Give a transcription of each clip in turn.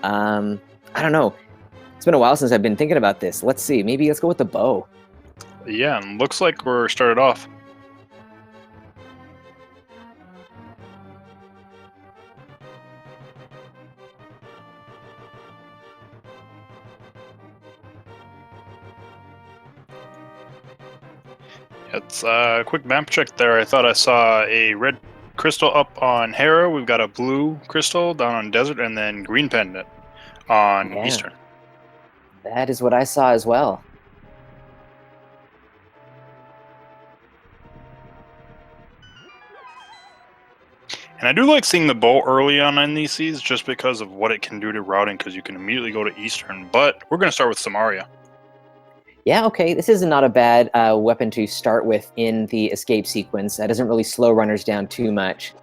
I don't know. It's been a while since I've been thinking about this. Let's see. Maybe let's go with the bow. Yeah, and looks like we're started off. It's a quick map check there. I thought I saw a red crystal up on Hera. We've got a blue crystal down on Desert, and then green pendant on Yeah, Eastern. that is what I saw as well. And I do like seeing the bow early on in these seeds just because of what it can do to routing, because you can immediately go to Eastern. But we're going to start with Samaria. Yeah, okay. This is not a bad weapon to start with in the escape sequence. That doesn't really slow runners down too much.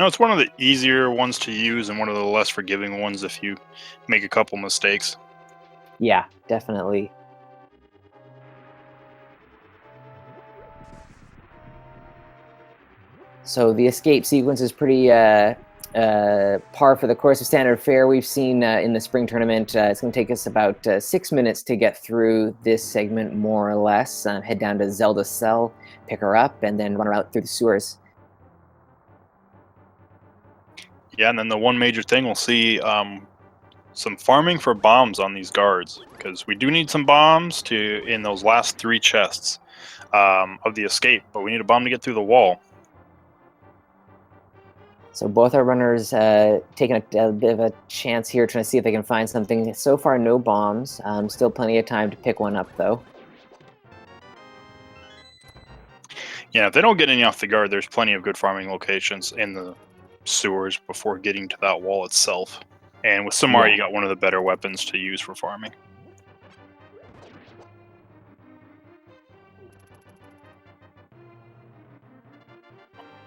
No, it's one of the easier ones to use and one of the less forgiving ones if you make a couple mistakes. Yeah, definitely. So the escape sequence is pretty par for the course of standard fare we've seen in the spring tournament. It's going to take us about 6 minutes to get through this segment, more or less. Head down to Zelda's cell, pick her up, and then run her out through the sewers. Yeah, and then the one major thing we'll see some farming for bombs on these guards, because we do need some bombs to in those last 3 chests of the escape, but we need a bomb to get through the wall. So both our runners taking a bit of a chance here, trying to see if they can find something. So far, no bombs. Still plenty of time to pick one up, though. Yeah, if they don't get any off the guard, there's plenty of good farming locations in the sewers before getting to that wall itself. And with Samar, Yeah. you got one of the better weapons to use for farming.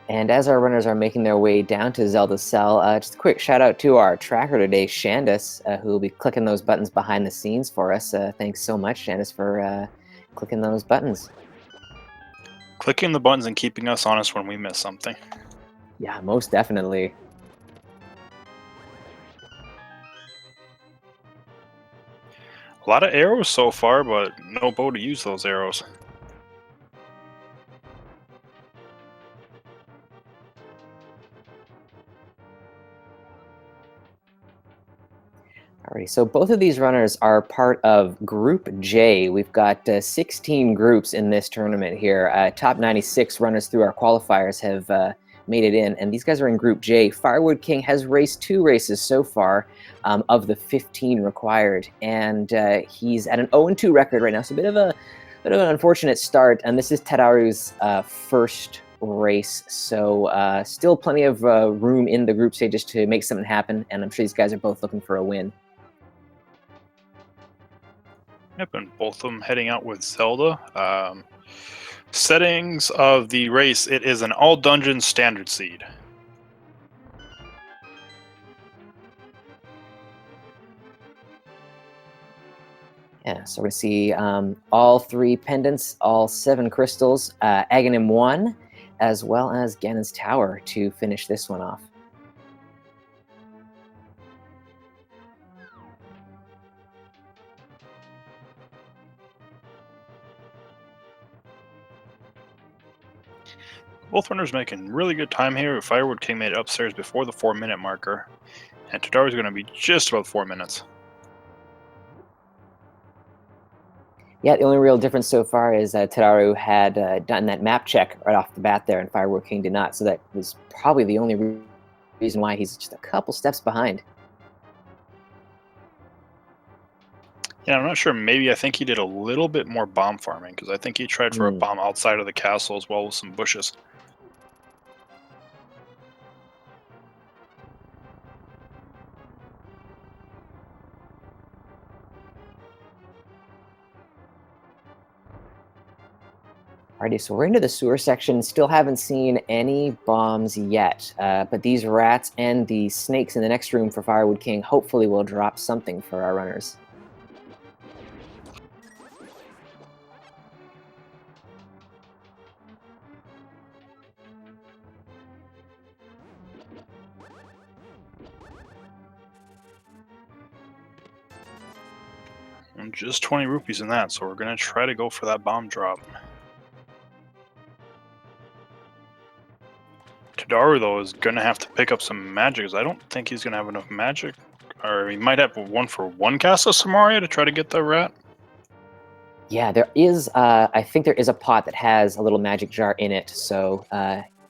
And as our runners are making their way down to Zelda's cell, just a quick shout out to our tracker today, Shandis, who will be clicking those buttons behind the scenes for us. Thanks so much, Shandis, for clicking those buttons. Clicking the buttons and keeping us honest when we miss something. Yeah, most definitely. A lot of arrows so far, but no bow to use those arrows. Alrighty, so both of these runners are part of Group J. We've got 16 groups in this tournament here. Top 96 runners through our qualifiers have made it in, and these guys are in Group J. Firewoodking has raced 2 races so far of the 15 required, and he's at an 0-2 record right now, so a bit of an unfortunate start, and this is Tadaru's first race, so still plenty of room in the group stages to make something happen, and I'm sure these guys are both looking for a win. Yep, and both of them heading out with Zelda. Settings of the race, it is an all dungeon standard seed. Yeah, so we see all 3 pendants, all 7 crystals, Aghanim 1, as well as Ganon's Tower to finish this one off. Both runners making really good time here. Firewoodking made it upstairs before the 4-minute marker, and Tadaru's going to be just about 4 minutes. Yeah, the only real difference so far is Tadaru had done that map check right off the bat there, and Firewoodking did not, so that was probably the only reason why he's just a couple steps behind. Yeah, I'm not sure. Maybe I think he did a little bit more bomb farming, because I think he tried for a bomb outside of the castle as well with some bushes. Alrighty, so we're into the sewer section. Still haven't seen any bombs yet, but these rats and the snakes in the next room for Firewoodking hopefully will drop something for our runners. Just 20 rupees in that, so we're going to try to go for that bomb drop. Tadaru, though, is going to have to pick up some magic, because I don't think he's going to have enough magic. Or he might have one for one cast of Samaria to try to get the rat. Yeah, there is. I think there is a pot that has a little magic jar in it, so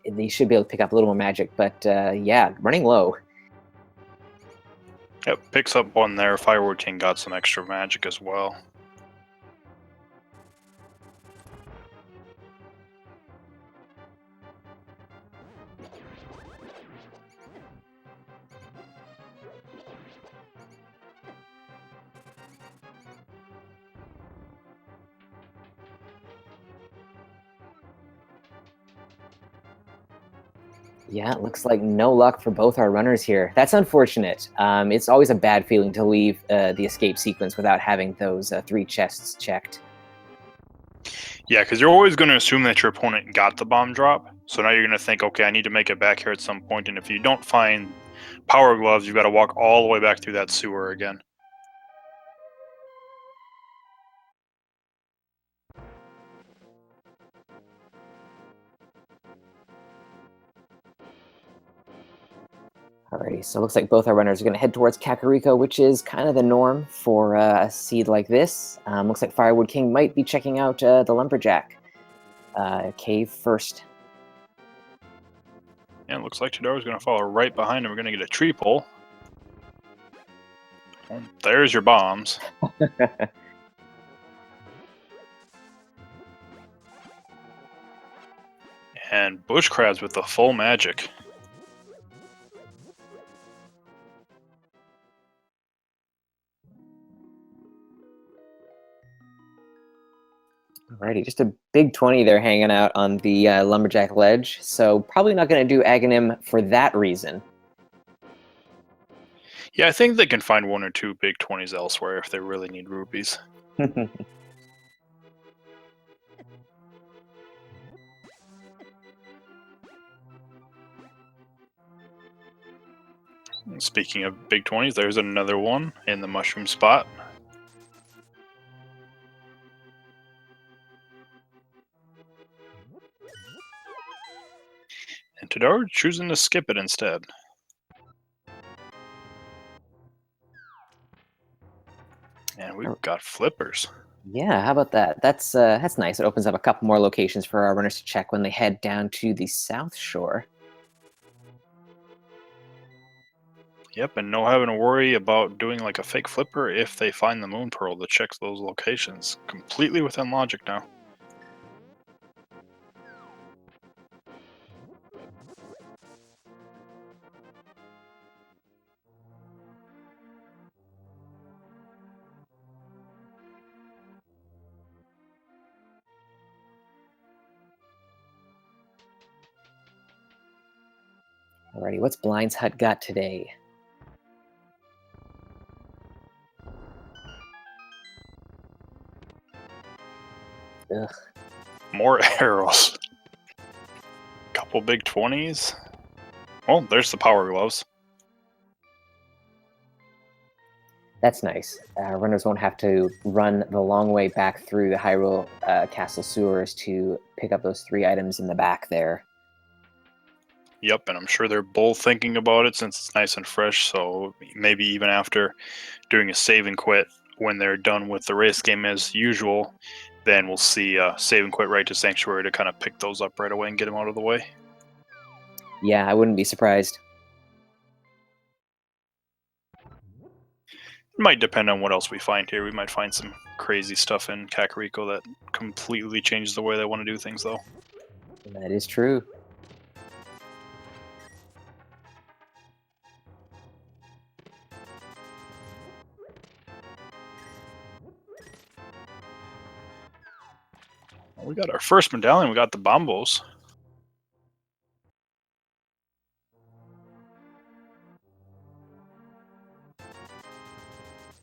they should be able to pick up a little more magic. But yeah, running low. Yep, picks up one there. Firewoodking got some extra magic as well. Yeah, it looks like no luck for both our runners here. That's unfortunate. It's always a bad feeling to leave the escape sequence without having those 3 chests checked. Yeah, because you're always going to assume that your opponent got the bomb drop. So now you're going to think, okay, I need to make it back here at some point. And if you don't find power gloves, you've got to walk all the way back through that sewer again. Alrighty, so it looks like both our runners are going to head towards Kakariko, which is kind of the norm for a seed like this. Looks like Firewoodking might be checking out the Lumberjack cave first. And it looks like Tadaru's going to follow right behind him. We're going to get a tree pull. Well, there's your bombs. And bush crabs with the full magic. Alrighty, just a big 20 there hanging out on the Lumberjack ledge, so probably not going to do Aghanim for that reason. Yeah, I think they can find 1 or 2 big 20s elsewhere if they really need rupees. Speaking of big 20s, there's another one in the mushroom spot. And Tadaru choosing to skip it instead. And we've got flippers. Yeah, how about that? That's nice. It opens up a couple more locations for our runners to check when they head down to the South Shore. Yep, and no having to worry about doing like a fake flipper if they find the moon pearl that checks those locations. Completely within logic now. Alrighty, what's Blind's Hut got today? Ugh. More arrows. Couple big 20s. Oh, there's the power gloves. That's nice. Runners won't have to run the long way back through the Hyrule Castle sewers to pick up those 3 items in the back there. Yep, and I'm sure they're both thinking about it since it's nice and fresh, so maybe even after doing a save and quit when they're done with the race game as usual, then we'll see save and quit right to Sanctuary to kind of pick those up right away and get them out of the way. Yeah, I wouldn't be surprised. It might depend on what else we find here. We might find some crazy stuff in Kakariko that completely changes the way they want to do things, though. That is true. We got our first medallion. We got the bombos.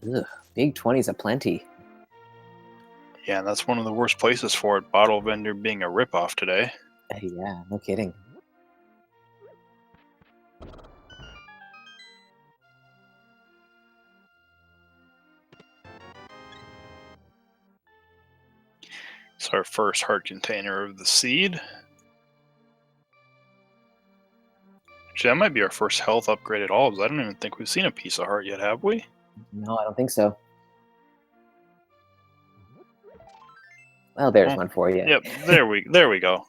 Ugh, big 20s aplenty. Yeah, and that's one of the worst places for it. Bottle vendor being a ripoff today. Yeah, no kidding. our first heart container of the seed. Actually, that might be our first health upgrade at all, because I don't even think we've seen a piece of heart yet, have we? No, I don't think so. Well, there's one for you. Yep, there we go.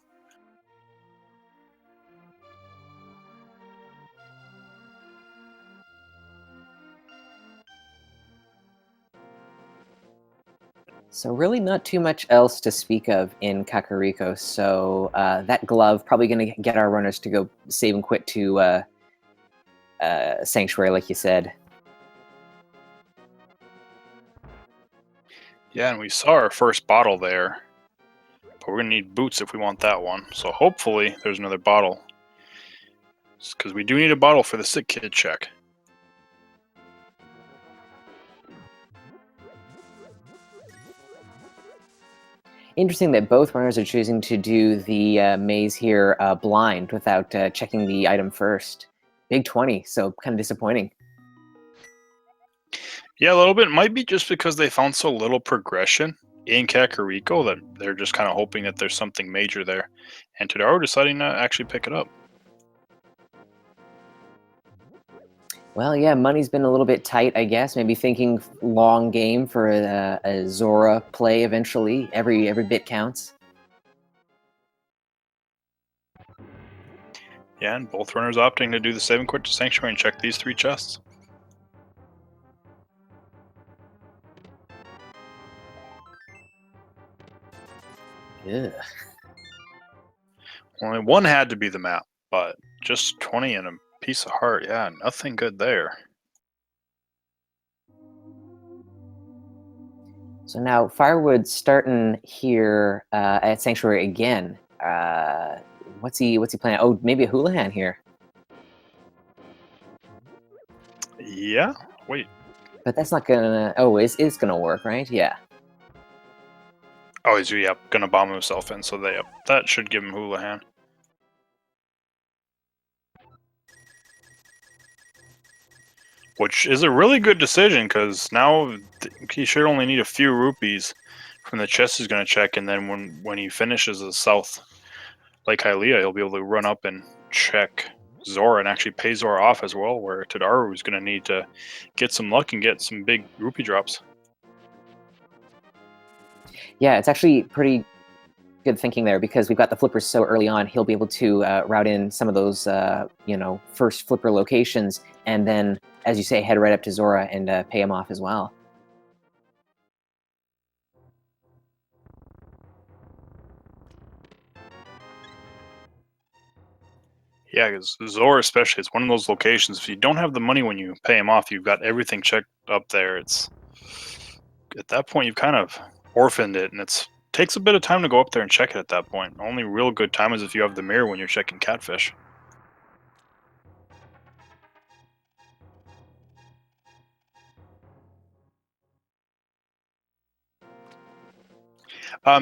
So really not too much else to speak of in Kakariko. So that glove probably going to get our runners to go save and quit to Sanctuary, like you said. Yeah, and we saw our first bottle there. But we're going to need boots if we want that one. So hopefully there's another bottle. Because we do need a bottle for the sick kid check. Interesting that both runners are choosing to do the maze here blind without checking the item first. Big 20, so kind of disappointing. Yeah, a little bit. Might be just because they found so little progression in Kakariko that they're just kind of hoping that there's something major there. And Tadaru deciding to actually pick it up. Well, yeah, money's been a little bit tight, I guess. Maybe thinking long game for a Zora play eventually. Every bit counts. Yeah, and both runners opting to do the save and quit to Sanctuary and check these 3 chests. Ugh. Only one had to be the map, but just 20 and a piece of heart. Yeah, nothing good there. So now Firewood's starting here at Sanctuary again. What's he planning? Oh, maybe a Houlihan here. Yeah, wait. But that's not gonna. Oh, it's gonna work, right? Yeah. Oh, he's gonna bomb himself in, so that should give him Houlihan. Which is a really good decision, because now he should only need a few rupees from the chest he's going to check, and then when he finishes the South Lake Hylia, he'll be able to run up and check Zora and actually pay Zora off as well, where Tadaru is going to need to get some luck and get some big rupee drops. Yeah, it's actually pretty good thinking there, because we've got the flippers so early on. He'll be able to route in some of those, first flipper locations, and then, as you say, head right up to Zora and pay him off as well. Yeah, because Zora especially, it's one of those locations, if you don't have the money when you pay him off, you've got everything checked up there. It's at that point you've kind of orphaned it, and it takes a bit of time to go up there and check it at that point. Only real good time is if you have the mirror when you're checking catfish.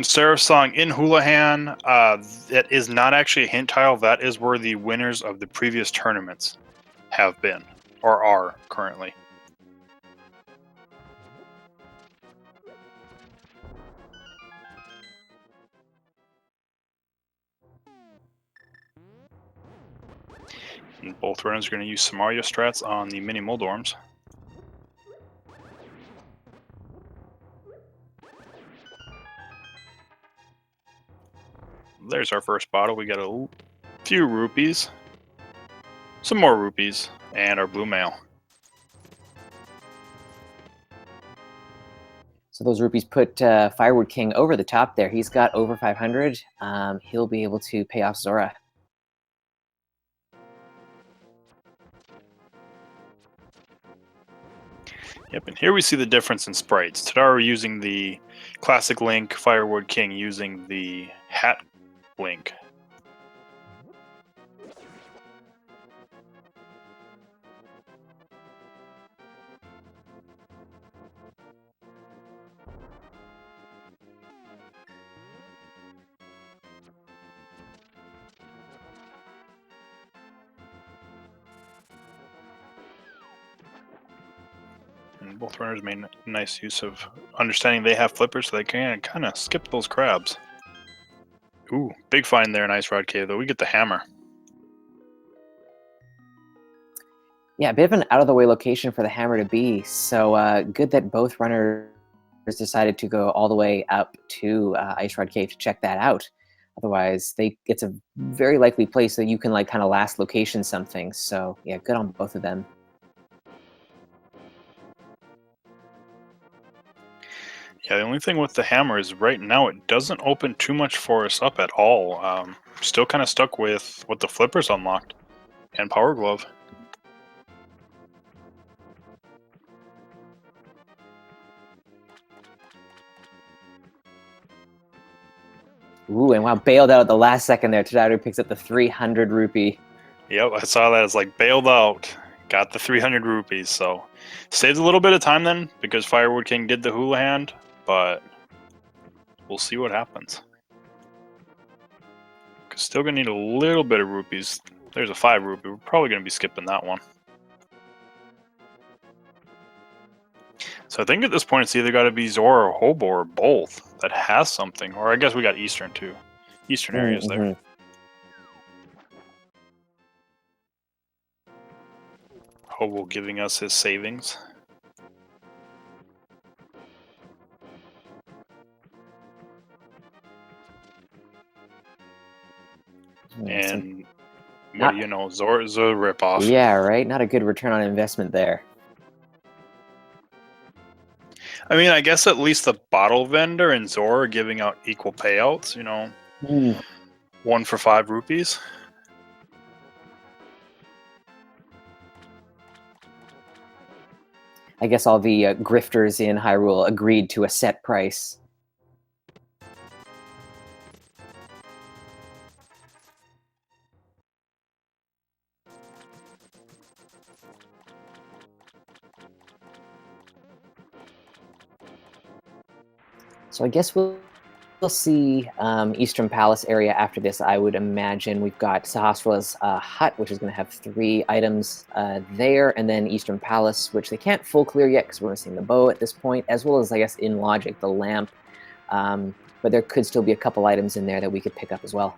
Seraph's Song in Houlihan, that is not actually a hint tile. That is where the winners of the previous tournaments have been, or are currently. And both runners are going to use Samaria strats on the mini Moldorms. There's our first bottle. We got a few rupees, some more rupees, and our blue mail. So those rupees put Firewood King over the top there. He's got over 500. He'll be able to pay off Zora. Yep, and here we see the difference in sprites. Tadaru using the classic Link, Firewood King using the hat Link. And both runners made nice use of understanding they have flippers, so they can kind of skip those crabs. Ooh, big find there in Ice Rod Cave, though. We get the hammer. Yeah, a bit of an out-of-the-way location for the hammer to be, so good that both runners decided to go all the way up to Ice Rod Cave to check that out. Otherwise, it's a very likely place that you can like kind of last location something. So yeah, good on both of them. Yeah, the only thing with the hammer is right now it doesn't open too much for us up at all. Still kind of stuck with what the flippers unlocked and Power Glove. Ooh, and wow, bailed out at the last second there. Tadaru picks up the 300 rupee. Yep, I saw that. It's like bailed out. Got the 300 rupees, so saves a little bit of time then because Firewood King did the hula hand, but we'll see what happens. Still gonna need a little bit of rupees. There's a 5 rupee. We're probably gonna be skipping that one. So I think at this point it's either got to be Zora or Hobo or both that has something, or I guess we got Eastern too. Eastern areas there. Hobo giving us his savings. And what do you know, Zora's a ripoff. Yeah, right? Not a good return on investment there. I mean, I guess at least the bottle vendor and Zora are giving out equal payouts, you know. 1 for 5 rupees. I guess all the grifters in Hyrule agreed to a set price. So I guess we'll see Eastern Palace area after this, I would imagine. We've got Sahasrah's hut, which is going to have 3 items there, and then Eastern Palace, which they can't full clear yet because we're missing the bow at this point, as well as, I guess, in logic, the lamp. But there could still be a couple items in there that we could pick up as well.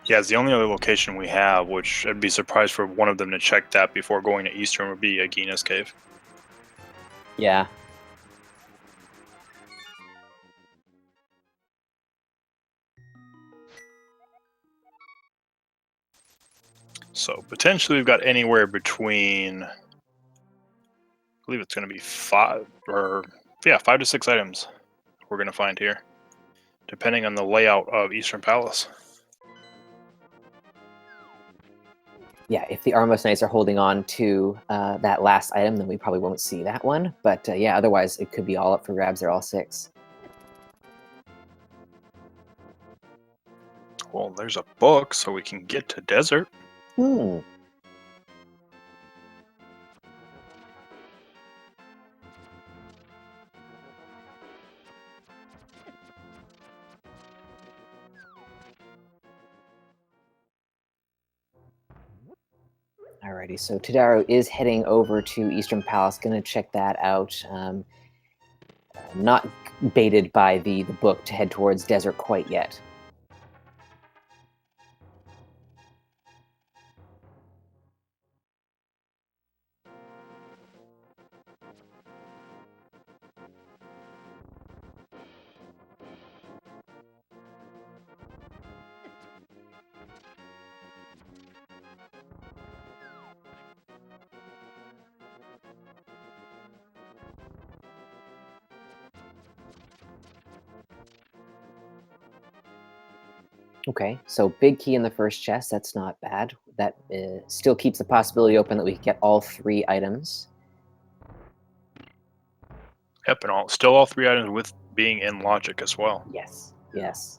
Yeah, it's the only other location we have, which I'd be surprised for one of them to check that before going to Eastern would be Agina's Cave. Yeah. So potentially we've got anywhere between, I believe it's going to be 5 to 6 items we're going to find here, depending on the layout of Eastern Palace. Yeah, if the Armos Knights are holding on to that last item, then we probably won't see that one. But yeah, otherwise it could be all up for grabs. They're all 6. Well, there's a book, so we can get to Desert. Alrighty, so Tadaru is heading over to Eastern Palace, gonna check that out. Not baited by the book to head towards Desert quite yet. Okay, so big key in the first chest. That's not bad. That still keeps the possibility open that we can get all 3 items. Yep, and still all 3 items with being in logic as well. Yes, yes.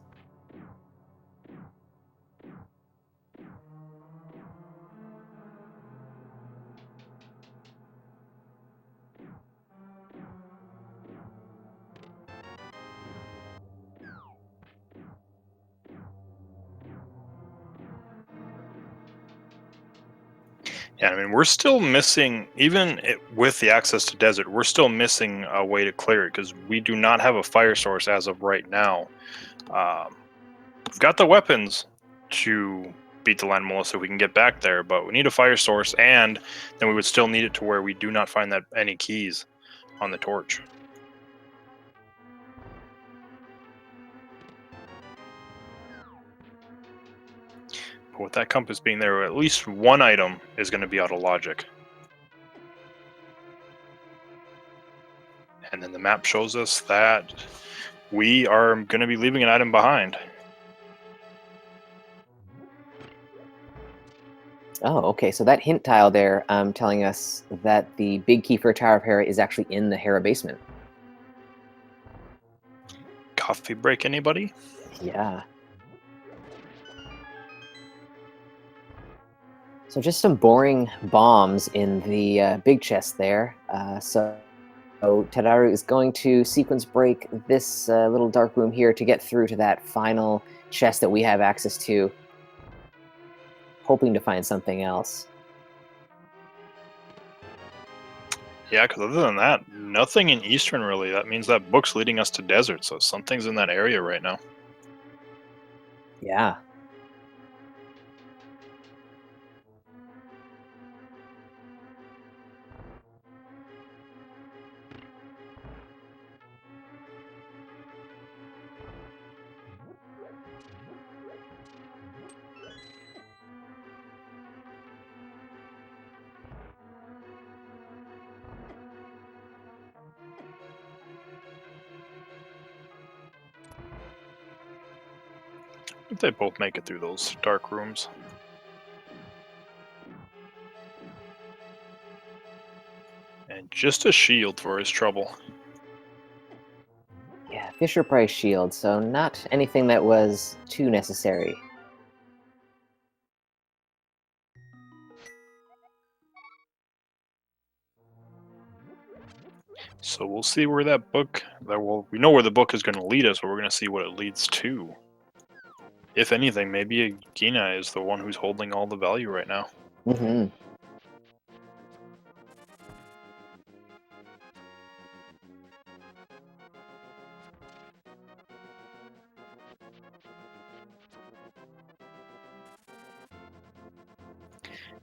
Yeah, I mean, we're still missing, with the access to desert, we're still missing a way to clear it because we do not have a fire source as of right now. We've got the weapons to beat the land Melissa if we can get back there, but we need a fire source, and then we would still need it to where we do not find that any keys on the torch. But with that compass being there, at least one item is going to be out of logic. And then the map shows us that we are going to be leaving an item behind. Oh, okay. So that hint tile there telling us that the big key for Tower of Hera is actually in the Hera basement. Coffee break, anybody? Yeah. So just some boring bombs in the big chest there. So Tadaru is going to sequence break this little dark room here to get through to that final chest that we have access to, hoping to find something else. Yeah, because other than that, nothing in Eastern really. That means that book's leading us to desert, so something's in that area right now. Yeah. If they both make it through those dark rooms. And just a shield for his trouble. Yeah, Fisher Price shield, so not anything that was too necessary. So we'll see where that book. We know where the book is going to lead us, but we're going to see what it leads to. If anything, maybe Gina is the one who's holding all the value right now. Mm-hmm.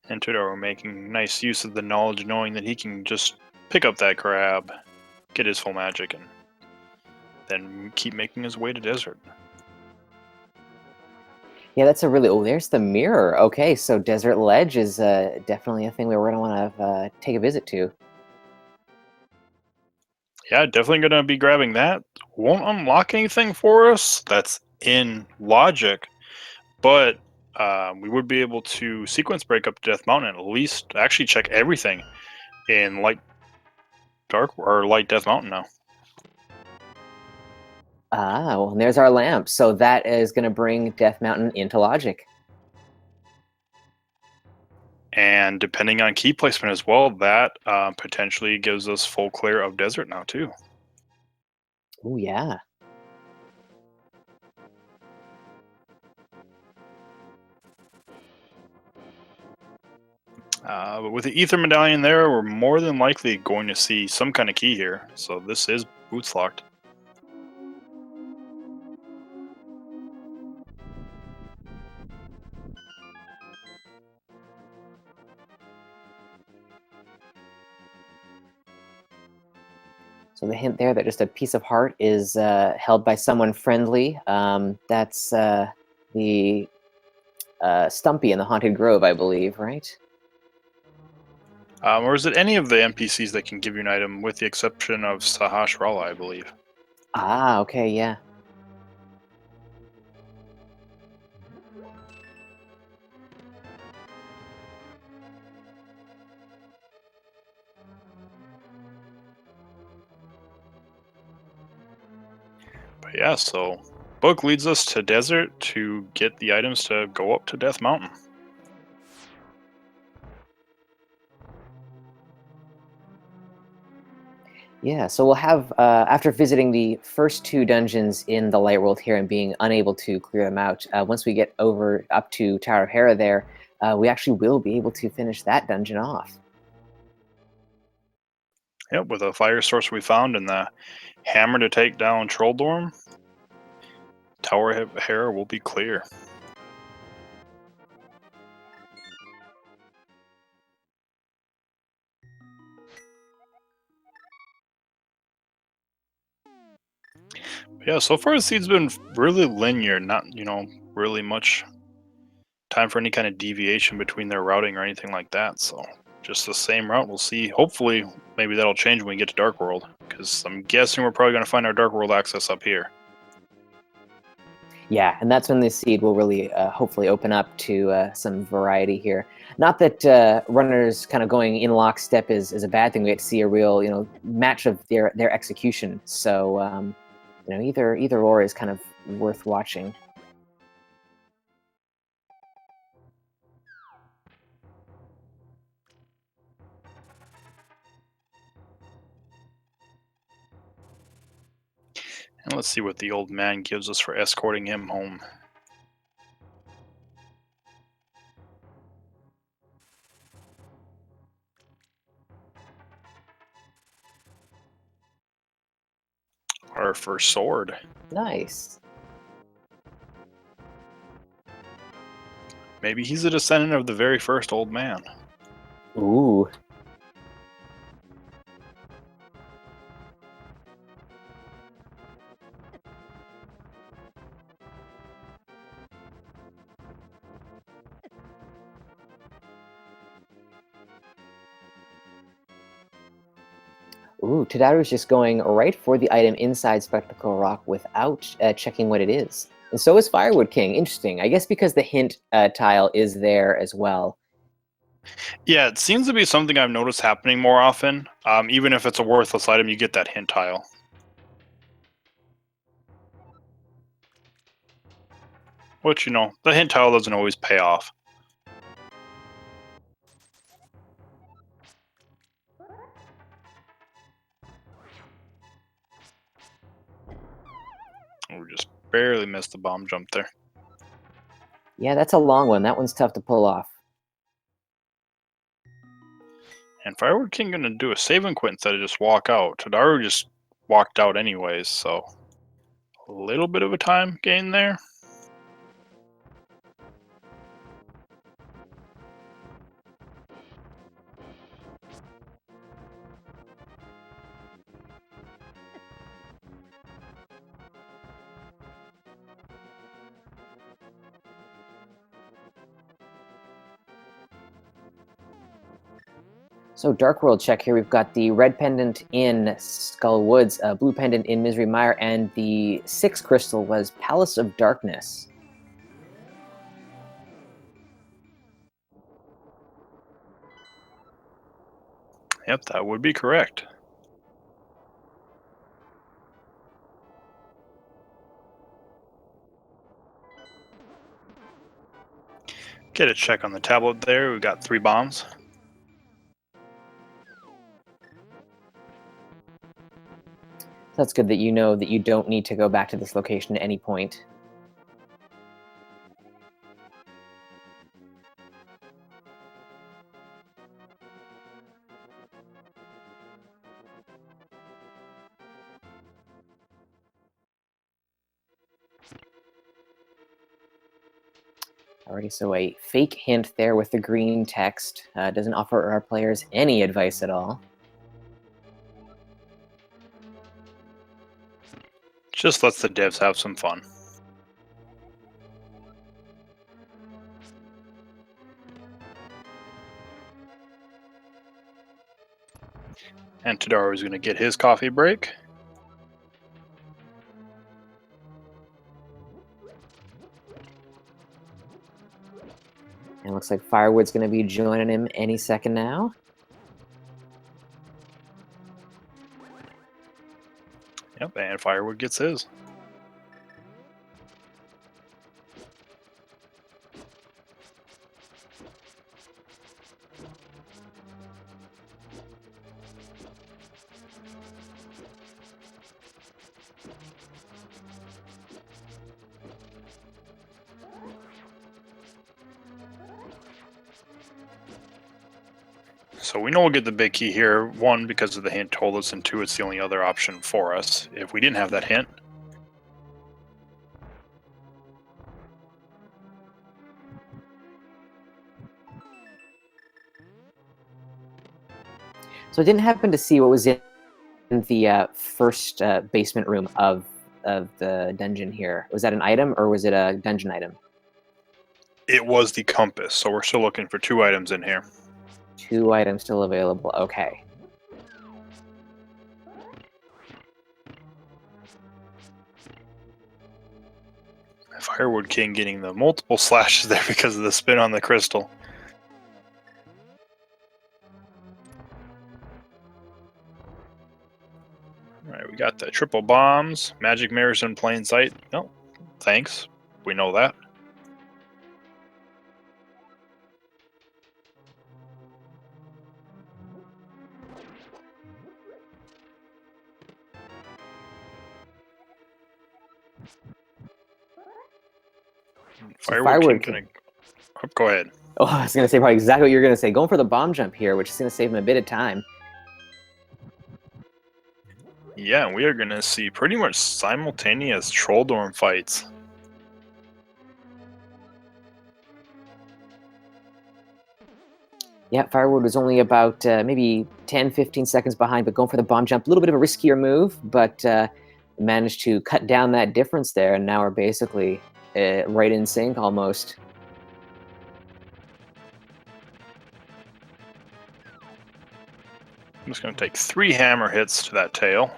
And Todoro making nice use of the knowledge, knowing that he can just pick up that crab, get his full magic, and then keep making his way to desert. Yeah, that's a really... Oh, there's the mirror. Okay, so Desert Ledge is definitely a thing we're going to want to take a visit to. Yeah, definitely going to be grabbing that. Won't unlock anything for us. That's in logic. But we would be able to sequence break up Death Mountain and at least actually check everything in Light Death Mountain now. Ah, well, and there's our lamp. So that is going to bring Death Mountain into logic. And depending on key placement as well, that potentially gives us full clear of desert now too. Oh, yeah. But with the Ether Medallion there, we're more than likely going to see some kind of key here. So this is boots locked. So the hint there that just a piece of heart is held by someone friendly. That's the Stumpy in the Haunted Grove, I believe, right? Or is it any of the NPCs that can give you an item, with the exception of Sahash Rala, I believe? Ah, okay, yeah. But yeah, so book leads us to desert to get the items to go up to Death Mountain. Yeah, so we'll have, after visiting the first two dungeons in the Light World here and being unable to clear them out, once we get up to Tower of Hera there, we actually will be able to finish that dungeon off. Yep, with a fire source we found and the hammer to take down Trolldorm, Tower Hair will be clear. Yeah, so far the seed's been really linear, not, really much time for any kind of deviation between their routing or anything like that, so just the same route. We'll see. Hopefully, maybe that'll change when we get to Dark World, because I'm guessing we're probably going to find our Dark World access up here. Yeah, and that's when this seed will really hopefully open up to some variety here. Not that runners kind of going in lockstep is a bad thing. We get to see a real match of their execution. So either or is kind of worth watching. And let's see what the old man gives us for escorting him home. Our first sword. Nice. Maybe he's a descendant of the very first old man. Ooh. Ooh, Tadaru's just going right for the item inside Spectacle Rock without checking what it is. And so is Firewood King. Interesting. I guess because the hint tile is there as well. Yeah, it seems to be something I've noticed happening more often. Even if it's a worthless item, you get that hint tile. Which, the hint tile doesn't always pay off. We just barely missed the bomb jump there. Yeah, that's a long one. That one's tough to pull off. And Firewood King gonna do a save and quit instead of just walk out. Tadaru just walked out anyways, so a little bit of a time gain there. So Dark World check here. We've got the red pendant in Skull Woods, blue pendant in Misery Mire, and the 6th crystal was Palace of Darkness. Yep, that would be correct. Get a check on the tablet there. We've got 3 bombs. That's good that you know that you don't need to go back to this location at any point. Alrighty, so a fake hint there with the green text. Doesn't offer our players any advice at all. Just lets the devs have some fun. And Tadaru's going to get his coffee break. And it looks like Firewood's going to be joining him any second now. Yep, and Firewood gets his. So we know we'll get the big key here. One, because of the hint told us, and two, it's the only other option for us. If we didn't have that hint, So I didn't happen to see what was in the first basement room of the dungeon here. Was that an item or was it a dungeon item? it was the compass. So we're still looking for 2 items in here. 2 items still available. Okay. Firewoodking getting the multiple slashes there because of the spin on the crystal. Alright, we got the triple bombs. Magic mirrors in plain sight. No, thanks. We know that. Firewoodking gonna... Oh, go ahead. Oh, I was going to say probably exactly what you're going to say. Going for the bomb jump here, which is going to save him a bit of time. Yeah, we are going to see pretty much simultaneous Troll Dorm fights. Yeah, Firewood was only about maybe 10, 15 seconds behind, but going for the bomb jump, a little bit of a riskier move, but managed to cut down that difference there, and now we're basically right in sync almost. I'm just going to take 3 hammer hits to that tail.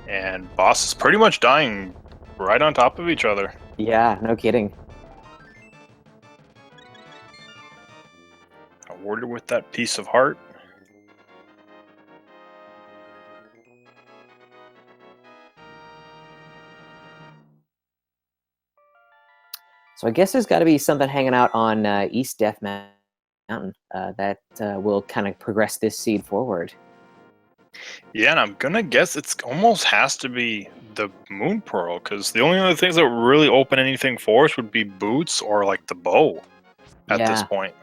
And boss is pretty much dying right on top of each other. Yeah, no kidding. Awarded with that piece of heart. So I guess there's got to be something hanging out on East Death Mountain that will kind of progress this seed forward. Yeah, and I'm gonna guess it's almost has to be the Moon Pearl, because the only other things that really open anything for us would be boots or like the bow at this Yeah. point.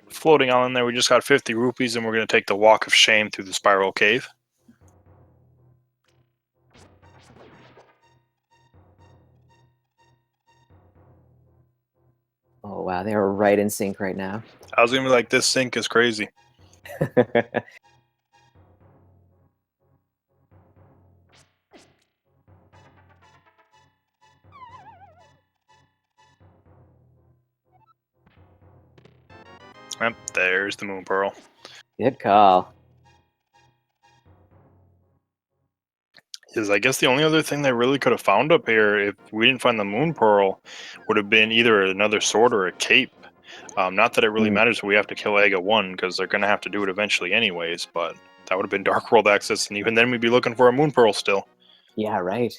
Floating on in there, we just got 50 rupees, and we're gonna take the Walk of Shame through the Spiral Cave. Oh, wow, they are right in sync right now. I was gonna be like, this sync is crazy. Yep, there's the Moon Pearl. Good call. Because I guess the only other thing they really could have found up here, if we didn't find the Moon Pearl, would have been either another sword or a cape. Not that it really matters if we have to kill Aga 1, because they're going to have to do it eventually anyways, but that would have been Dark World access, and even then we'd be looking for a Moon Pearl still. Yeah, right.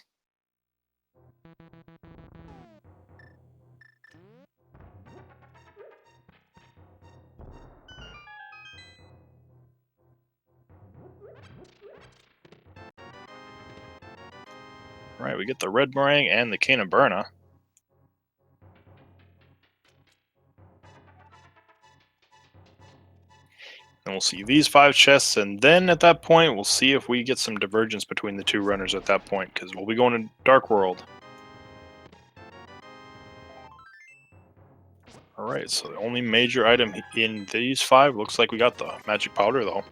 Right, we get the Red Meringue and the Cane of Burna. And we'll see these 5 chests, and then at that point, we'll see if we get some divergence between the 2 runners at that point, because we'll be going to Dark World. Alright, so the only major item in these 5 looks like we got the magic powder, though.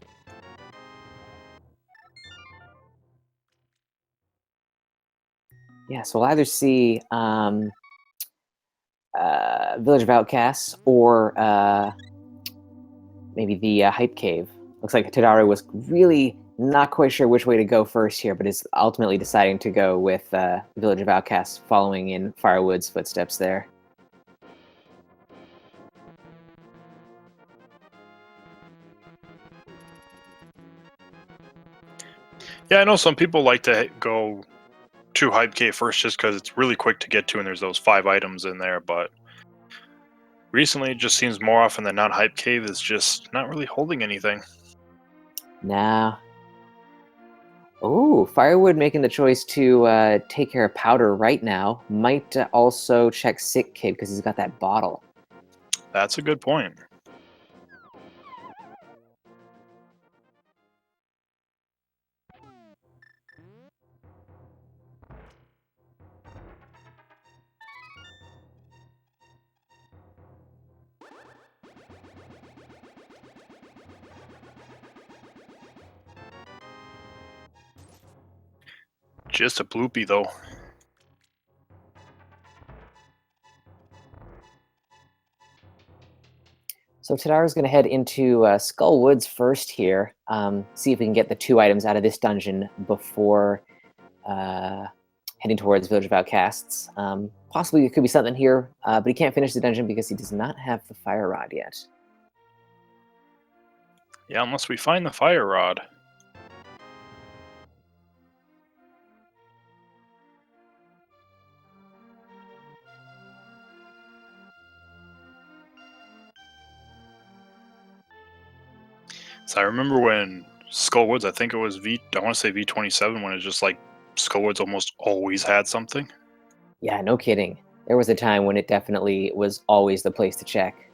Yeah, so we'll either see Village of Outcasts or maybe the Hype Cave. Looks like Tadaru was really not quite sure which way to go first here, but is ultimately deciding to go with Village of Outcasts, following in Firewood's footsteps there. Yeah, I know some people like to go to Hype Cave first just because it's really quick to get to and there's those 5 items in there, but recently it just seems more often than not Hype Cave is just not really holding anything. Nah. Oh, Firewood making the choice to take care of Powder right now. Might also check Sick Kid because he's got that bottle. That's a good point. Just a bloopy, though. So Tadaru's going to head into Skull Woods first here. See if we can get the 2 items out of this dungeon before heading towards Village of Outcasts. Possibly it could be something here, but he can't finish the dungeon because he does not have the fire rod yet. Yeah, unless we find the fire rod. So I remember when Skull Woods, I think it was I want to say V27, when it's just like Skull Woods almost always had something. Yeah, no kidding. There was a time when it definitely was always the place to check.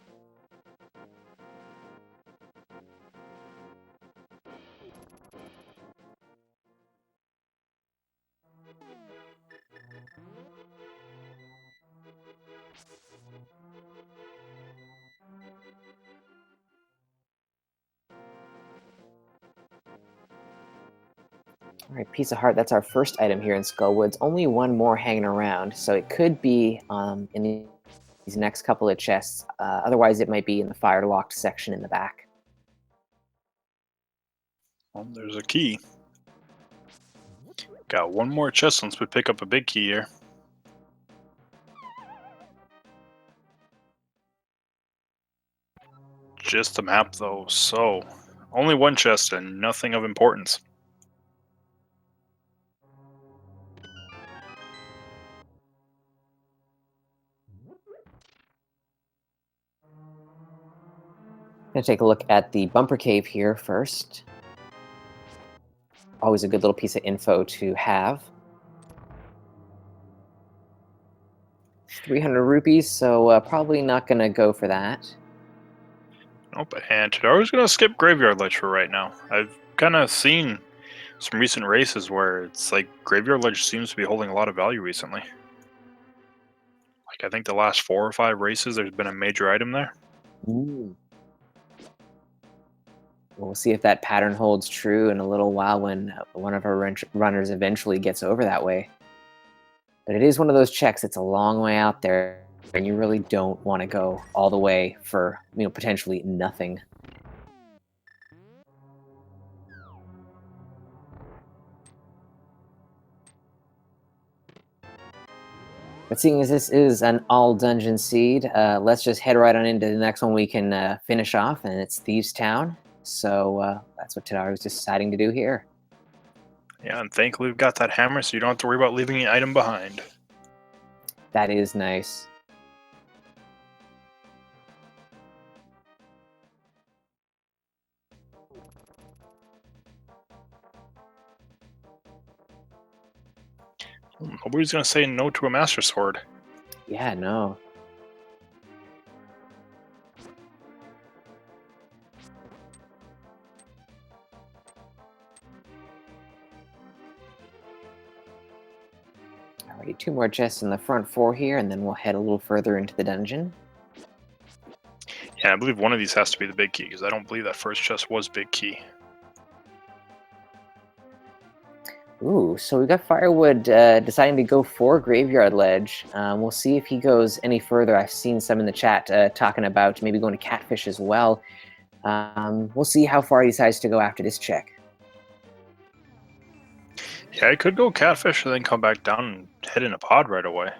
All right, Piece of Heart, that's our first item here in Skullwoods. Only 1 more hanging around, so it could be in these next couple of chests. Otherwise, it might be in the fire-locked section in the back. Well, there's a key. Got 1 more chest once we pick up a big key here. Just a map, though, so only 1 chest and nothing of importance. Gonna take a look at the bumper cave here first. Always a good little piece of info to have. 300 rupees, so probably not gonna go for that. Nope, and Tadaru's gonna skip Graveyard Ledge for right now. I've kind of seen some recent races where it's like Graveyard Ledge seems to be holding a lot of value recently. Like I think the last 4 or 5 races, there's been a major item there. Ooh. We'll see if that pattern holds true in a little while when one of our runners eventually gets over that way. But it is one of those checks that's a long way out there, and you really don't want to go all the way for, potentially nothing. But seeing as this is an all-dungeon seed, let's just head right on into the next one we can finish off, and it's Thieves Town. So that's what Tadaru was deciding to do here. Yeah, and thankfully we've got that hammer, so you don't have to worry about leaving an item behind. That is nice. Nobody's gonna say no to a Master Sword. Yeah, no. Alrighty, 2 more chests in the front 4 here, and then we'll head a little further into the dungeon. Yeah, I believe one of these has to be the big key, because I don't believe that first chest was big key. Ooh, so we got Firewood deciding to go for Graveyard Ledge. We'll see if he goes any further. I've seen some in the chat talking about maybe going to Catfish as well. We'll see how far he decides to go after this check. Yeah, I could go Catfish and then come back down and head in a pod right away.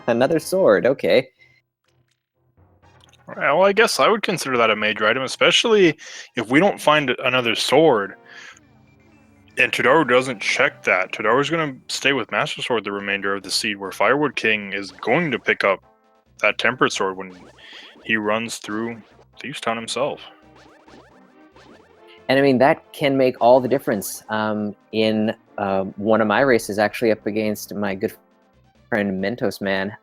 Another sword, okay. Well, I guess I would consider that a major item, especially if we don't find another sword. And Tadaru doesn't check that. Tadaru's going to stay with Master Sword the remainder of the seed, where Firewood King is going to pick up that Tempered Sword when he runs through Thieves Town himself. And I mean, that can make all the difference. In one of my races, actually up against my good friend Mentos Man,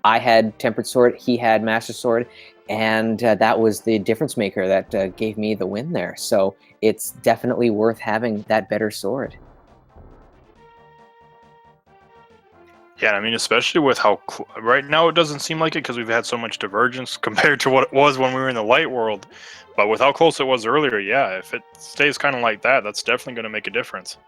I had Tempered Sword, he had Master Sword, and that was the difference maker that gave me the win there. So it's definitely worth having that better sword. Yeah, I mean, especially with how right now it doesn't seem like it because we've had so much divergence compared to what it was when we were in the light world. But with how close it was earlier, yeah, if it stays kind of like that, that's definitely going to make a difference.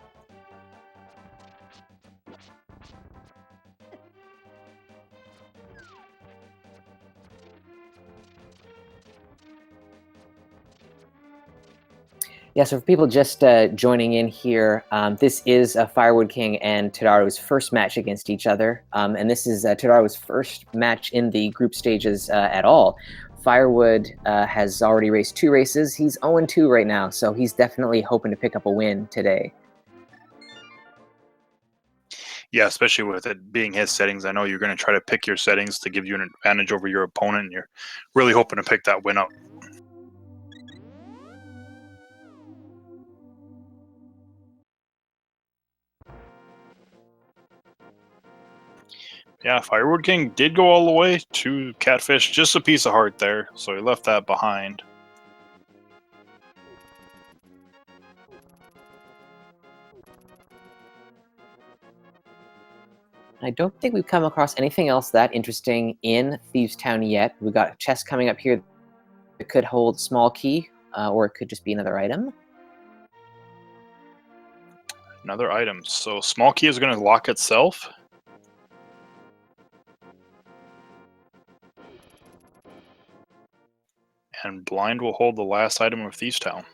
Yeah, so for people just joining in here, this is Firewood King and Tadaru's first match against each other, and this is Tadaru's first match in the group stages at all. Firewood has already raced 2 races. He's 0-2 right now, so he's definitely hoping to pick up a win today. Yeah, especially with it being his settings. I know you're going to try to pick your settings to give you an advantage over your opponent, and you're really hoping to pick that win up. Yeah, Firewood King did go all the way to Catfish, just a piece of heart there, so he left that behind. I don't think we've come across anything else that interesting in Thieves Town yet. We've got a chest coming up here that could hold small key, or it could just be another item. Another item. So small key is going to lock itself. And blind will hold the last item of Thieves Town.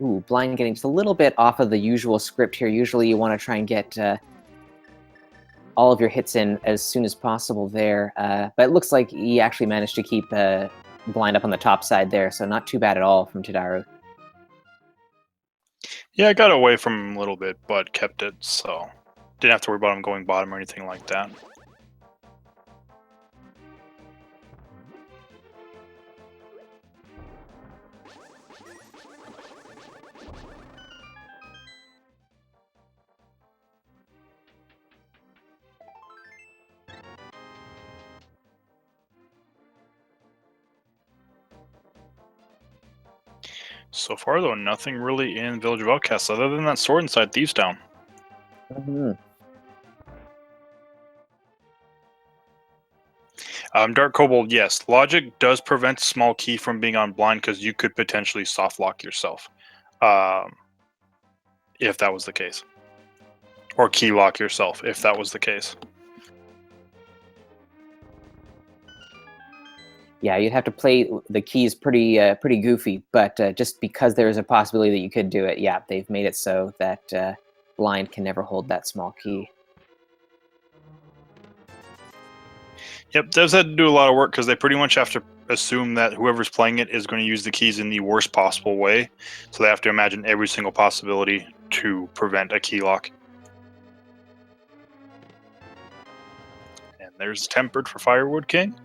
Ooh, blind getting just a little bit off of the usual script here. Usually you want to try and get all of your hits in as soon as possible there. But it looks like he actually managed to keep blind up on the top side there, so not too bad at all from Tadaru. Yeah, I got away from him a little bit, but kept it, so didn't have to worry about him going bottom or anything like that. So far, though, nothing really in Village of Outcasts other than that sword inside Thieves Town. Mm-hmm. Dark Kobold, yes. Logic does prevent small key from being on blind because you could potentially soft lock yourself. If that was the case. Or key lock yourself, if that was the case. Yeah, you'd have to play the keys pretty goofy, but just because there's a possibility that you could do it, yeah, they've made it so that blind can never hold that small key. Yep, devs had to do a lot of work because they pretty much have to assume that whoever's playing it is going to use the keys in the worst possible way. So they have to imagine every single possibility to prevent a key lock. And there's Tempered for Firewood King.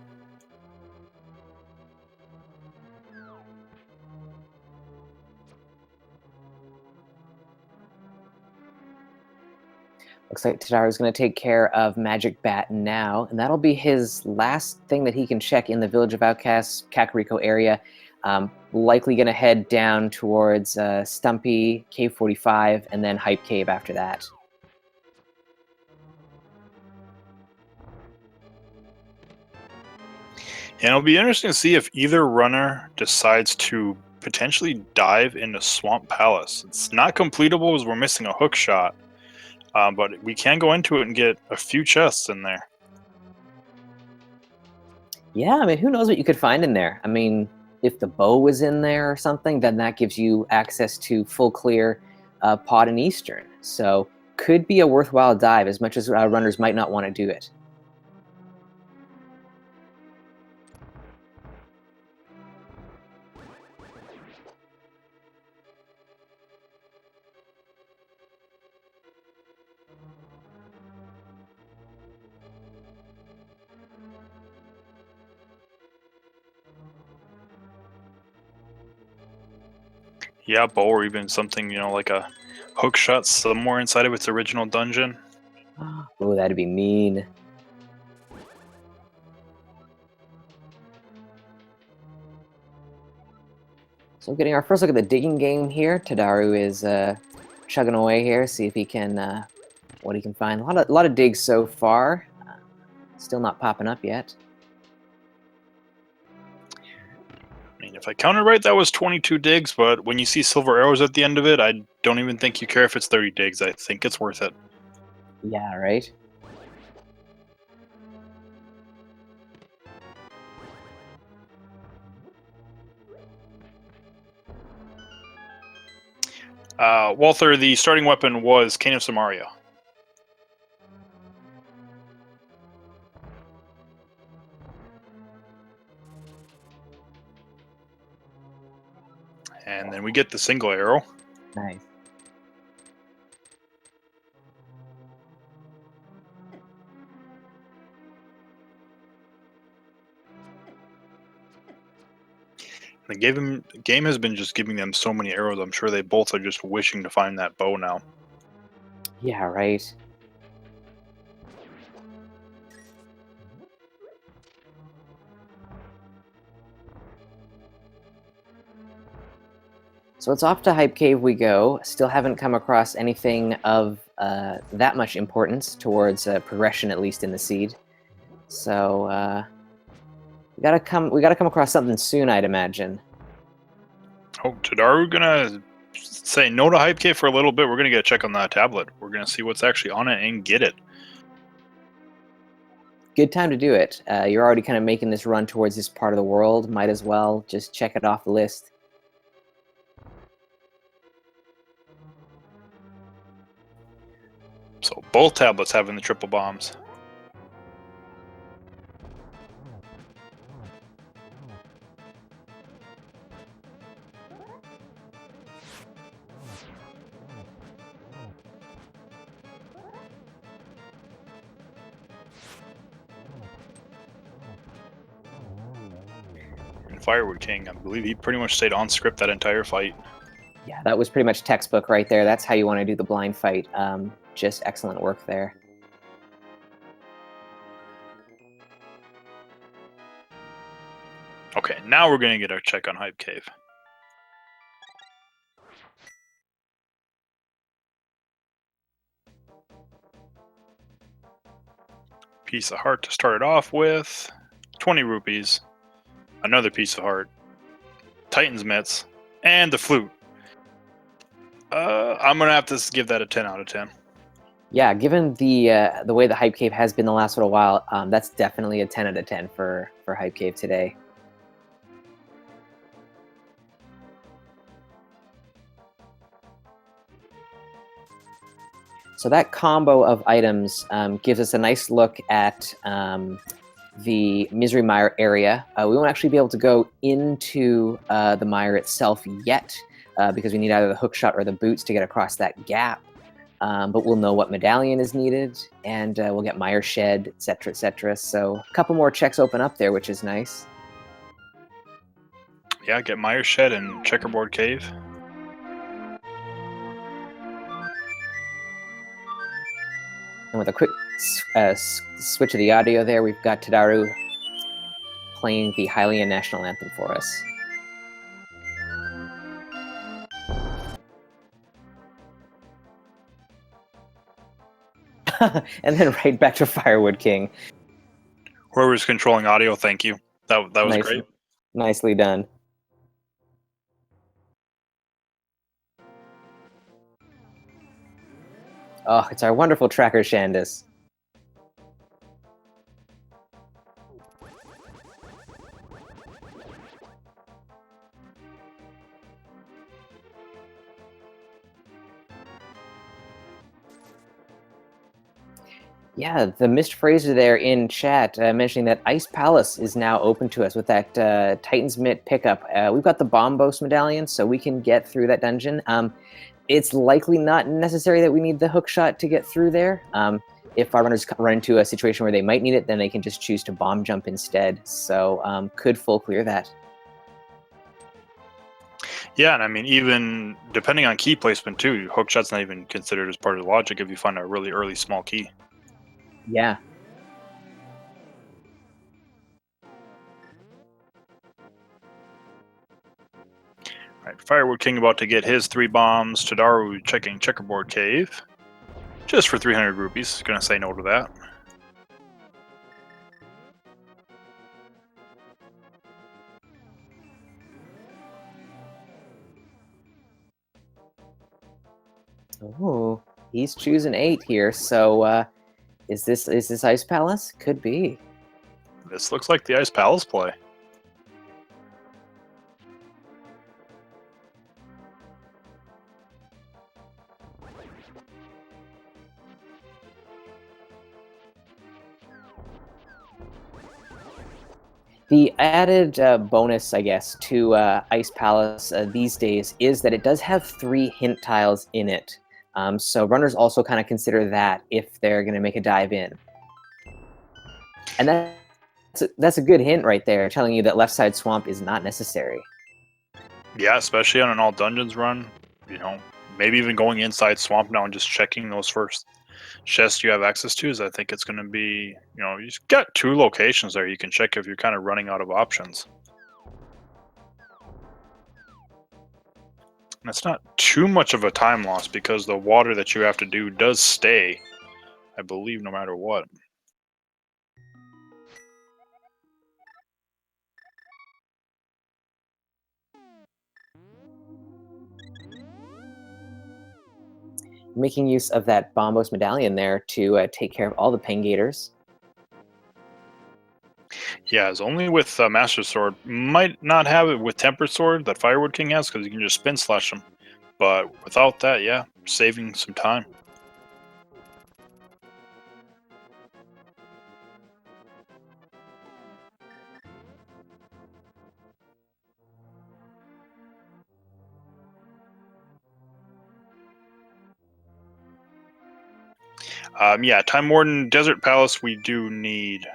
Looks like Tadaru's going to take care of Magic Bat now, and that'll be his last thing that he can check in the Village of Outcasts, Kakariko area. Likely going to head down towards Stumpy, Cave 45, and then Hype Cave after that. And it'll be interesting to see if either runner decides to potentially dive into Swamp Palace. It's not completable as we're missing a hookshot, but we can go into it and get a few chests in there. Yeah, I mean, who knows what you could find in there? I mean, if the bow was in there or something, then that gives you access to full clear pod and Eastern. So could be a worthwhile dive, as much as runners might not want to do it. Yeah, bow or even something, like a hookshot somewhere inside of its original dungeon. Oh, that'd be mean. So getting our first look at the digging game here. Tadaru is chugging away here, see if he can what he can find. A lot of digs so far. Still not popping up yet. I mean, if I counted right, that was 22 digs, but when you see silver arrows at the end of it, I don't even think you care if it's 30 digs. I think it's worth it. Yeah, right? Walther, the starting weapon was Cane of Samaria. And then we get the single arrow. Nice. The game has been just giving them so many arrows. I'm sure they both are just wishing to find that bow now. Yeah, right. So it's off to Hype Cave we go. Still haven't come across anything of that much importance towards progression, at least in the seed. So we gotta come across something soon, I'd imagine. Oh, Tadaru gonna say no to Hype Cave for a little bit. We're gonna get a check on that tablet. We're gonna see what's actually on it and get it. Good time to do it. You're already kind of making this run towards this part of the world. Might as well just check it off the list. So both tablets having the triple bombs. And Firewood King, I believe he pretty much stayed on script that entire fight. Yeah, that was pretty much textbook right there. That's how you want to do the blind fight. Just excellent work there. Okay, now we're gonna get our check on Hype Cave. Piece of heart to start it off with. 20 rupees. Another piece of heart. Titan's mitts. And the flute. I'm gonna have to give that a 10 out of 10. Yeah, given the way the Hype Cave has been the last little while, that's definitely a 10 out of 10 for Hype Cave today. So that combo of items gives us a nice look at the Misery Mire area. We won't actually be able to go into the mire itself yet because we need either the hookshot or the boots to get across that gap. But we'll know what medallion is needed, and we'll get Mire Shed, etc., etc. So a couple more checks open up there, which is nice. Yeah, get Mire Shed and Checkerboard Cave. And with a quick switch of the audio there, we've got Tadaru playing the Hylian National Anthem for us. And then right back to Firewood King. Whoever's controlling audio, thank you. That was great. Nicely done. Oh, it's our wonderful tracker, Shandis. Yeah, the Mist Fraser there in chat mentioning that Ice Palace is now open to us with that Titan's Mitt pickup. We've got the Bombos medallion, so we can get through that dungeon. It's likely not necessary that we need the hookshot to get through there. If our runners run into a situation where they might need it, then they can just choose to bomb jump instead. So could full clear that. Yeah, and I mean, even depending on key placement too, hookshot's not even considered as part of the logic if you find a really early small key. Yeah. Right, Firewoodking about to get his 3 bombs. Tadaru checking checkerboard cave. Just for 300 rupees. Gonna say no to that. Oh, he's choosing 8 here. So is this Ice Palace? Could be. This looks like the Ice Palace play. The added bonus, I guess, to Ice Palace these days is that it does have 3 hint tiles in it. So runners also kind of consider that if they're going to make a dive in. And that's a good hint right there, telling you that left side swamp is not necessary. Yeah, especially on an all dungeons run. You know, maybe even going inside swamp now and just checking those first chests you have access to. Is I think it's going to be, you know, you've got 2 locations there you can check if you're kind of running out of options. And it's not too much of a time loss because the water that you have to do does stay, I believe, no matter what. Making use of that Bombos medallion there to take care of all the Pengators. Yeah, it's only with Master Sword. Might not have it with Tempered Sword that Firewoodking has because you can just spin slash them. But without that, yeah, saving some time. Yeah, Time Warden, Desert Palace, we do need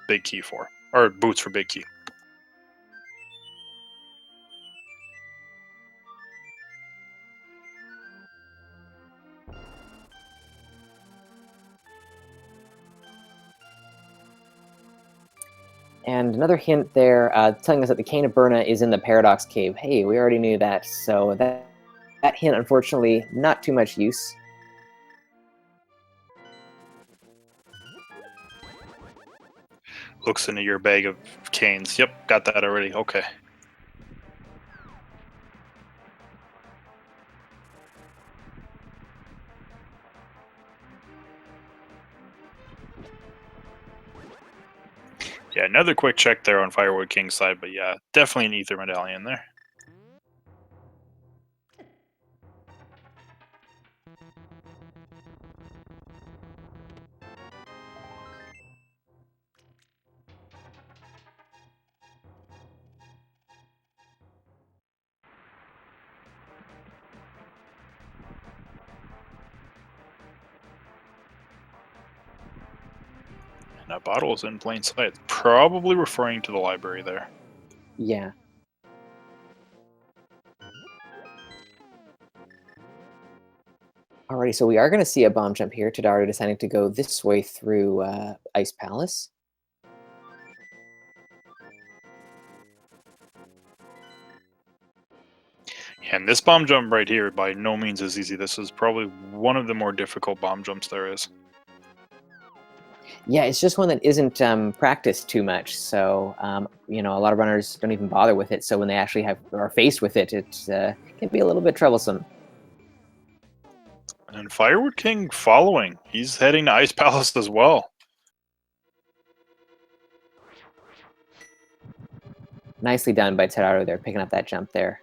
Big Key for. Or boots for Big Key. And another hint there, telling us that the Cane of Burna is in the Paradox Cave. Hey, we already knew that, so that hint, unfortunately, not too much use. Looks into your bag of canes. Yep, got that already. Okay. Yeah, another quick check there on Firewoodking's side, but yeah, definitely an Ether Medallion there. And that bottle is in plain sight. Probably referring to the library there. Yeah. Alrighty, so we are going to see a bomb jump here. Tadaru deciding to go this way through Ice Palace. And this bomb jump right here by no means is easy. This is probably one of the more difficult bomb jumps there is. Yeah, it's just one that isn't practiced too much. So, you know, a lot of runners don't even bother with it. So when they actually are faced with it, it can be a little bit troublesome. And Firewood King following. He's heading to Ice Palace as well. Nicely done by Tadaru there, picking up that jump there.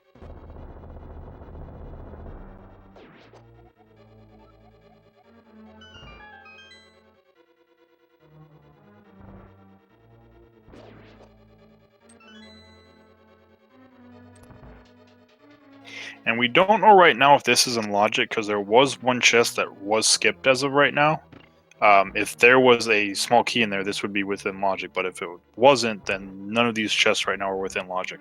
And we don't know right now if this is in logic, because there was one chest that was skipped as of right now. If there was a small key in there, this would be within logic, but if it wasn't, then none of these chests right now are within logic.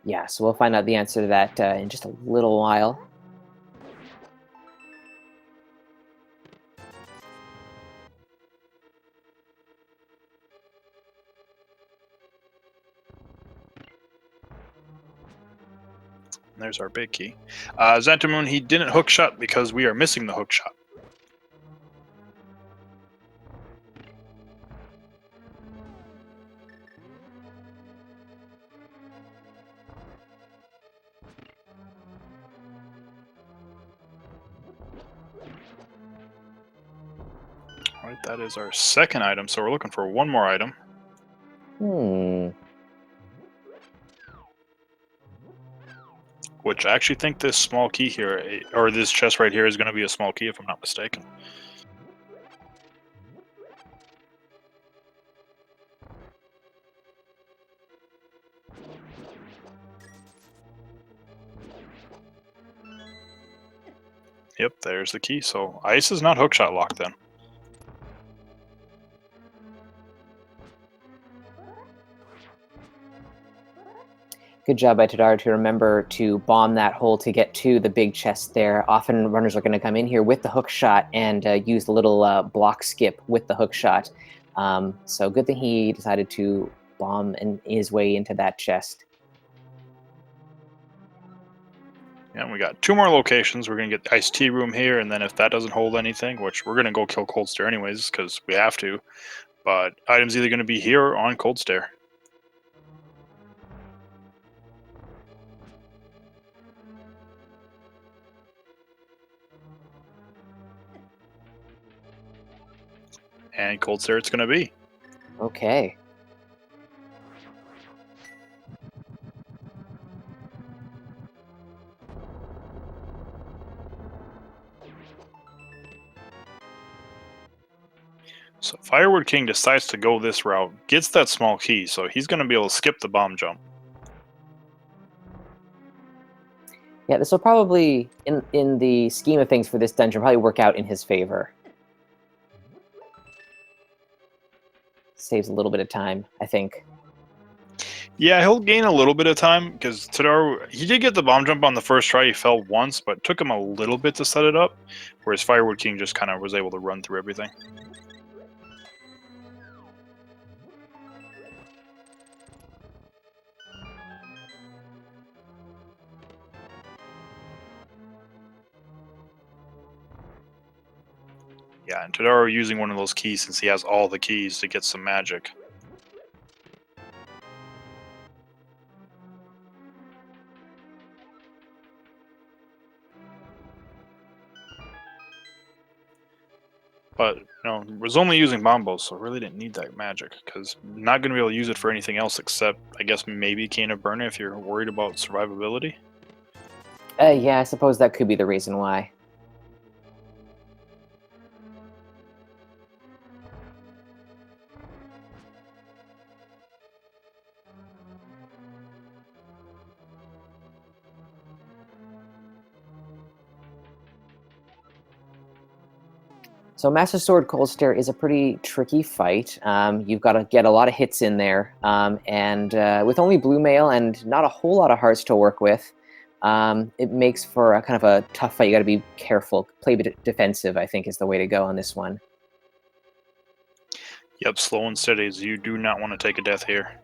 Yeah, so we'll find out the answer to that in just a little while. There's our big key. Xantamoon, he didn't hookshot because we are missing the hookshot. Alright, that is our second item, so we're looking for one more item. Which I actually think this small key here, or this chest right here, is going to be a small key if I'm not mistaken. Yep, there's the key. So ice is not hookshot locked then. Good job by Tadaru to remember to bomb that hole to get to the big chest there. Often runners are going to come in here with the hook shot and use the little block skip with the hook shot. So good thing he decided to bomb his way into that chest. Yeah, and we got two more locations. We're going to get the iced tea room here, and then if that doesn't hold anything, which we're going to go kill Coldstare anyways, because we have to, but items either going to be here or on Coldstare. And Coldstare it's going to be. Okay. So Firewood King decides to go this route, gets that small key, so he's going to be able to skip the bomb jump. Yeah, this will probably, in the scheme of things for this dungeon, probably work out in his favor. Saves a little bit of time, I think. Yeah, he'll gain a little bit of time, because Tadaru, he did get the bomb jump on the first try, he fell once, but it took him a little bit to set it up, whereas Firewood King just kind of was able to run through everything. Yeah, and Tadaru using one of those keys since he has all the keys to get some magic. But, was only using bombos, so really didn't need that magic, because not going to be able to use it for anything else except, I guess, maybe Cane of Burn if you're worried about survivability. Yeah, I suppose that could be the reason why. So Master Sword Coldstare is a pretty tricky fight. You've got to get a lot of hits in there. And with only blue mail and not a whole lot of hearts to work with, it makes for a kind of a tough fight. You got to be careful. Play a bit defensive, I think, is the way to go on this one. Yep, slow and steady, as you do not want to take a death here.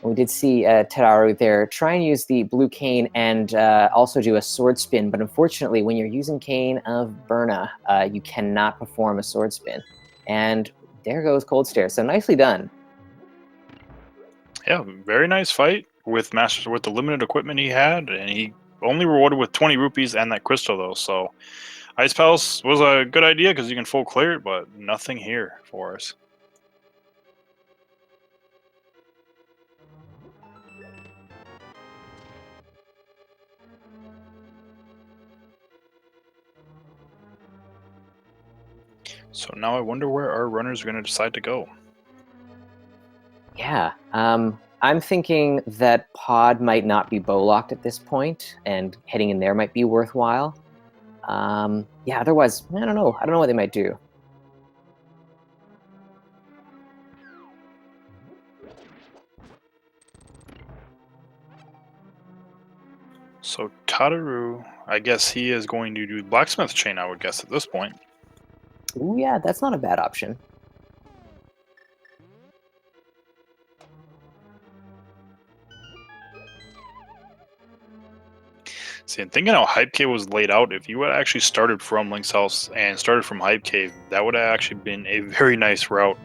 We did see Tadaru there try and use the blue cane and also do a sword spin, but unfortunately, when you're using Cane of Burna, you cannot perform a sword spin. And there goes Coldstare. So nicely done. Yeah, very nice fight with the limited equipment he had, and he only rewarded with 20 rupees and that crystal though. So Ice Palace was a good idea because you can full clear it, but nothing here for us. So now I wonder where our runners are going to decide to go. Yeah. I'm thinking that Pod might not be bow locked at this point, and heading in there might be worthwhile. Yeah, otherwise, I don't know. I don't know what they might do. So Tadaru, I guess he is going to do blacksmith chain, I would guess, at this point. Ooh, yeah, that's not a bad option. See, and thinking how Hype Cave was laid out, if you had actually started from Link's house and started from Hype Cave, that would have actually been a very nice route.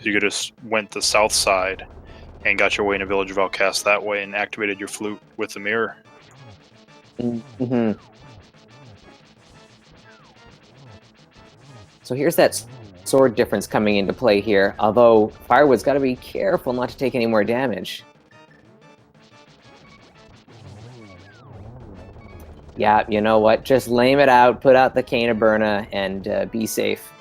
You could have went the south side and got your way in a village of Outcast that way and activated your flute with the mirror. Mm-hmm. So here's that sword difference coming into play here, although Firewood's got to be careful not to take any more damage. Yeah, you know what? Just lame it out, put out the Cane of Burna, and be safe.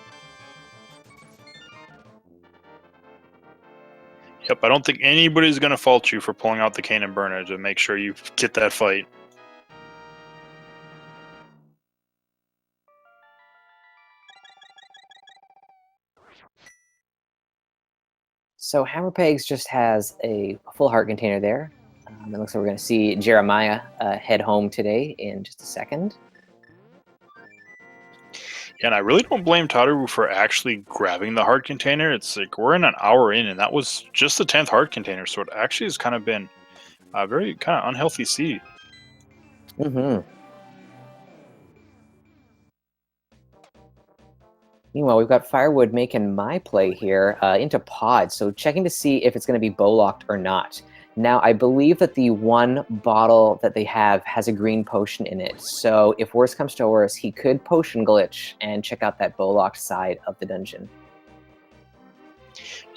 Yep, I don't think anybody's going to fault you for pulling out the Cane and Burner to make sure you get that fight. So Hammer Pegs just has a full heart container there. It looks like we're going to see Jeremiah head home today in just a second. And I really don't blame Tadaru for actually grabbing the heart container. It's like we're in an hour in, and that was just the 10th heart container, so it actually has kind of been a very kind of unhealthy seed. Mm-hmm. Meanwhile, we've got Firewood making my play here into Pod, so checking to see if it's going to be bow locked or not. Now, I believe that the one bottle that they have has a green potion in it, so if worse comes to worse, he could potion glitch and check out that bow locked side of the dungeon.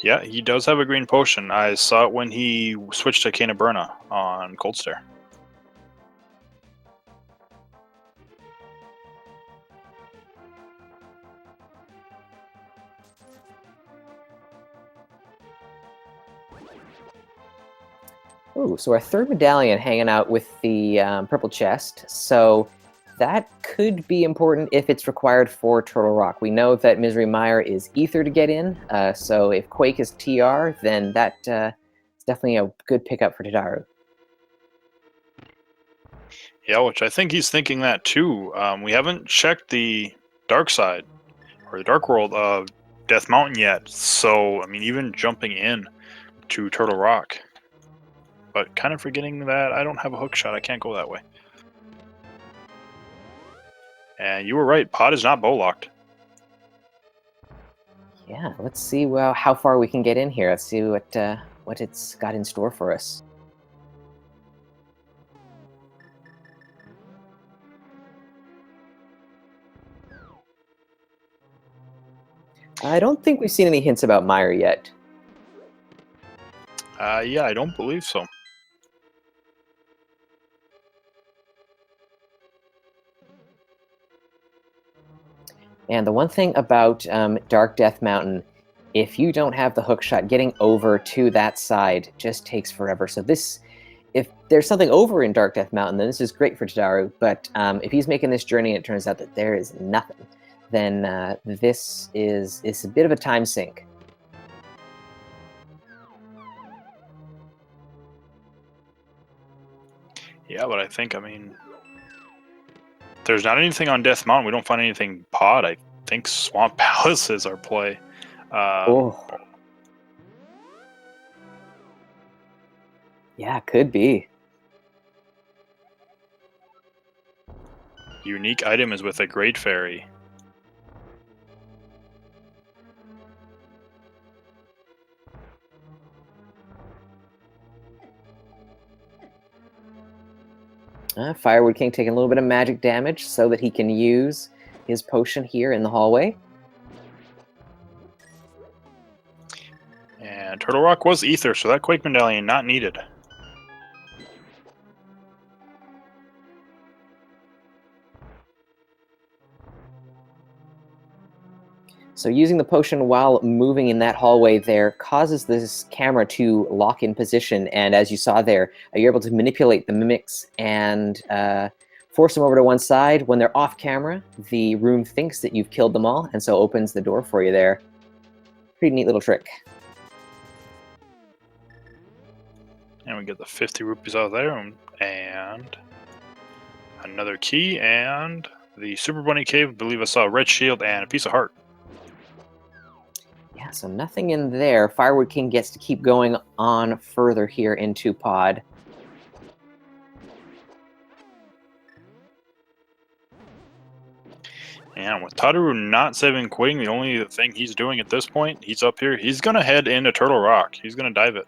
Yeah, he does have a green potion. I saw it when he switched to Cane of Burna on Coldstare. Ooh, so our third medallion hanging out with the purple chest. So that could be important if it's required for Turtle Rock. We know that Misery Mire is Ether to get in, so if Quake is TR, then that is definitely a good pickup for Tadaru. Yeah, which I think he's thinking that too. We haven't checked the dark side or the dark world of Death Mountain yet, so I mean, even jumping in to Turtle Rock, but kind of forgetting that I don't have a hook shot. I can't go that way. And you were right. Pod is not bow locked. Yeah, let's see how far we can get in here. Let's see what it's got in store for us. I don't think we've seen any hints about Mire yet. Yeah, I don't believe so. And the one thing about Dark Death Mountain, if you don't have the hook shot, getting over to that side just takes forever. So if there's something over in Dark Death Mountain, then this is great for Tadaru. But if he's making this journey and it turns out that there is nothing, then this is a bit of a time sink. Yeah, but I mean, there's not anything on Death Mountain. We don't find anything pod. I think Swamp Palace is our play. Oh. Yeah, could be. Unique item is with a Great Fairy. Firewood King taking a little bit of magic damage so that he can use his potion here in the hallway. And Turtle Rock was Ether, so that Quake Medallion not needed. So using the potion while moving in that hallway there causes this camera to lock in position, and as you saw there, you're able to manipulate the mimics and force them over to one side. When they're off camera, the room thinks that you've killed them all, and so opens the door for you there. Pretty neat little trick. And we get the 50 rupees out of there, and another key, and the Super Bunny Cave. I believe I saw a red shield and a piece of heart. Yeah, so nothing in there. Firewood King gets to keep going on further here into Pod. And with Tadaru not saving Queen, the only thing he's doing at this point, he's up here. He's going to head into Turtle Rock. He's going to dive it.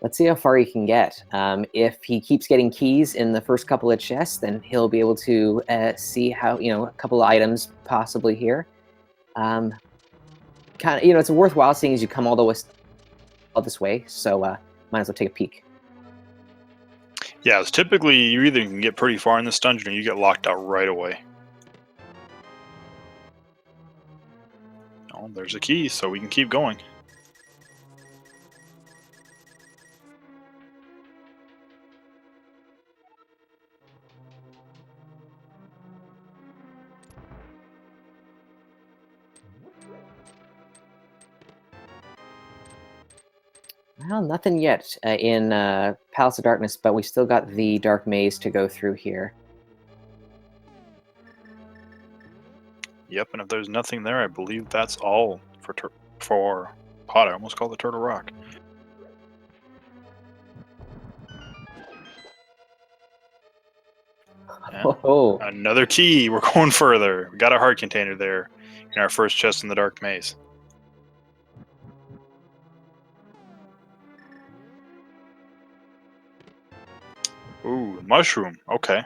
Let's see how far he can get. If he keeps getting keys in the first couple of chests, then he'll be able to see how, a couple of items possibly here. Kind of, it's worthwhile seeing as you come all this way, so might as well take a peek. Yeah, it's typically you either can get pretty far in this dungeon or you get locked out right away. Oh, there's a key, so we can keep going. Well, nothing yet in Palace of Darkness, but we still got the Dark Maze to go through here. Yep, and if there's nothing there, I believe that's all for Pot. I almost called it Turtle Rock. Oh, another key. We're going further. We got a heart container there in our first chest in the Dark Maze. Ooh, mushroom. Okay.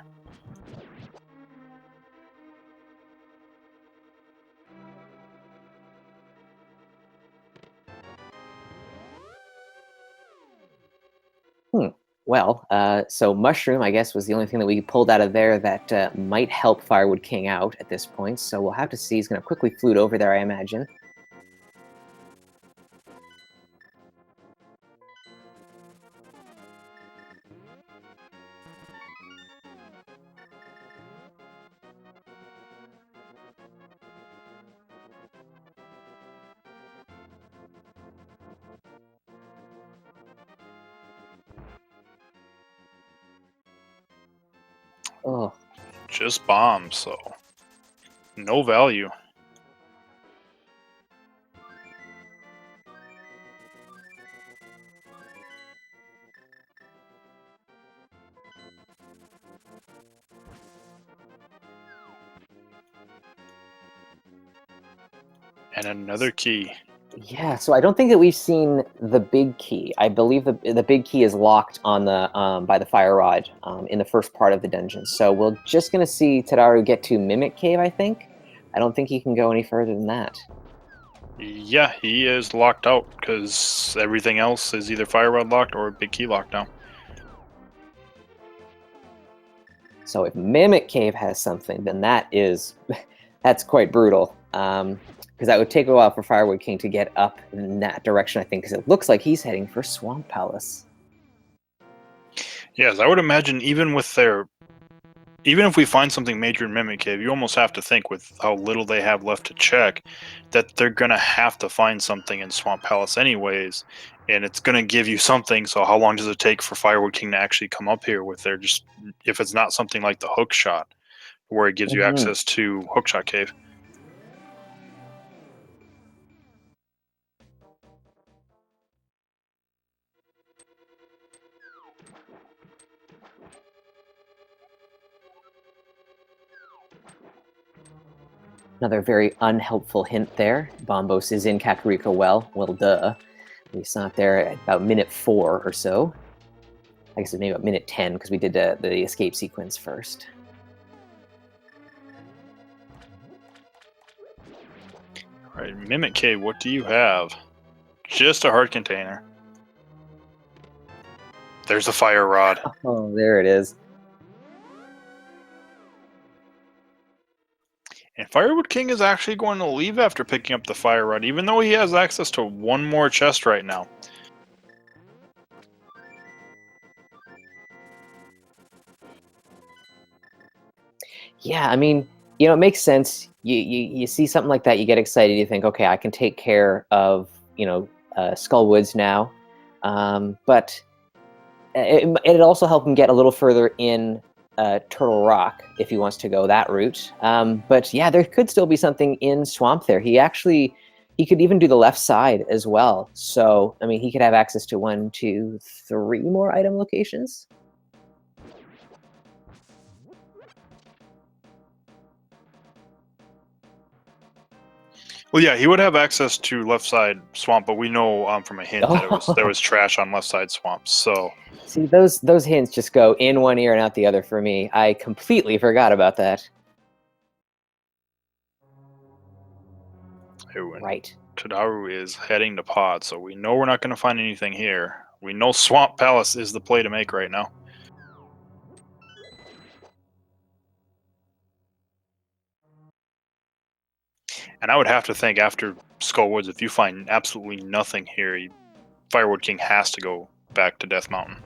Well, so Mushroom, I guess, was the only thing that we pulled out of there that might help Firewood King out at this point. So we'll have to see. He's going to quickly flute over there, I imagine. Oh, Just bombs, so no value. And another key. yeah. So I don't think that we've seen the big key. I believe the big key is locked on the by the fire rod in the first part of the dungeon. So we're just going to see Tadaru get to Mimic Cave, I think. I don't think he can go any further than that. Yeah, he is locked out because everything else is either fire rod locked or big key locked now. So if Mimic Cave has something, then that's quite brutal. Because that would take a while for Firewood King to get up in that direction, I think, because it looks like he's heading for Swamp Palace. Yes, I would imagine even if we find something major in Mimic Cave, you almost have to think with how little they have left to check that they're gonna have to find something in Swamp Palace anyways, and it's gonna give you something. So how long does it take for Firewood King to actually come up here with if it's not something like the hookshot, where it gives you access to Hookshot Cave? Another very unhelpful hint there. Bombos is in Kakariko well. Well, duh. We saw it there at about minute 4 or so. I guess it's maybe about minute 10 because we did the escape sequence first. All right, Mimic Cave, what do you have? Just a heart container. There's a fire rod. Oh, there it is. And Firewood King is actually going to leave after picking up the fire rod, even though he has access to one more chest right now. Yeah, I mean, it makes sense. You see something like that, you get excited. You think, okay, I can take care of Skullwoods now, but it'd also help him get a little further in Turtle Rock if he wants to go that route. But yeah, there could still be something in Swamp there. He could even do the left side as well. So I mean, he could have access to 1, 2, 3 more item locations. Well, yeah, he would have access to left side swamp, but we know from a hint that there was trash on left side swamp. So see, those hints just go in one ear and out the other for me. I completely forgot about that. Right. Tadaru is heading to pod, so we know we're not going to find anything here. We know Swamp Palace is the play to make right now. And I would have to think after Skullwoods, if you find absolutely nothing here, Firewood King has to go back to Death Mountain.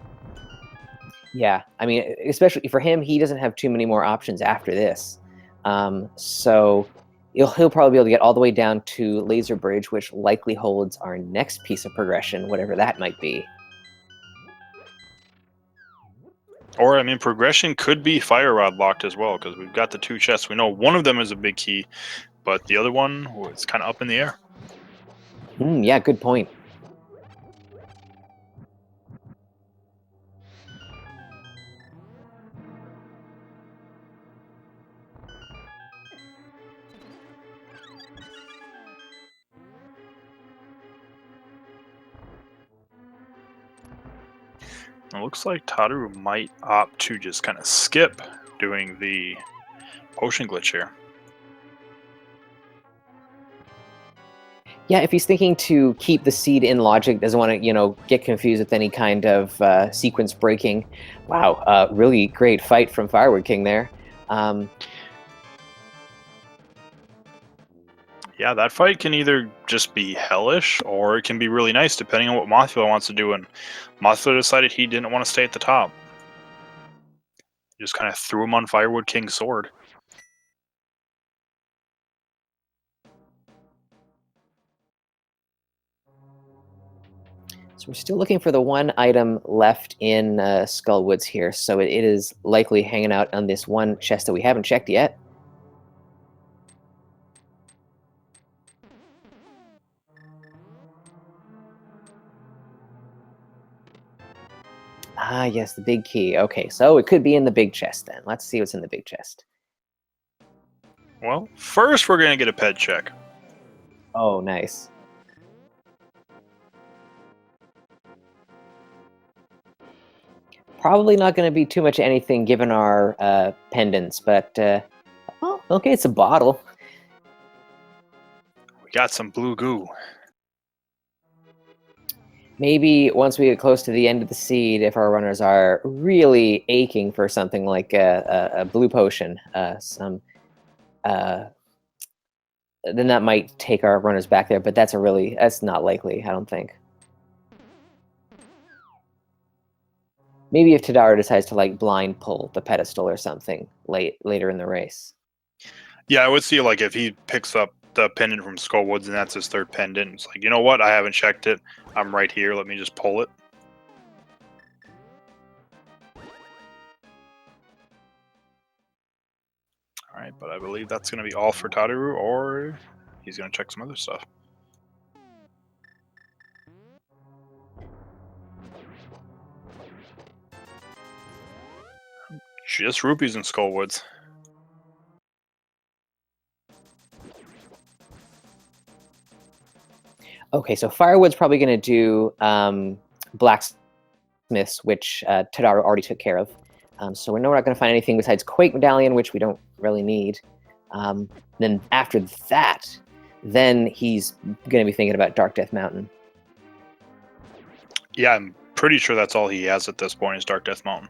Yeah, I mean, especially for him, he doesn't have too many more options after this. So he'll probably be able to get all the way down to Laser Bridge, which likely holds our next piece of progression, whatever that might be. Or, I mean, progression could be Fire Rod locked as well, because we've got the 2 chests. We know one of them is a big key, but the other one is kind of up in the air. Yeah, good point. It looks like Tadaru might opt to just kind of skip doing the potion glitch here. Yeah, if he's thinking to keep the seed in logic, doesn't want to, get confused with any kind of sequence breaking. Wow, really great fight from Firewood King there. Yeah, that fight can either just be hellish or it can be really nice, depending on what Mothula wants to do. And Mothula decided he didn't want to stay at the top. Just kind of threw him on Firewood King's sword. So we're still looking for the one item left in Skullwoods here, so it is likely hanging out on this one chest that we haven't checked yet. Ah, yes, the big key. Okay, so it could be in the big chest then. Let's see what's in the big chest. Well, first we're going to get a ped check. Oh, nice. Probably not going to be too much anything given our pendants, but oh, okay, it's a bottle. We got some blue goo. Maybe once we get close to the end of the seed, if our runners are really aching for something like a blue potion, then that might take our runners back there. But that's not likely, I don't think. Maybe if Tadaru decides to blind pull the pedestal or something later in the race. Yeah, I would see if he picks up the pendant from Skullwoods and that's his 3rd pendant. It's like, you know what? I haven't checked it. I'm right here. Let me just pull it. All right, but I believe that's going to be all for Tadaru, or he's going to check some other stuff. Just rupees and Skullwoods. Okay, so firewood's probably going to do blacksmiths, which Tadaru already took care of. So we know we're not going to find anything besides Quake Medallion, which we don't really need. Then after that, then he's going to be thinking about Dark Death Mountain. Yeah, I'm pretty sure that's all he has at this point is Dark Death Mountain.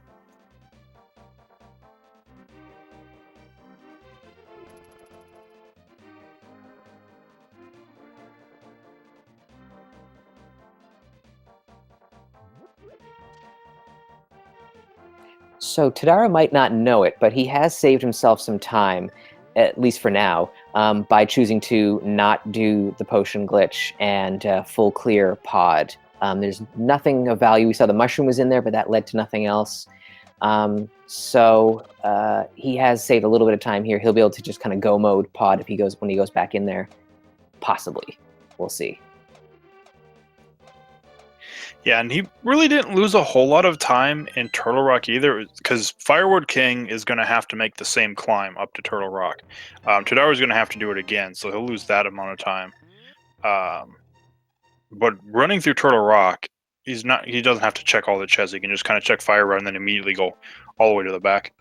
So Tadara might not know it, but he has saved himself some time, at least for now, by choosing to not do the potion glitch and full clear pod. There's nothing of value. We saw the mushroom was in there, but that led to nothing else. So he has saved a little bit of time here. He'll be able to just kind of go mode pod if he goes when he goes back in there. Possibly. We'll see. Yeah, and he really didn't lose a whole lot of time in Turtle Rock either, because Firewood King is going to have to make the same climb up to Turtle Rock. Tadaru is going to have to do it again, so he'll lose that amount of time. But running through Turtle Rock, he doesn't have to check all the chests. He can just kind of check Fire Rod and then immediately go all the way to the back.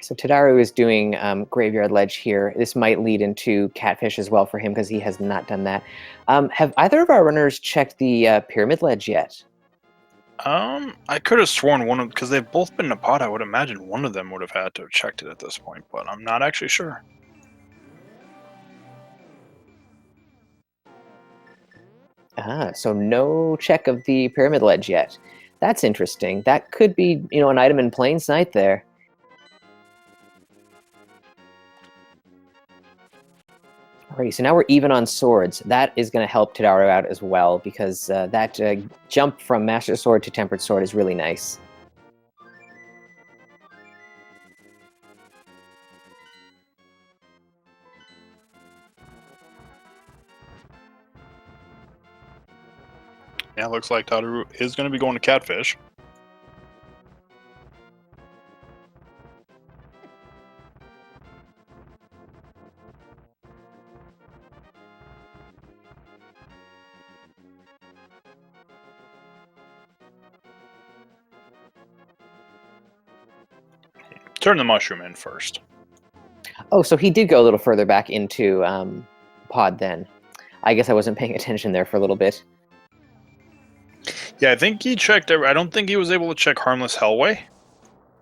So Tadaru is doing Graveyard Ledge here. This might lead into Catfish as well for him because he has not done that. Have either of our runners checked the Pyramid Ledge yet? I could have sworn one of, because they've both been in a pod, I would imagine one of them would have had to have checked it at this point, but I'm not actually sure. So no check of the Pyramid Ledge yet. That's interesting. That could be, an item in plain sight there. Alrighty, so now we're even on swords. That is going to help Tadaru out as well, because that jump from Master Sword to Tempered Sword is really nice. Yeah, looks like Tadaru is going to be going to Catfish. Turn the mushroom in first. Oh, so he did go a little further back into pod then. I guess I wasn't paying attention there for a little bit. Yeah, I think he checked. I don't think he was able to check Harmless Hellway.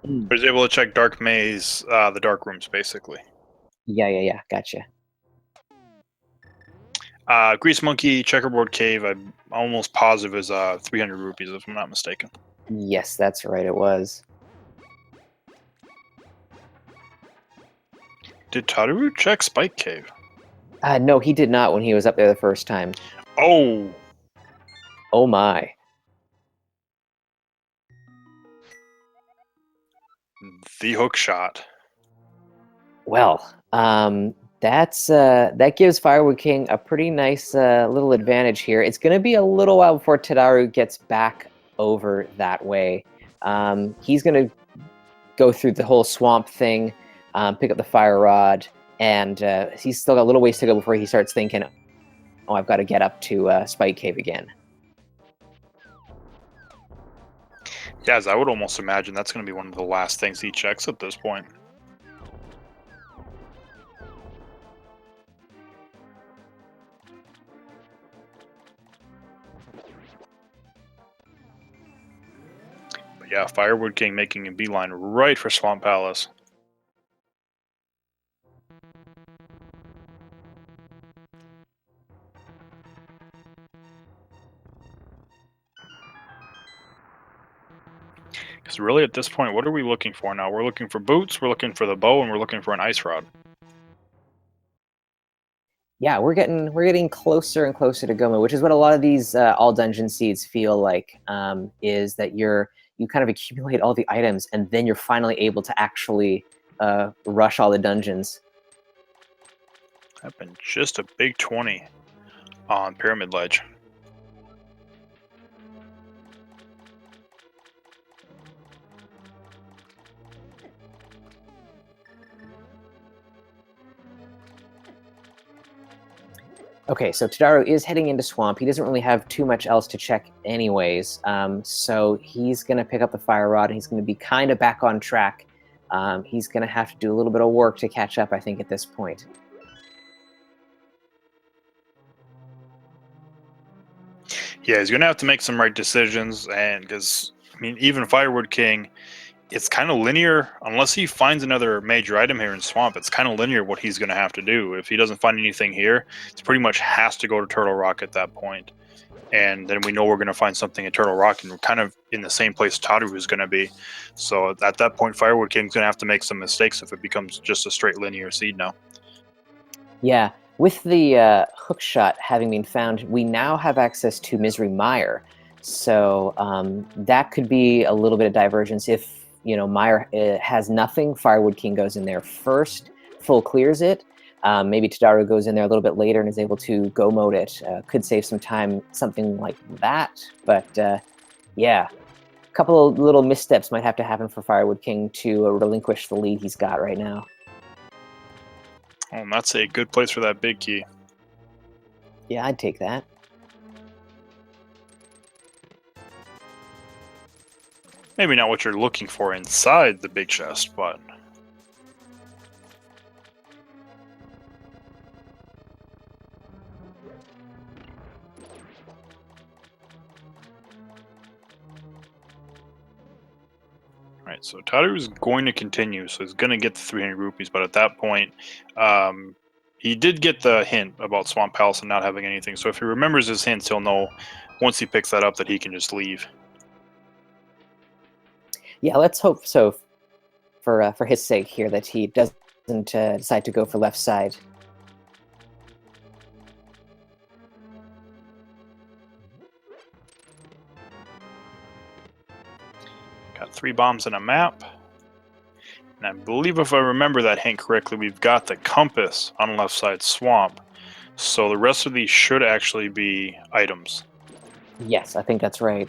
He was able to check Dark Maze, the Dark Rooms, basically. Yeah, gotcha. Grease Monkey, Checkerboard Cave, I'm almost positive is 300 rupees, if I'm not mistaken. Yes, that's right, it was. Did Tadaru check Spike Cave? No, he did not when he was up there the first time. Oh! Oh my. The hookshot. Well, that gives Firewood King a pretty nice little advantage here. It's going to be a little while before Tadaru gets back over that way. He's going to go through the whole swamp thing, pick up the fire rod, and he's still got a little ways to go before he starts thinking, oh, I've got to get up to Spike Cave again. Yeah, as I would almost imagine that's going to be one of the last things he checks at this point. But yeah, Firewood King making a beeline right for Swamp Palace. Because really at this point, what are we looking for now? We're looking for boots, we're looking for the bow, and we're looking for an ice rod. Yeah, we're getting closer and closer to Goma, which is what a lot of these all dungeon seeds feel like. Is that you kind of accumulate all the items, and then you're finally able to actually rush all the dungeons. Happened just a big 20 on Pyramid Ledge. Okay, so Tadaru is heading into Swamp. He doesn't really have too much else to check anyways, so he's going to pick up the Fire Rod, and he's going to be kind of back on track. He's going to have to do a little bit of work to catch up, I think, at this point. Yeah, he's gonna have to make some right decisions, and because I mean, even Firewood King, it's kind of linear unless he finds another major item here in Swamp. It's kind of linear what he's gonna have to do. If he doesn't find anything here, it's pretty much has to go to Turtle Rock at that point. And then we know we're gonna find something at Turtle Rock, and we're kind of in the same place Tadaru is gonna be. So at that point, Firewood King's gonna have to make some mistakes if it becomes just a straight linear seed now. Yeah, with the hookshot having been found, we now have access to Misery Mire. So that could be a little bit of divergence. If, Mire has nothing, Firewood King goes in there first, full clears it. Maybe Tadaru goes in there a little bit later and is able to go mode it. Could save some time, something like that. But yeah, a couple of little missteps might have to happen for Firewood King to relinquish the lead he's got right now. Oh, and that's a good place for that big key. Yeah, I'd take that. Maybe not what you're looking for inside the big chest, but right, so Tadaru is going to continue, so he's going to get the 300 rupees, but at that point, he did get the hint about Swamp Palace and not having anything, so if he remembers his hints, he'll know once he picks that up that he can just leave. Yeah, let's hope so for his sake here that he doesn't decide to go for left side. Got 3 bombs and a map. And I believe if I remember that hint correctly, we've got the compass on left side swamp. So the rest of these should actually be items. Yes, I think that's right.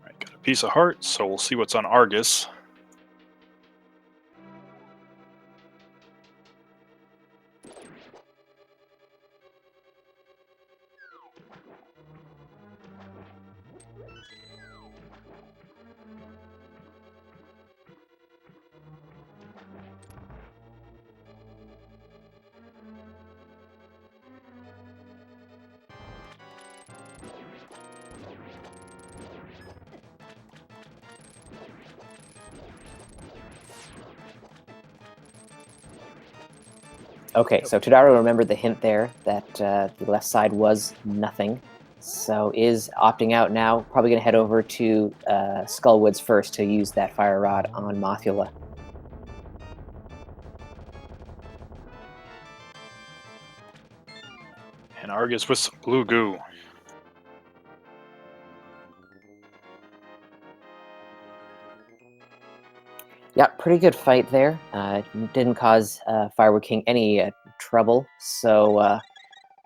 Alright, got a piece of heart, so we'll see what's on Argus. Okay, so Tadaru remembered the hint there that the left side was nothing, so is opting out now. Probably going to head over to Skullwoods first to use that fire rod on Mothula. And Argus with some blue goo. Yeah, pretty good fight there. Didn't cause Firewood King any trouble. So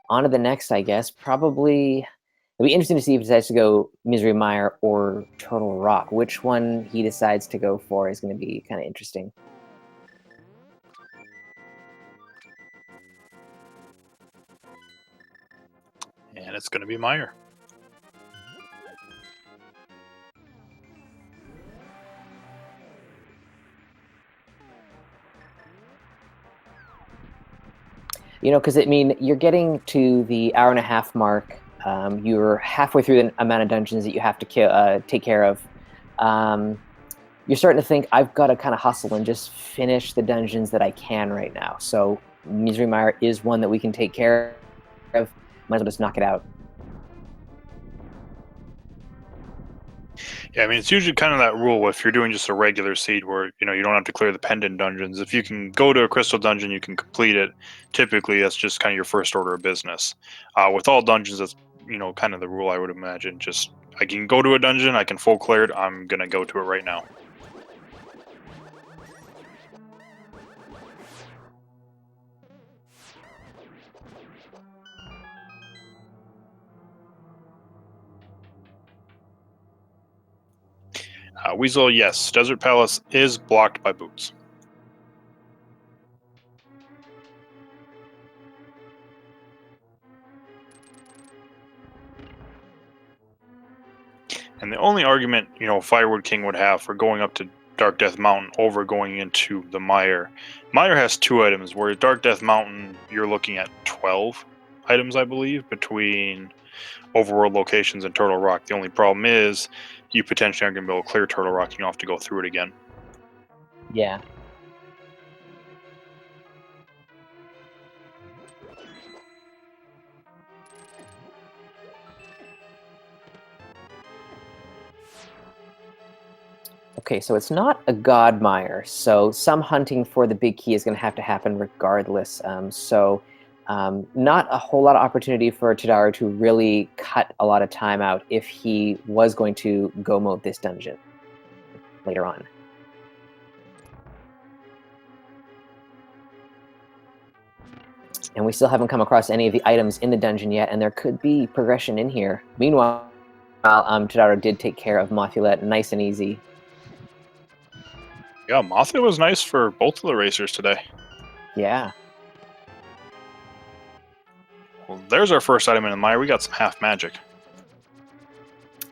on to the next, I guess. Probably it'll be interesting to see if he decides to go Misery Mire or Turtle Rock. Which one he decides to go for is going to be kind of interesting. And it's going to be Mire. Because you're getting to the hour and a half mark. You're halfway through the amount of dungeons that you have to take care of. You're starting to think, I've got to kind of hustle and just finish the dungeons that I can right now. So Misery Mire is one that we can take care of. Might as well just knock it out. Yeah, I mean, it's usually kind of that rule if you're doing just a regular seed where, you don't have to clear the pendant dungeons. If you can go to a crystal dungeon, you can complete it. Typically, that's just kind of your first order of business. With all dungeons, that's, kind of the rule, I would imagine. Just, I can go to a dungeon, I can full clear it, I'm going to go to it right now. Weasel, yes. Desert Palace is blocked by boots. And the only argument, Firewood King would have for going up to Dark Death Mountain over going into the Mire. Mire has 2 items, where Dark Death Mountain, you're looking at 12 items, I believe, between overworld locations and Turtle Rock. The only problem is you potentially aren't going to be able to clear Turtle Rock. You'll have to go through it again. Yeah. Okay, so it's not a god mire, so some hunting for the big key is going to have to happen regardless. Not a whole lot of opportunity for Tadaru to really cut a lot of time out if he was going to go mode this dungeon later on. And we still haven't come across any of the items in the dungeon yet, and there could be progression in here. Meanwhile, Tadaru did take care of Mothulette nice and easy. Yeah, Mothra was nice for both of the racers today. Yeah. Well, there's our first item in the mire. We got some half magic.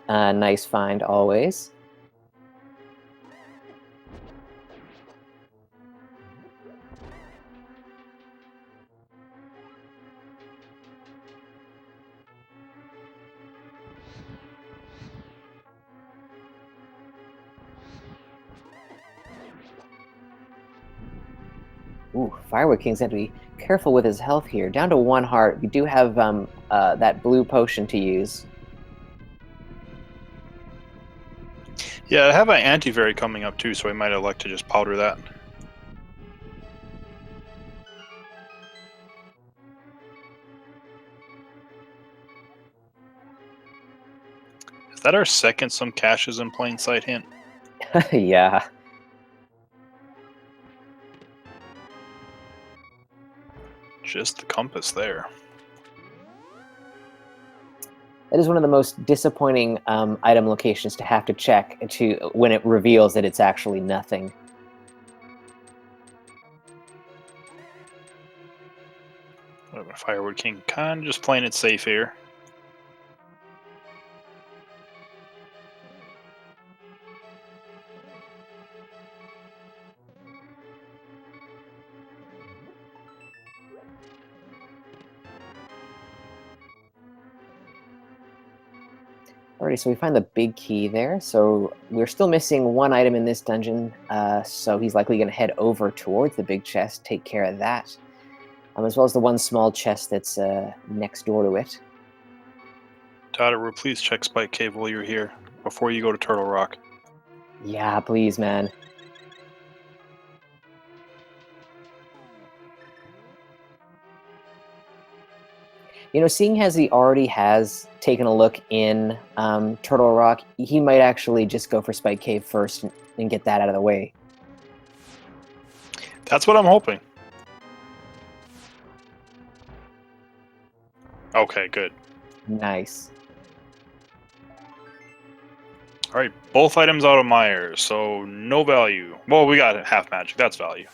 Nice find always. Ooh, Firewood King's have to be careful with his health here. Down to 1 heart. We do have that blue potion to use. Yeah, I have an anti-fairy coming up too, so I might elect to just powder that. Is that our second some caches in plain sight hint? Yeah. Just the compass there. That is one of the most disappointing item locations to have to check when it reveals that it's actually nothing. Firewood King kind of just playing it safe here. Alrighty, so we find the big key there. So we're still missing 1 item in this dungeon, so he's likely going to head over towards the big chest, take care of that, as well as the 1 small chest that's next door to it. Tadaru, please check Spike Cave while you're here, before you go to Turtle Rock. Yeah, please, man. Seeing as he already has taken a look in Turtle Rock, he might actually just go for Spike Cave first and get that out of the way. That's what I'm hoping. Okay, good. Nice. Alright, both items out of Mire, so no value. Well, we got half magic, that's value.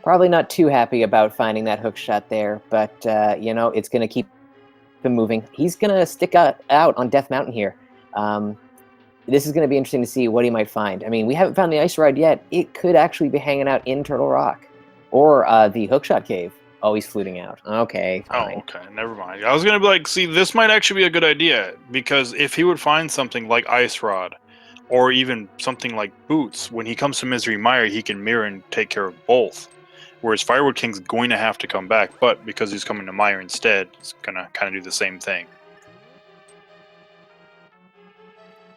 Probably not too happy about finding that hookshot there, but, it's going to keep him moving. He's going to stick out on Death Mountain here. This is going to be interesting to see what he might find. I mean, we haven't found the ice rod yet. It could actually be hanging out in Turtle Rock. Or the hookshot cave. Oh, he's fluting out. Okay, fine. Oh, okay, never mind. I was going to be like, see, this might actually be a good idea, because if he would find something like Ice Rod, or even something like Boots, when he comes to Misery Mire, he can mirror and take care of both. Whereas Firewood King's going to have to come back, but because he's coming to Mire instead, he's going to kind of do the same thing.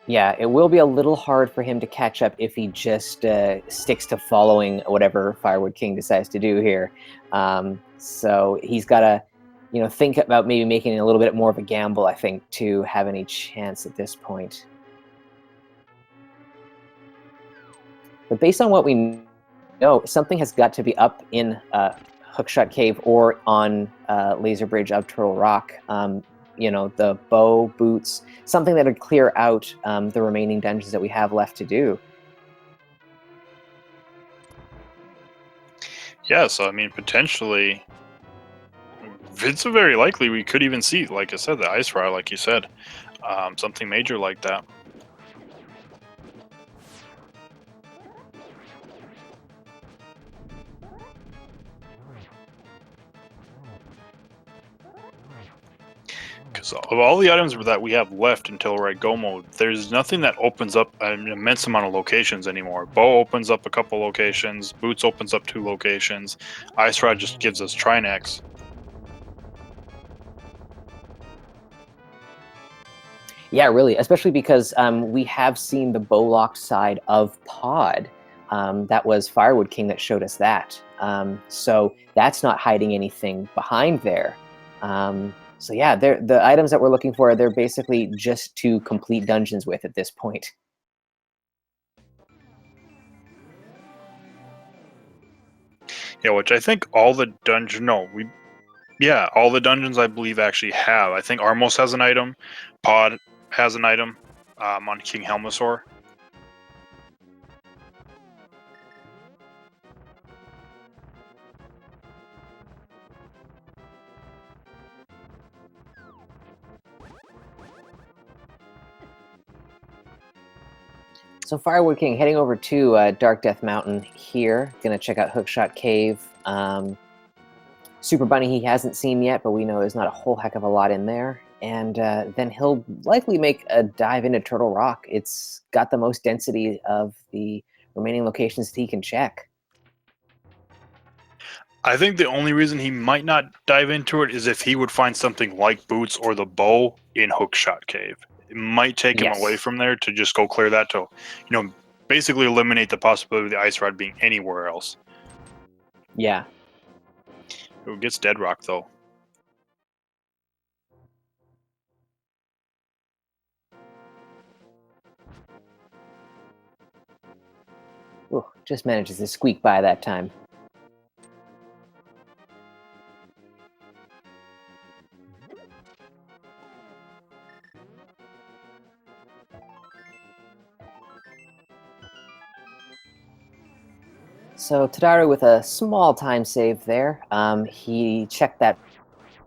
Yeah, it will be a little hard for him to catch up if he just sticks to following whatever Firewood King decides to do here. So he's got to, think about maybe making it a little bit more of a gamble, I think, to have any chance at this point. But based on what we know, something has got to be up in Hookshot Cave or on Laser Bridge of Turtle Rock. The bow, boots, something that would clear out the remaining dungeons that we have left to do. Yeah, so I mean, potentially, it's very likely we could even see, like I said, the ice rod, like you said, something major like that. Because of all the items that we have left until we're at go mode, there's nothing that opens up an immense amount of locations anymore. Bow opens up a couple locations, boots opens up 2 locations, ice rod just gives us Trinex. Yeah, really, especially because we have seen the bow-locked side of Pod. That was Firewoodking that showed us that. So that's not hiding anything behind there. So yeah, the items that we're looking for, they're basically just to complete dungeons with at this point. Yeah, which I think all the all the dungeons I believe actually have. I think Armos has an item, Pod has an item on King Helmasaur. So Firewoodking, heading over to Dark Death Mountain here. Gonna check out Hookshot Cave. Super Bunny he hasn't seen yet, but we know there's not a whole heck of a lot in there. And then he'll likely make a dive into Turtle Rock. It's got the most density of the remaining locations that he can check. I think the only reason he might not dive into it is if he would find something like boots or the bow in Hookshot Cave. It might take him away from there to just go clear that to, basically eliminate the possibility of the ice rod being anywhere else. Yeah. It gets Dead Rock though. Ooh, just manages to squeak by that time. So Tadaru with a small time save there. He checked that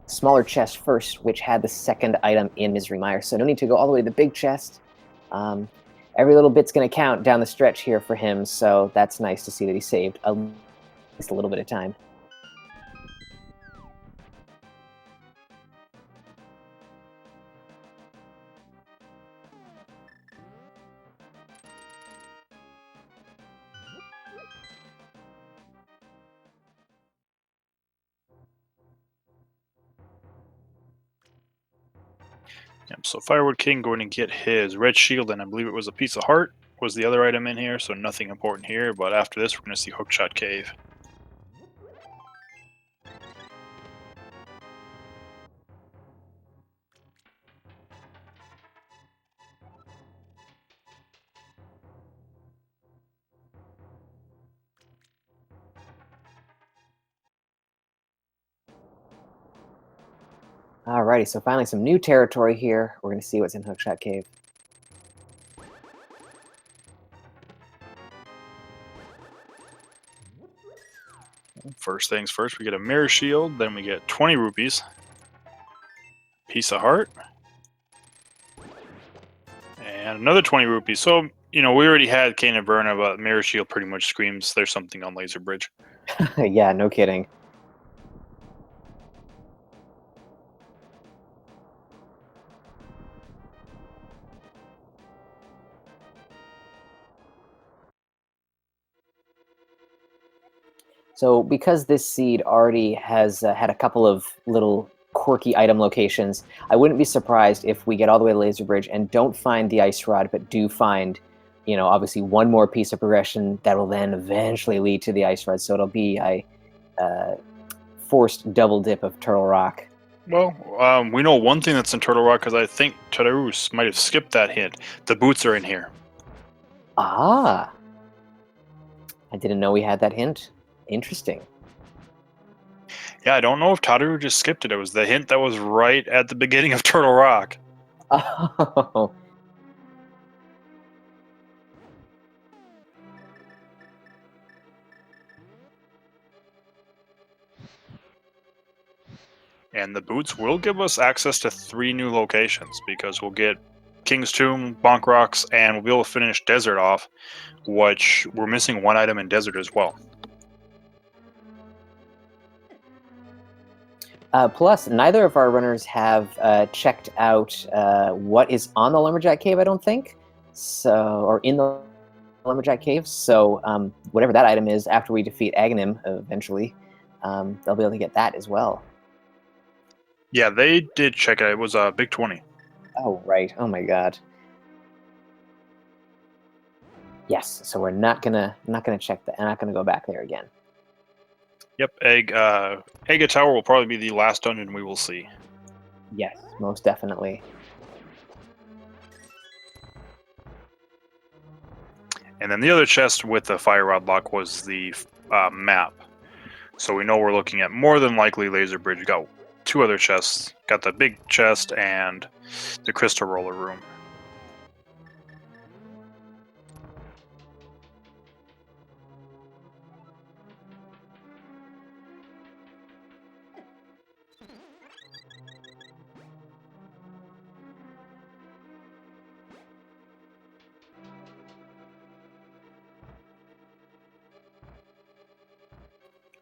smaller chest first, which had the second item in Misery Mire. So no need to go all the way to the big chest. Every little bit's going to count down the stretch here for him, so that's nice to see that he saved at least a little bit of time. Yep, so Firewoodking going to get his red shield, and I believe it was a piece of heart was the other item in here, so nothing important here. But after this, we're going to see Hookshot Cave. Alrighty, so finally some new territory here. We're going to see what's in Hookshot Cave. First things first, we get a mirror shield, then we get 20 rupees, piece of heart, and another 20 rupees. So, we already had Cane and Burna, but mirror shield pretty much screams there's something on Laser Bridge. Yeah, no kidding. So because this seed already has had a couple of little quirky item locations, I wouldn't be surprised if we get all the way to Laser Bridge and don't find the ice rod, but do find, obviously one more piece of progression that will then eventually lead to the ice rod. So it'll be a forced double dip of Turtle Rock. Well, we know one thing that's in Turtle Rock because I think Tadaru might have skipped that hint. The boots are in here. Ah, I didn't know we had that hint. Interesting. Yeah, I don't know if Tadaru just skipped it. It was the hint that was right at the beginning of Turtle Rock. Oh, And the boots will give us access to 3 new locations because we'll get King's Tomb, Bonk Rocks, and we'll be able to finish Desert off, which we're missing 1 item in Desert as well. plus, neither of our runners have checked out what is on the Lumberjack Cave, I don't think. So, or in the Lumberjack Cave. So, whatever that item is, after we defeat Aghanim eventually, they'll be able to get that as well. Yeah, they did check it. It was a big 20. Oh, right. Oh my god. Yes, so we're not gonna check that. I'm not gonna go back there again. Yep, Egg Tower will probably be the last dungeon we will see. Yes, most definitely. And then the other chest with the fire rod lock was the map. So we know we're looking at more than likely Laser Bridge. We got 2 other chests. Got the big chest and the crystal roller room.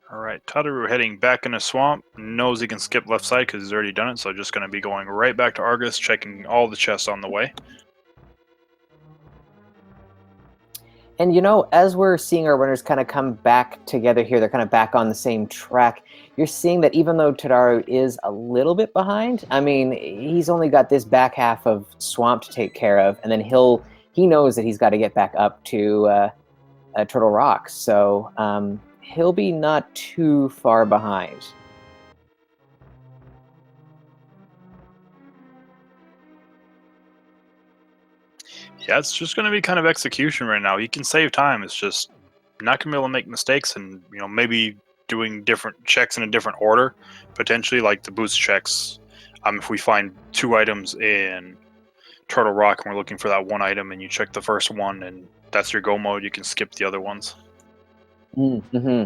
Alright, Tadaru heading back in the swamp. Knows he can skip left side because he's already done it, so just going to be going right back to Argus, checking all the chests on the way. And you know, as we're seeing our runners kind of come back together here, they're kind of back on the same track. You're seeing that even though Tadaru is a little bit behind, I mean, he's only got this back half of swamp to take care of, and then he knows that he's got to get back up to Turtle Rock, so he'll be not too far behind. Yeah, it's just going to be kind of execution right now. He can save time. It's just not going to be able to make mistakes and, maybe doing different checks in a different order, potentially, like the boost checks. If we find 2 items in Turtle Rock and we're looking for that 1 item and you check the first one and that's your go mode, you can skip the other ones. Mm-hmm.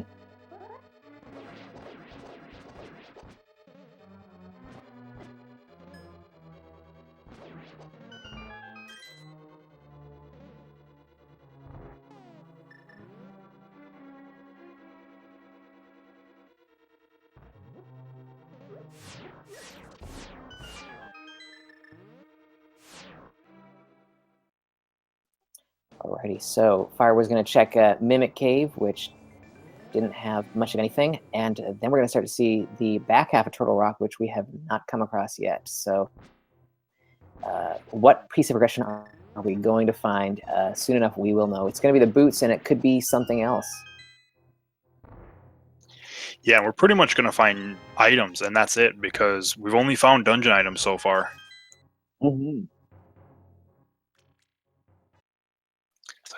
Alrighty, so Fire was going to check Mimic Cave, which didn't have much of anything, and then we're going to start to see the back half of Turtle Rock, which we have not come across yet. So, what piece of progression are we going to find? Soon enough, we will know. It's going to be the boots, and it could be something else. Yeah, we're pretty much going to find items, and that's it, because we've only found dungeon items so far. Mm-hmm.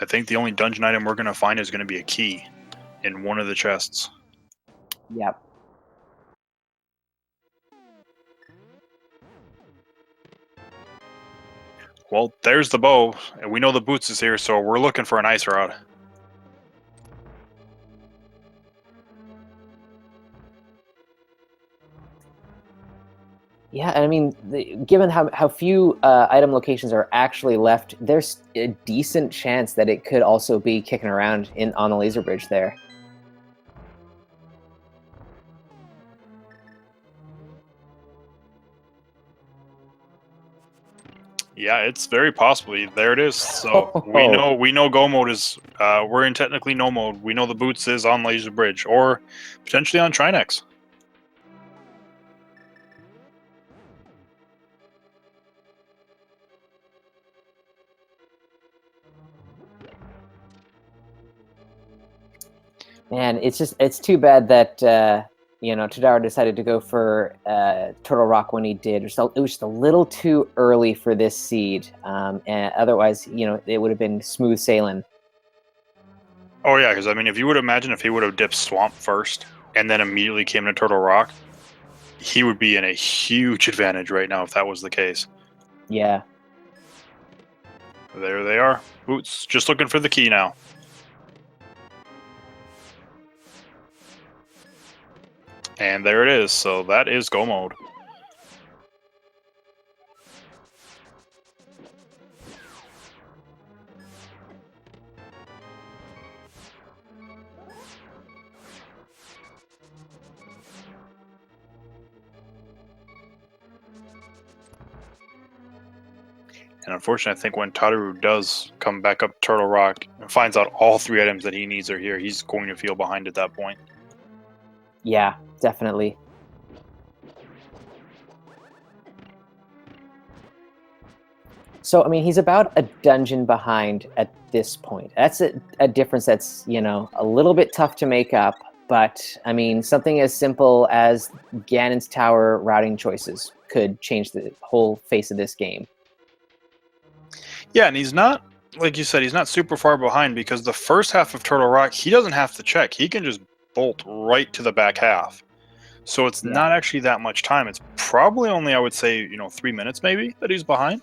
I think the only dungeon item we're going to find is going to be a key in one of the chests. Yep. Well, there's the bow, and we know the boots is here, so we're looking for an ice rod. Yeah, and I mean, given how few item locations are actually left, there's a decent chance that it could also be kicking around on the laser bridge there. Yeah, it's very possibly. There it is. So we know go mode is we're in technically no mode. We know the boots is on laser bridge or potentially on Trinex. Man, it's too bad that you know, Tadaru decided to go for Turtle Rock when he did. It was just a little too early for this seed, and otherwise, you know, it would have been smooth sailing. Oh yeah, because I mean, if you would imagine if he would have dipped Swamp first and then immediately came to Turtle Rock, he would be in a huge advantage right now if that was the case. Yeah. There they are. Boots just looking for the key now. And there it is. So that is go mode. And unfortunately, I think when Tadaru does come back up Turtle Rock and finds out all 3 items that he needs are here, he's going to feel behind at that point. Yeah, definitely. So, I mean, he's about a dungeon behind at this point. That's a difference that's, you know, a little bit tough to make up. But, I mean, something as simple as Ganon's Tower routing choices could change the whole face of this game. Yeah, and he's not, like you said, he's not super far behind because the first half of Turtle Rock, he doesn't have to check. He can just bolt right to the back half. So it's Yeah. not actually that much time. It's probably only, I would say, 3 minutes maybe that he's behind.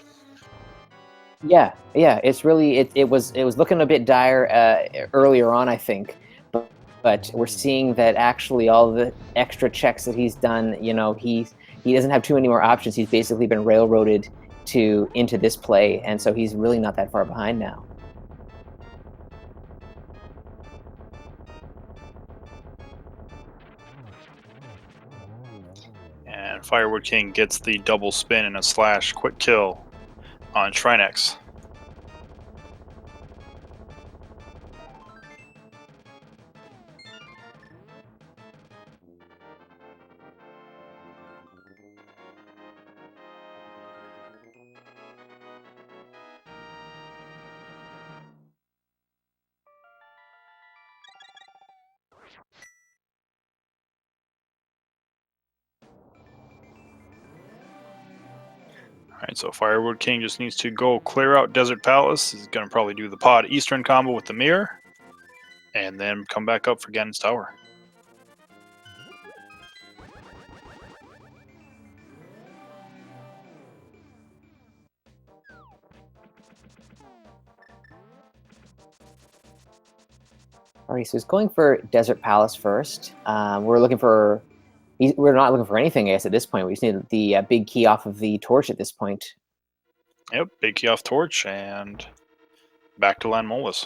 Yeah, it's really it was looking a bit dire earlier on, I think, but we're seeing that actually all the extra checks that he's done, you know, he doesn't have too many more options. He's basically been railroaded into this play, and so he's really not that far behind now. And Firewood King gets the double spin and a slash quick kill on Shrinex. Alright, so Firewood King just needs to go clear out Desert Palace. He's going to probably do the Pod Eastern combo with the Mirror, and then come back up for Ganon's Tower. All right, so he's going for Desert Palace first. We're looking for. We're not looking for anything, I guess, at this point. We just need the big key off of the torch at this point. Yep, big key off Torch, and back to Lan Molas.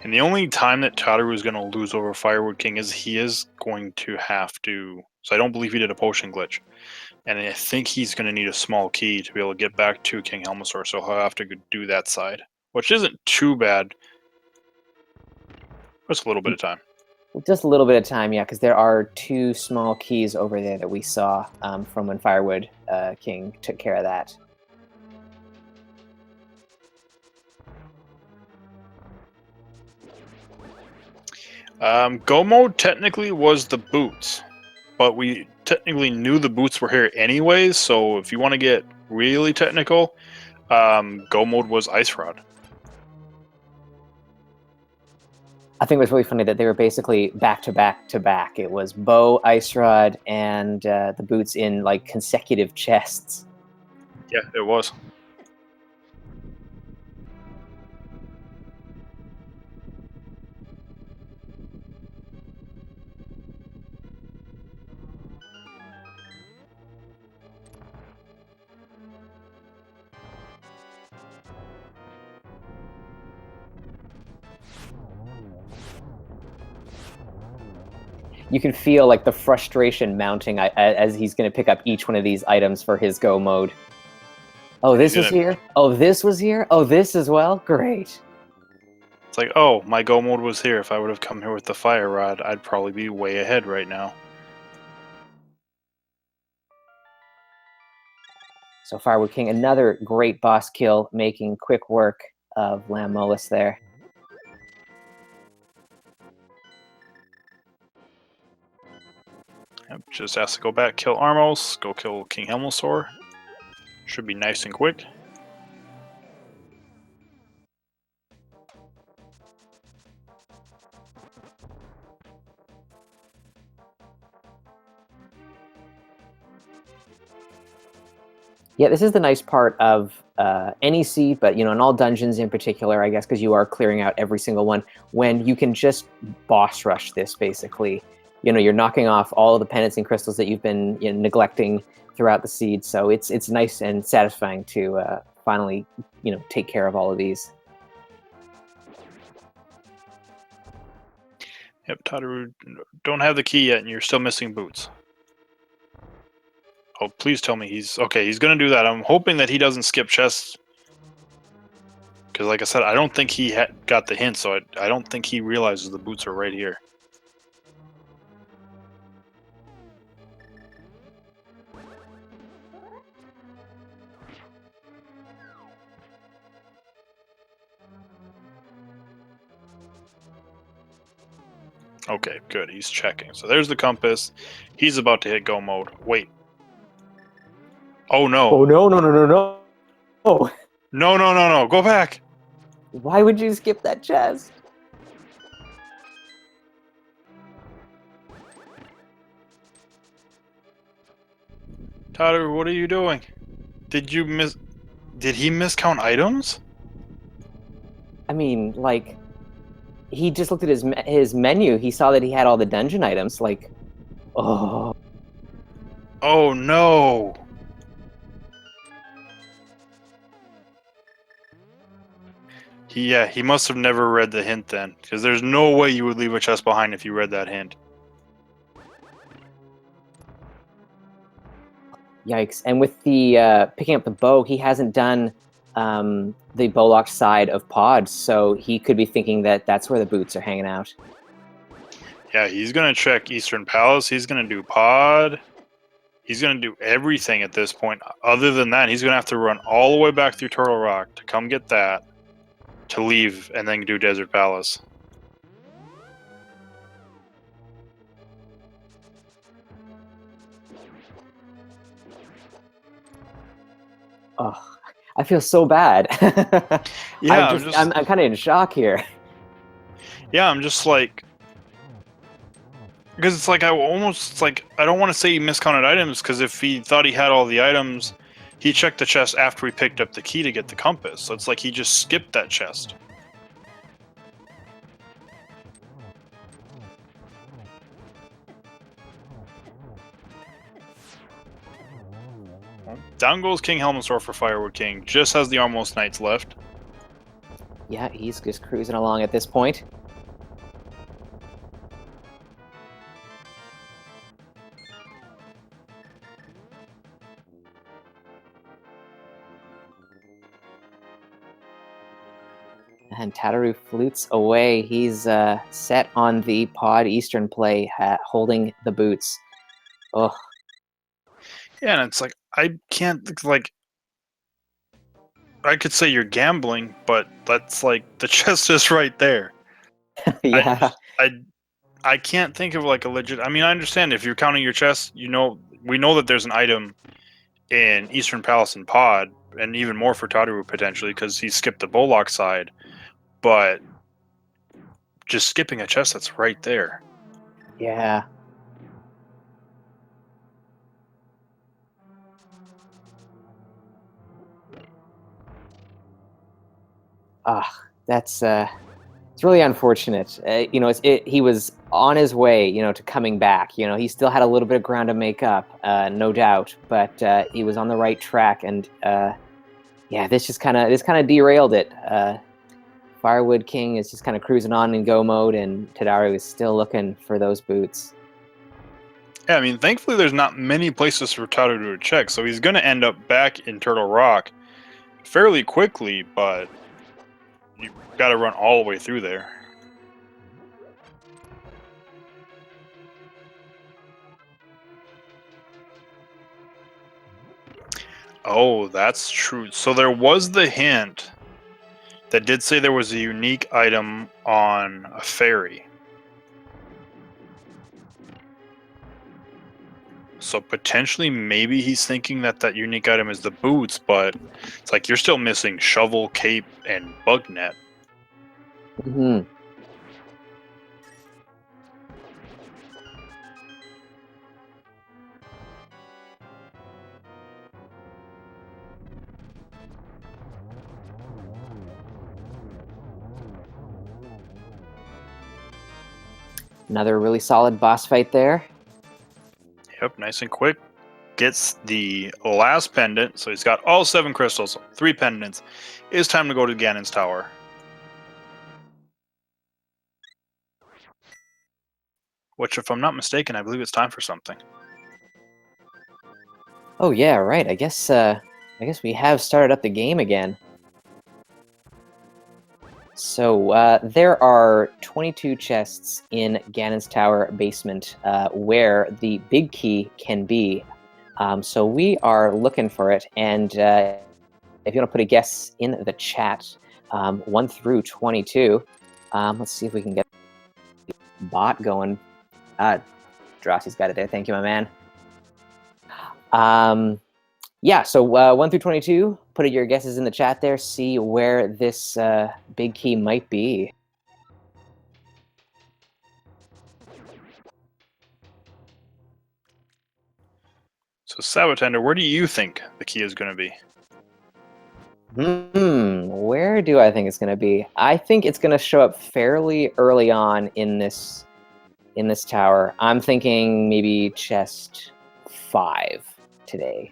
And the only time that Tadaru is going to lose over Firewood King is he is going to have to. So I don't believe he did a potion glitch. And I think he's going to need a small key to be able to get back to King Helmasaur, so he'll have to do that side. Which isn't too bad. Just a little bit of time. Just a little bit of time, yeah, because there are 2 small keys over there that we saw from when Firewood King took care of that. Go mode technically was the boots, but we technically knew the boots were here anyways, so if you want to get really technical, go mode was Ice Rod. I think it was really funny that they were basically back to back to back. It was Bow, Ice Rod, and the boots in like consecutive chests. Yeah, it was. You can feel like the frustration mounting as he's going to pick up each one of these items for his go mode. Oh, this was here? Oh, this was here? Oh, this as well? Great. It's like, oh, my go mode was here. If I would have come here with the Fire Rod, I'd probably be way ahead right now. So Firewood King, another great boss kill, making quick work of Lamolus there. Yep, just has to go back, kill Armos, go kill King Helmosaur. Should be nice and quick. Yeah, this is the nice part of any seed, but in all dungeons in particular, I guess, because you are clearing out every single one, when you can just boss rush this, basically. You're knocking off all of the pendants and crystals that you've been neglecting throughout the seed, so it's nice and satisfying to finally take care of all of these. Yep, Tadaru don't have the key yet, and you're still missing boots. Oh, please tell me he's... Okay, he's going to do that. I'm hoping that he doesn't skip chests. Because like I said, I don't think he got the hint, so I don't think he realizes the boots are right here. Okay, good. He's checking. So there's the compass. He's about to hit go mode. Wait. Oh, no. Oh, no, no, no, no, no. Oh. No, no, no, no. Go back. Why would you skip that chest? Tadaru, what are you doing? Did he miscount items? I mean, like, he just looked at his menu. He saw that he had all the dungeon items. Like, oh. Oh, no. He must have never read the hint then, because there's no way you would leave a chest behind if you read that hint. Yikes. And with the picking up the bow, he hasn't done the bowlock side of pods, so he could be thinking that that's where the boots are hanging out. Yeah, he's going to check Eastern Palace. He's going to do pod. He's going to do everything at this point. Other than that, he's going to have to run all the way back through Turtle Rock to come get that, to leave, and then do Desert Palace. Oh, I feel so bad. Yeah, I'm kind of in shock here. Yeah, I'm just like... Because it's like, I don't want to say he miscounted items, because if he thought he had all the items, he checked the chest after he picked up the key to get the compass. So it's like he just skipped that chest. Down goes King Helmosaur for Firewood King. Just has the Armos Knights left. Yeah, he's just cruising along at this point. And Tadaru flutes away. He's set on the pod Eastern play, holding the boots. Oh. Yeah, and it's like, I can't, like... I could say you're gambling, but that's like, the chest is right there. Yeah. I can't think of like a legit... I mean, I understand if you're counting your chest, we know that there's an item in Eastern Palace and Pod, and even more for Tadaru potentially, because he skipped the Bollock side, but just skipping a chest that's right there. Yeah. That's it's really unfortunate. He was on his way, to coming back. He still had a little bit of ground to make up, no doubt, but he was on the right track, and yeah, this kind of derailed it. Firewood King is just kind of cruising on in go mode, and Tadaru is still looking for those boots. Yeah, I mean, thankfully there's not many places for Tadaru to check, so he's going to end up back in Turtle Rock fairly quickly, but you got to run all the way through there. Oh, that's true. So there was the hint that did say there was a unique item on a ferry. So potentially, maybe he's thinking that that unique item is the boots, but it's like you're still missing shovel, cape, and bug net. Mm-hmm. Another really solid boss fight there. Yep, nice and quick. Gets the last pendant, so he's got all 7 crystals, 3 pendants. It's time to go to Ganon's tower. Which, if I'm not mistaken, I believe it's time for something. Oh yeah, right. I guess we have started up the game again. So there are 22 chests in Ganon's Tower basement where the big key can be. So we are looking for it, and if you want to put a guess in the chat, 1 through 22, let's see if we can get the bot going. Drossie's got it there. Thank you, my man. Yeah, so 1 through 22, put your guesses in the chat there. See where this big key might be. So, Sabotender, where do you think the key is going to be? Where do I think it's going to be? I think it's going to show up fairly early on in this tower. I'm thinking maybe chest 5 today.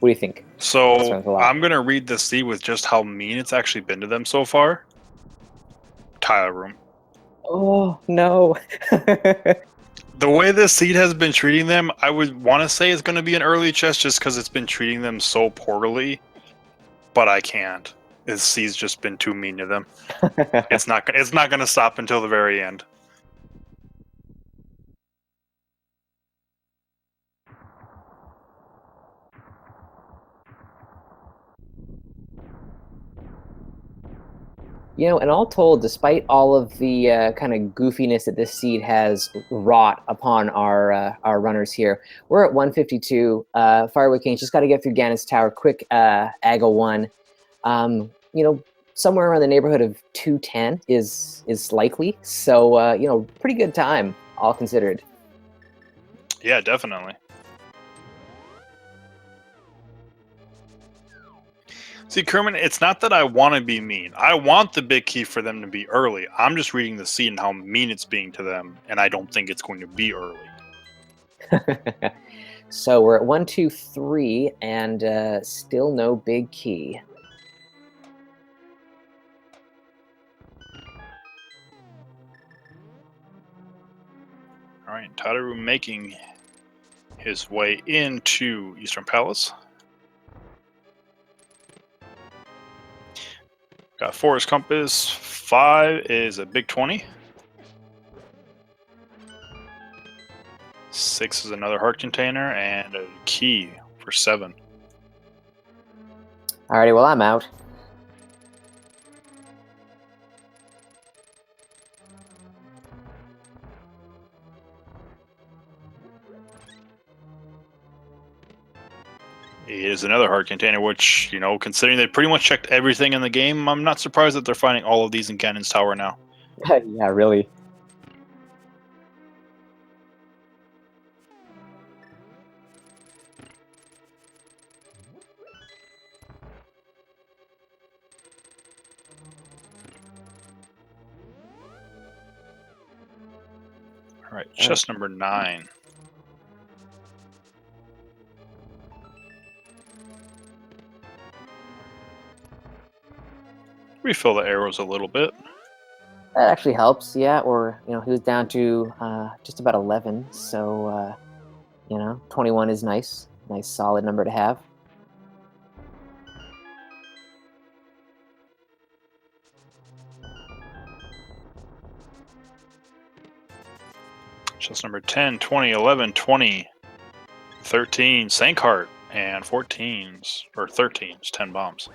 What do you think? So, I'm going to read the seed with just how mean it's actually been to them so far. Tile room. Oh, no. The way this seed has been treating them, I would want to say it's going to be an early chest just because it's been treating them so poorly. But I can't. This seed's just been too mean to them. It's not going to stop until the very end. You know, and all told, despite all of the kind of goofiness that this seed has wrought upon our runners here, we're at 152. Firewoodking just got to get through Ganon's Tower. Quick AGA 1. You know, somewhere around the neighborhood of 210 is likely. So, you know, pretty good time, all considered. Yeah, definitely. See, Kermit, it's not that I want to be mean. I want the big key for them to be early. I'm just reading the seed and how mean it's being to them, and I don't think it's going to be early. So we're at 123 and still no big key. All right, Tadaru making his way into Eastern Palace. Got Forest Compass. 5 is a big 20. 6 is another heart container, and a key for 7. Alrighty, well, I'm out. Is another heart container, which, you know, considering they pretty much checked everything in the game, I'm not surprised that they're finding all of these in Ganon's Tower now. Yeah, really. All right, chest number 9. Refill the arrows a little bit. That actually helps, yeah. Or, you know, he was down to just about 11, so, you know, 21 is nice. Nice, solid number to have. Chest number 10, 20, 11, 20, 13, Sankheart, And 14s, or 13s, 10 bombs.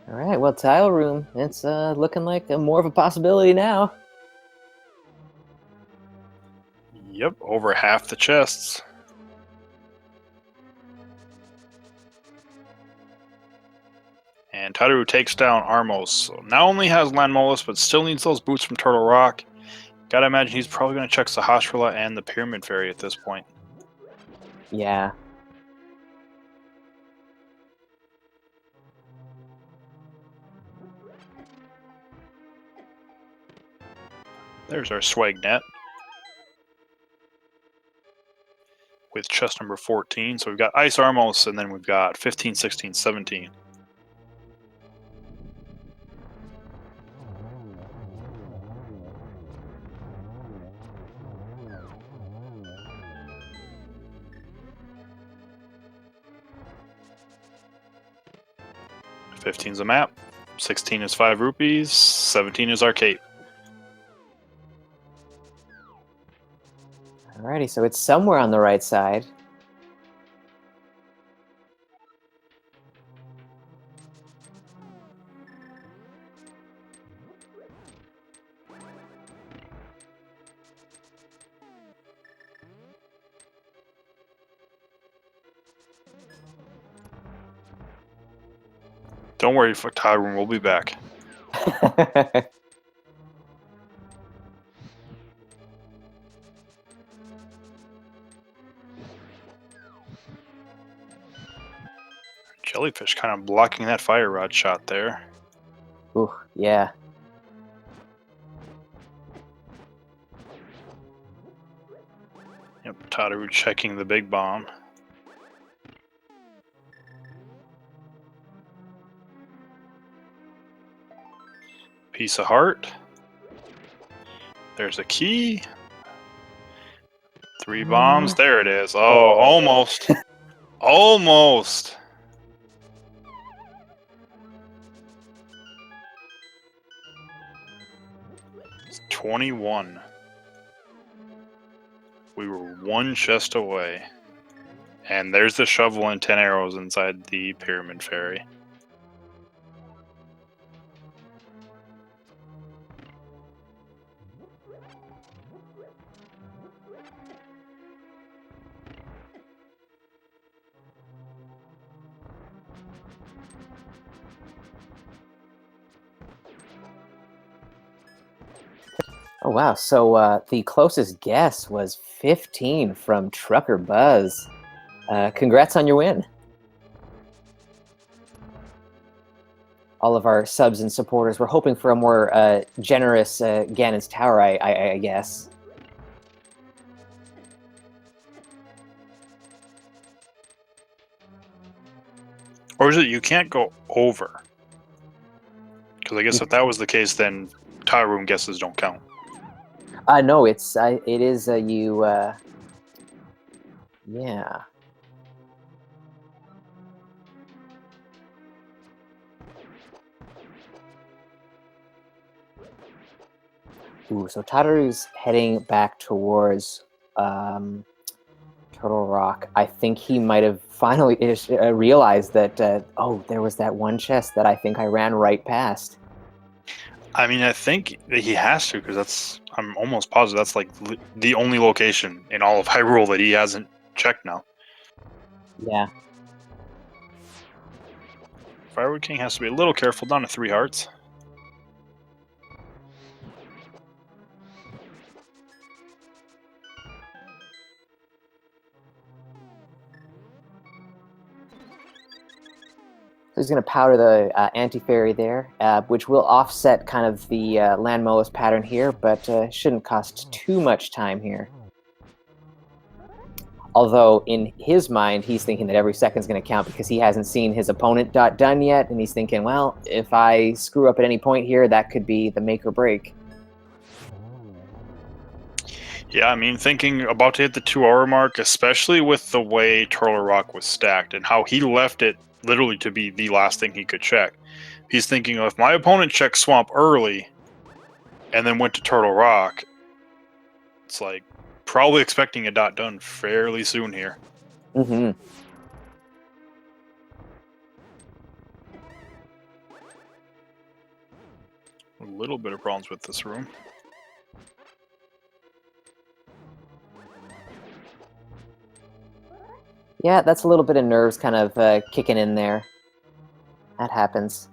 All right, well, tile room. It's looking like more of a possibility now. Yep, over half the chests. And Tadaru takes down Armos. So now only has Landmolus, but still needs those boots from Turtle Rock. Gotta imagine he's probably going to check Sahasrahla and the Pyramid Fairy at this point. Yeah. There's our swag net. With chest number 14. So we've got Ice Armos, and then we've got 15, 16, 17. $15's a map, 16 is 5 rupees, 17 is our cape. Alrighty, so it's somewhere on the right side. Don't worry, Tyrone, we'll be back. Jellyfish kind of blocking that fire rod shot there. Ooh, yeah. Yep, Tadaru checking the big bomb. Piece of heart. There's a key. 3 bombs. There it is. Oh, almost. Almost. It's 21. We were 1 chest away. And there's the shovel and 10 arrows inside the Pyramid Fairy. Oh, wow. So the closest guess was 15 from Trucker Buzz. Congrats on your win. All of our subs and supporters were hoping for a more generous Ganon's Tower, I guess. Or is it you can't go over? Because I guess if that was the case, then tile room guesses don't count. No, it is you. Yeah. Ooh, so Tadaru's heading back towards Turtle Rock. I think he might have finally realized that, oh, there was that one chest that I think I ran right past. I mean, I think that he has to, because I'm almost positive that's like the only location in all of Hyrule that he hasn't checked now. Yeah. Firewoodking has to be a little careful, down to 3 hearts. So he's going to powder the anti-fairy there, which will offset kind of the Landmolus pattern here, but shouldn't cost too much time here. Although, in his mind, he's thinking that every second's going to count because he hasn't seen his opponent done yet, and he's thinking, well, if I screw up at any point here, that could be the make or break. Yeah, I mean, thinking about to hit the 2-hour mark, especially with the way Turtle Rock was stacked and how he left it literally to be the last thing he could check. He's thinking, if my opponent checked Swamp early and then went to Turtle Rock, it's like, probably expecting a dot done fairly soon here. Mm-hmm. A little bit of problems with this room. Yeah, that's a little bit of nerves kind of kicking in there. That happens.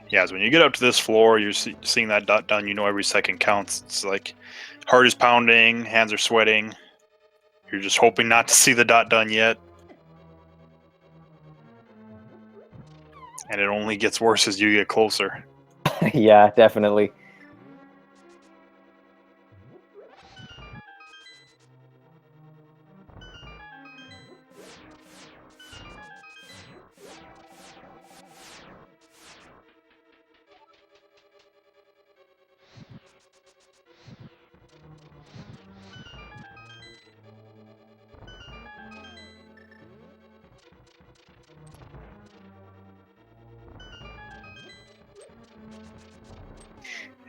Yeah, so when you get up to this floor, you're seeing that dot done. You know every second counts. It's like heart is pounding, hands are sweating. You're just hoping not to see the dot done yet. And it only gets worse as you get closer. Yeah, definitely.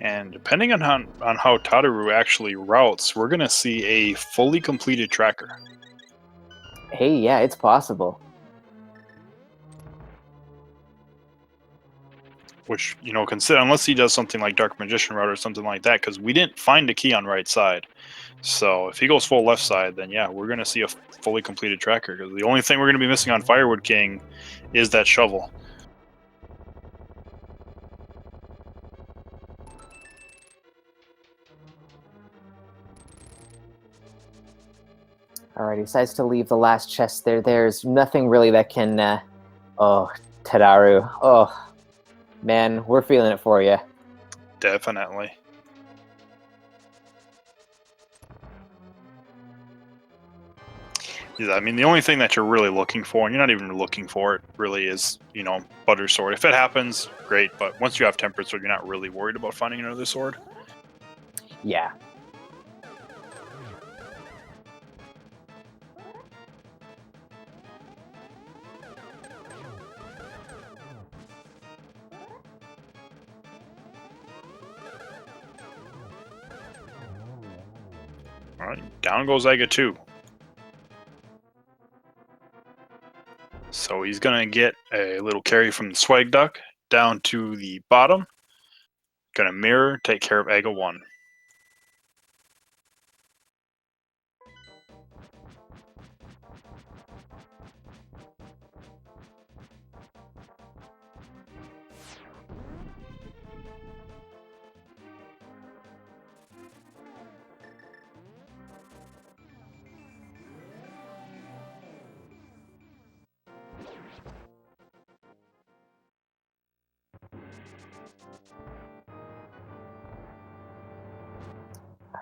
And depending on how Tadaru actually routes, we're going to see a fully completed tracker. Hey, yeah, it's possible. Which, you know, consider unless he does something like Dark Magician route or something like that, because we didn't find a key on right side. So if he goes full left side, then yeah, we're going to see a fully completed tracker. Because the only thing we're going to be missing on Firewood King is that shovel. Alright, he decides to leave the last chest there. There's nothing really that can... Oh, Tadaru. Oh, man, we're feeling it for you. Definitely. Yeah, I mean, the only thing that you're really looking for, and you're not even looking for it, really is, you know, Butter Sword. If it happens, great. But once you have Tempered Sword, you're not really worried about finding another sword. Yeah. Alright, down goes Ega 2. So he's going to get a little carry from the Swag Duck down to the bottom. Going to mirror, take care of Ega 1.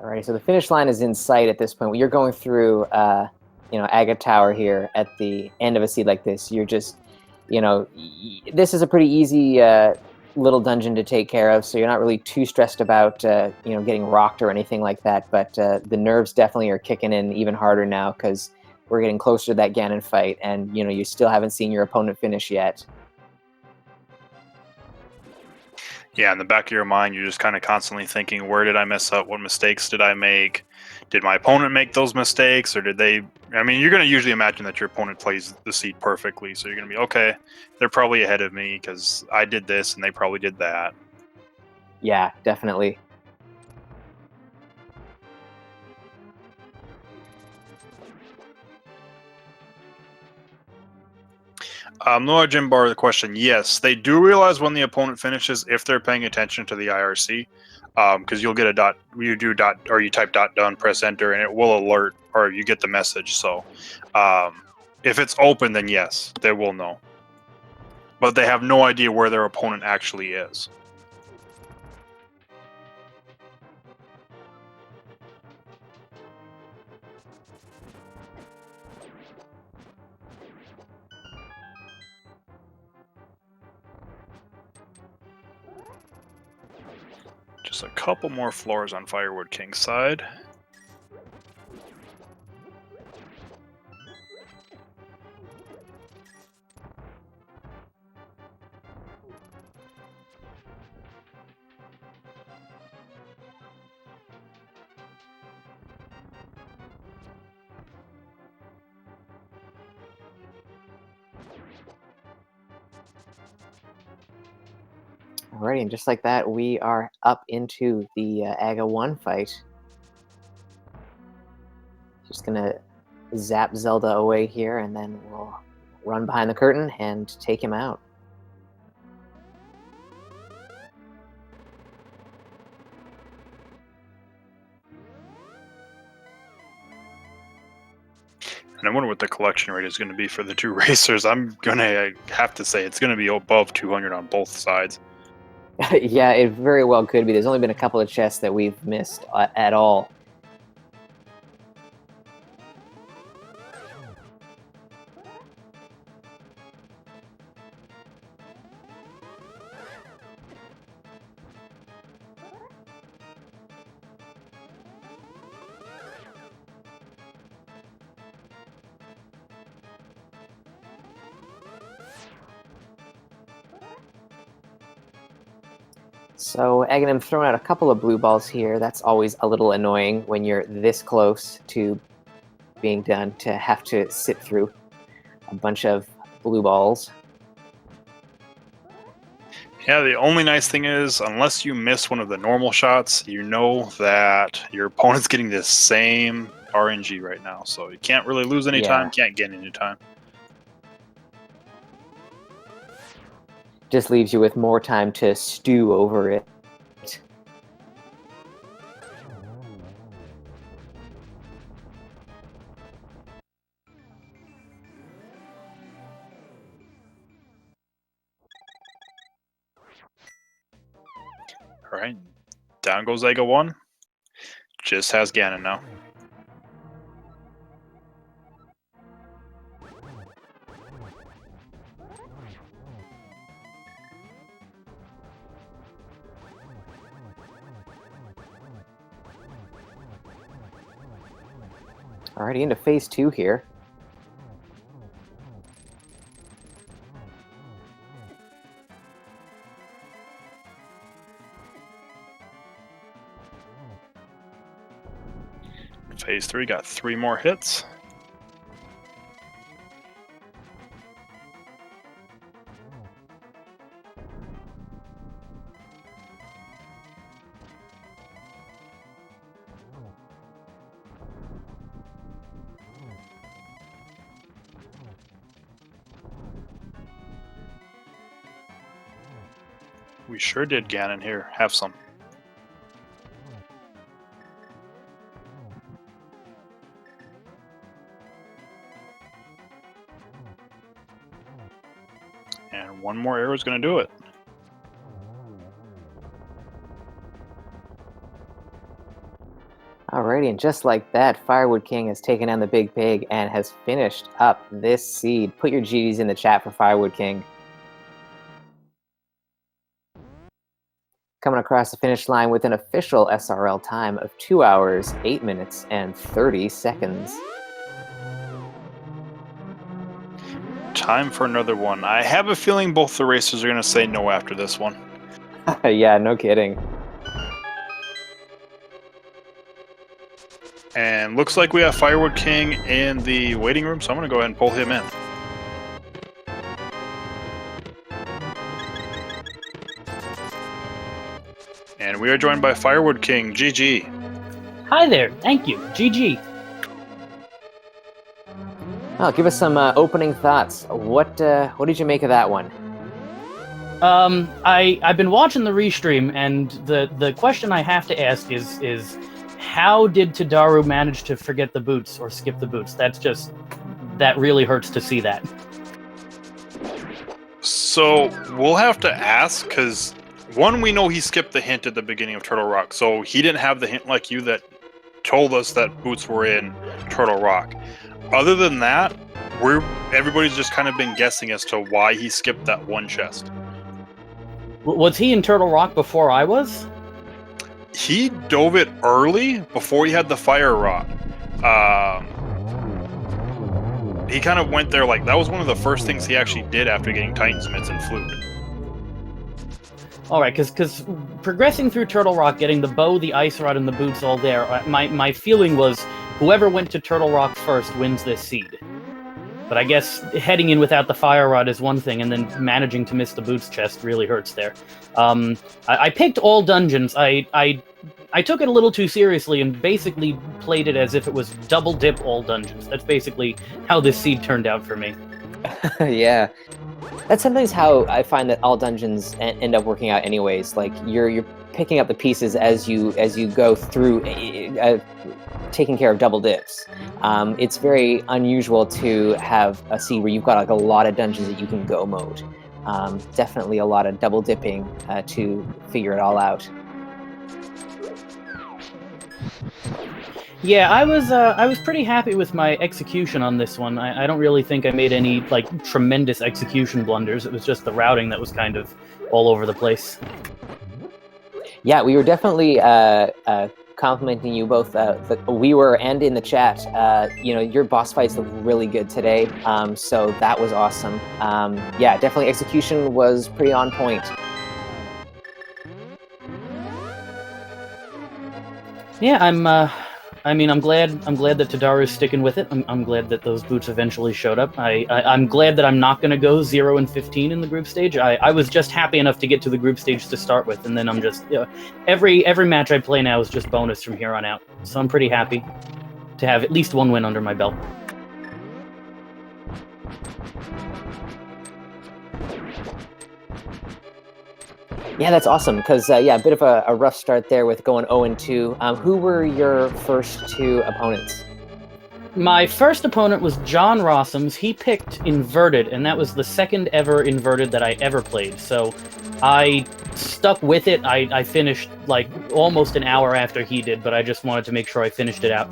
Alright, so the finish line is in sight at this point. When you're going through, Aga Tower here at the end of a seed like this, you're just, this is a pretty easy little dungeon to take care of, so you're not really too stressed about, getting rocked or anything like that, but the nerves definitely are kicking in even harder now because we're getting closer to that Ganon fight, and, you still haven't seen your opponent finish yet. Yeah, in the back of your mind, you're just kind of constantly thinking, where did I mess up? What mistakes did I make? Did my opponent make those mistakes? Or did they... I mean, you're going to usually imagine that your opponent plays the seed perfectly. So you're going to be, okay, they're probably ahead of me because I did this and they probably did that. Yeah, definitely. Noah Jim Bar, the question, yes, they do realize when the opponent finishes if they're paying attention to the IRC, because you'll get a dot, you do dot, or you type dot done, press enter, and it will alert, or you get the message. So if it's open, then yes, they will know. But they have no idea where their opponent actually is. Just a couple more floors on Firewood King's side. Alrighty, and just like that, we are up into the Aga 1 fight. Just gonna zap Zelda away here, and then we'll run behind the curtain and take him out. And I wonder what the collection rate is going to be for the two racers. I'm going to have to say it's going to be above 200 on both sides. Yeah, it very well could be. There's only been a couple of chests that we've missed at all. So Aghanim's thrown out a couple of blue balls here. That's always a little annoying when you're this close to being done to have to sit through a bunch of blue balls. Yeah, the only nice thing is, unless you miss one of the normal shots, you know that your opponent's getting the same RNG right now. So you can't really lose any time, can't gain any time. Just leaves you with more time to stew over it. All right, down goes Aga 1. Just has Ganon now. Alrighty, into phase 2 here. Phase 3 got 3 more hits. We sure did, Ganon. Here, have some. And one more arrow is going to do it. Alrighty, and just like that, Firewood King has taken down the Big Pig and has finished up this seed. Put your GDs in the chat for Firewood King. Coming across the finish line with an official SRL time of 2 hours, 8 minutes, and 30 seconds. Time for another one. I have a feeling both the racers are going to say no after this one. Yeah, no kidding. And looks like we have Firewood King in the waiting room, so I'm going to go ahead and pull him in. And we are joined by Firewood King, GG. Hi there, thank you, GG. Oh, give us some opening thoughts. What did you make of that one? I've been watching the restream, and the question I have to ask is how did Tadaru manage to forget the boots or skip the boots? That really hurts to see that. So we'll have to ask, because one, we know he skipped the hint at the beginning of Turtle Rock, so he didn't have the hint like you that told us that boots were in Turtle Rock. Other than that, everybody's just kind of been guessing as to why he skipped that one chest. Was he in Turtle Rock before I was? He dove it early before he had the fire rod. He kind of went there like that was one of the first things he actually did after getting Titan's Mitts and Flute. All right, because progressing through Turtle Rock, getting the bow, the ice rod, and the boots all there, my feeling was whoever went to Turtle Rock first wins this seed. But I guess heading in without the fire rod is one thing, and then managing to miss the boots chest really hurts there. I picked all dungeons. I took it a little too seriously and basically played it as if it was double dip all dungeons. That's basically how this seed turned out for me. Yeah. That's sometimes how I find that all dungeons end up working out anyways. Like you're picking up the pieces as you go through taking care of double dips. It's very unusual to have a seed where you've got like a lot of dungeons that you can go mode. Definitely a lot of double dipping to figure it all out. Yeah, I was pretty happy with my execution on this one. I don't really think I made any like tremendous execution blunders. It was just the routing that was kind of all over the place. Yeah, we were definitely complimenting you both. We were and in the chat. Your boss fights look really good today. So that was awesome. Yeah, definitely execution was pretty on point. Yeah, I'm glad that Tadaru's sticking with it. I'm glad that those boots eventually showed up. I'm glad that I'm not going to go 0 and 15 in the group stage. I was just happy enough to get to the group stage to start with, and then I'm just every match I play now is just bonus from here on out. So I'm pretty happy to have at least one win under my belt. Yeah, that's awesome. Because a bit of a rough start there with going 0 and 2. Who were your first two opponents? My first opponent was John Rossums. He picked Inverted, and that was the second ever Inverted that I ever played. So I stuck with it. I finished like almost an hour after he did, but I just wanted to make sure I finished it out.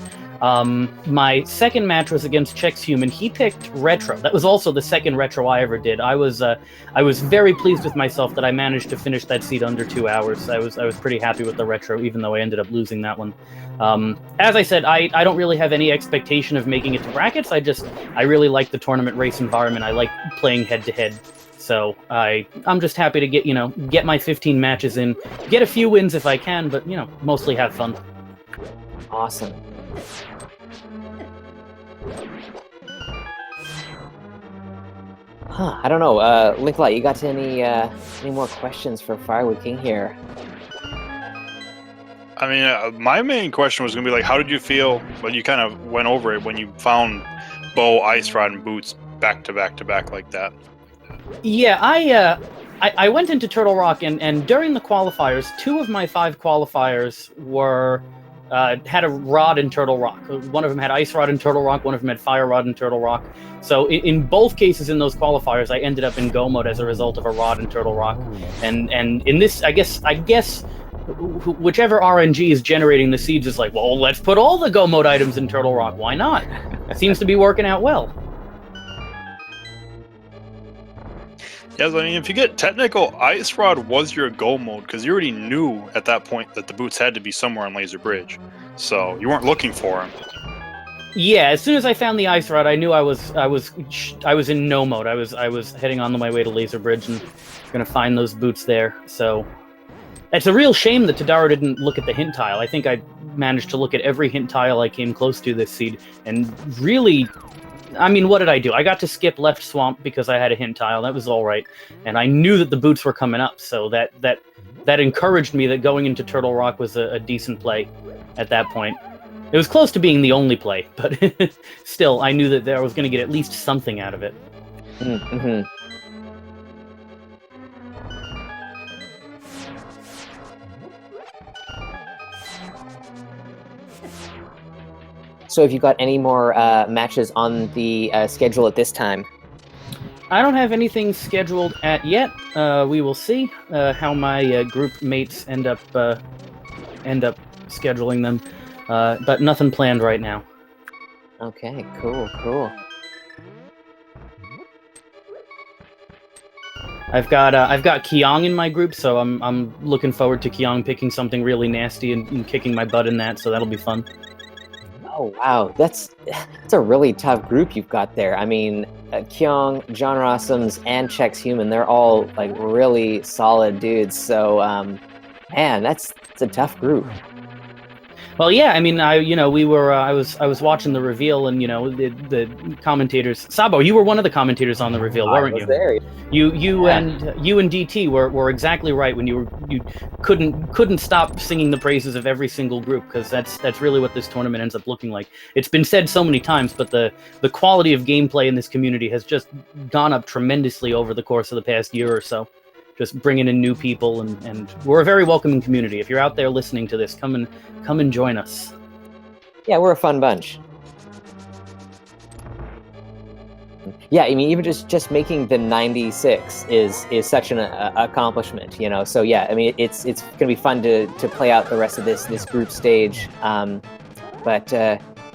My second match was against Chex Human. He picked Retro. That was also the second Retro I ever did. I was very pleased with myself that I managed to finish that seed under 2 hours. I was pretty happy with the Retro, even though I ended up losing that one. As I said, I don't really have any expectation of making it to brackets. I really like the tournament race environment. I like playing head to head. So I'm just happy to get my 15 matches in, get a few wins if I can, but mostly have fun. Awesome. I don't know. Linklight, you got any more questions for firewoodking here? I mean, my main question was going to be like, how did you feel? Well, you kind of went over it when you found bow, ice rod, and boots back to back to back like that. Yeah, I went into Turtle Rock, and during the qualifiers, 2 of my 5 qualifiers were had a rod in Turtle Rock. One of them had ice rod in Turtle Rock, one of them had fire rod in Turtle Rock. So in both cases in those qualifiers, I ended up in go mode as a result of a rod in Turtle Rock. And in this, I guess whichever RNG is generating the seeds is like, well, let's put all the go mode items in Turtle Rock. Why not? Seems to be working out well. Yes, I mean, if you get technical, Ice Rod was your go mode, because you already knew at that point that the boots had to be somewhere on Laser Bridge. So you weren't looking for them. Yeah, as soon as I found the Ice Rod, I knew I was in no mode. I was heading on my way to Laser Bridge and gonna find those boots there. So it's a real shame that Tadaru didn't look at the hint tile. I think I managed to look at every hint tile I came close to this seed, and really, I mean, what did I do? I got to skip left swamp because I had a hint tile. That was all right, and I knew that the boots were coming up, so that encouraged me that going into Turtle Rock was a decent play at that point. It was close to being the only play, but still, I knew that I was going to get at least something out of it. Mm-hmm. So have you got any more matches on the schedule at this time? I don't have anything scheduled yet. We will see how my group mates end up scheduling them, but nothing planned right now. Okay, cool. I've got Kyong in my group, so I'm looking forward to Kyong picking something really nasty and kicking my butt in that. So that'll be fun. Oh wow, that's a really tough group you've got there. I mean, Kyong, John Rossums, and Chex Human—they're all like really solid dudes. So, man, that's a tough group. Well, yeah, I mean, I was watching the reveal, and the commentators. Sabo, you were one of the commentators on the reveal, I weren't was you? there. You Yeah. and DT were exactly right when you couldn't stop singing the praises of every single group, because that's really what this tournament ends up looking like. It's been said so many times, but the quality of gameplay in this community has just gone up tremendously over the course of the past year or so. Just bringing in new people, and we're a very welcoming community. If you're out there listening to this, come and join us. Yeah, we're a fun bunch. Yeah, I mean, even just making the 96 is such an accomplishment, you know. So yeah, I mean, it's gonna be fun to play out the rest of this group stage. But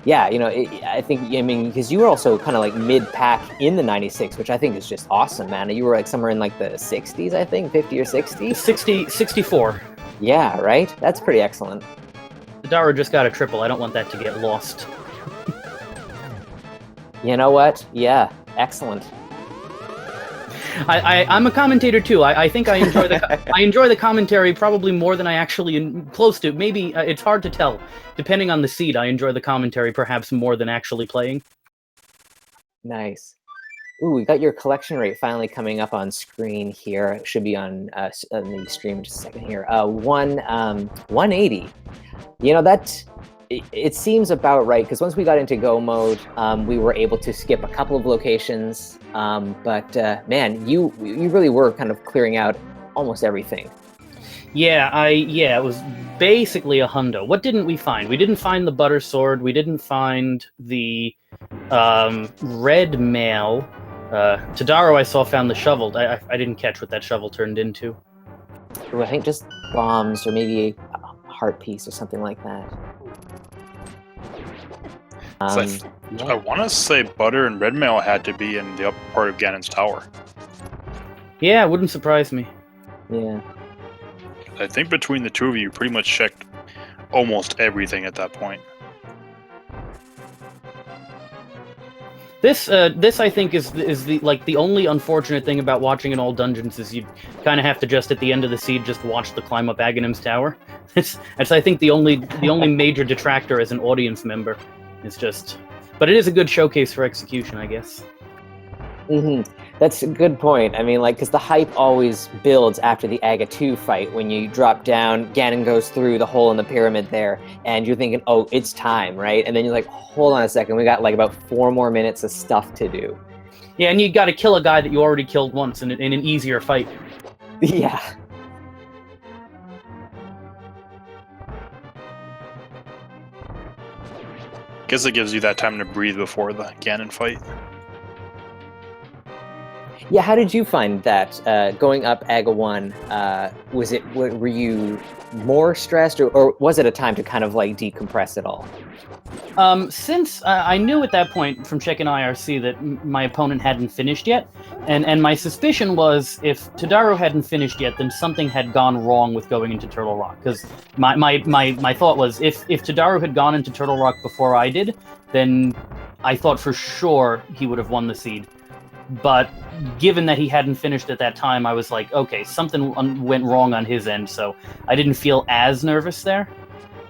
yeah, you know, I think, I mean, because you were also kind of like mid-pack in the 96, which I think is just awesome, man. You were like somewhere in like the 60s, I think, 50 or 60. 64. Yeah, right. That's pretty excellent. Tadaru just got a triple. I don't want that to get lost. You know what? Yeah, excellent. I'm a commentator too. I think I enjoy I enjoy the commentary probably more than I actually close to. Maybe it's hard to tell. Depending on the seed, I enjoy the commentary perhaps more than actually playing. Nice. Ooh, we got your collection rate finally coming up on screen here. It should be on the stream in just a second here. 180. You know, it seems about right, because once we got into go mode, we were able to skip a couple of locations. But man, you really were kind of clearing out almost everything. Yeah, it was basically a hundo. What didn't we find? We didn't find the butter sword. We didn't find the red mail. Tadaru, I saw, found the shovel. I didn't catch what that shovel turned into. Ooh, I think just bombs, or maybe a heart piece or something like that. I want to say butter and red mail had to be in the upper part of Ganon's tower. Yeah, it wouldn't surprise me. Yeah. I think between the two of you, pretty much checked almost everything at that point. This I think is the only unfortunate thing about watching in all dungeons is you kind of have to just at the end of the seed just watch the climb up Aghanim's tower. It's I think the only major detractor as an audience member. It's just, but it is a good showcase for execution, I guess. Mm-hmm. That's a good point. I mean, like, because the hype always builds after the Aga 2 fight. When you drop down, Ganon goes through the hole in the pyramid there, and you're thinking, oh, it's time, right? And then you're like, hold on a second, we got like about 4 more minutes of stuff to do. Yeah, and you got to kill a guy that you already killed once in an easier fight. Yeah. Guess it gives you that time to breathe before the Ganon fight. Yeah, how did you find that going up Aga 1? Were you more stressed, or was it a time to kind of like decompress it all? Since I knew at that point from checking IRC that my opponent hadn't finished yet, and my suspicion was if Tadaru hadn't finished yet, then something had gone wrong with going into Turtle Rock. Because my thought was if Tadaru had gone into Turtle Rock before I did, then I thought for sure he would have won the seed. But given that he hadn't finished at that time, I was like, okay, something went wrong on his end, so I didn't feel as nervous there.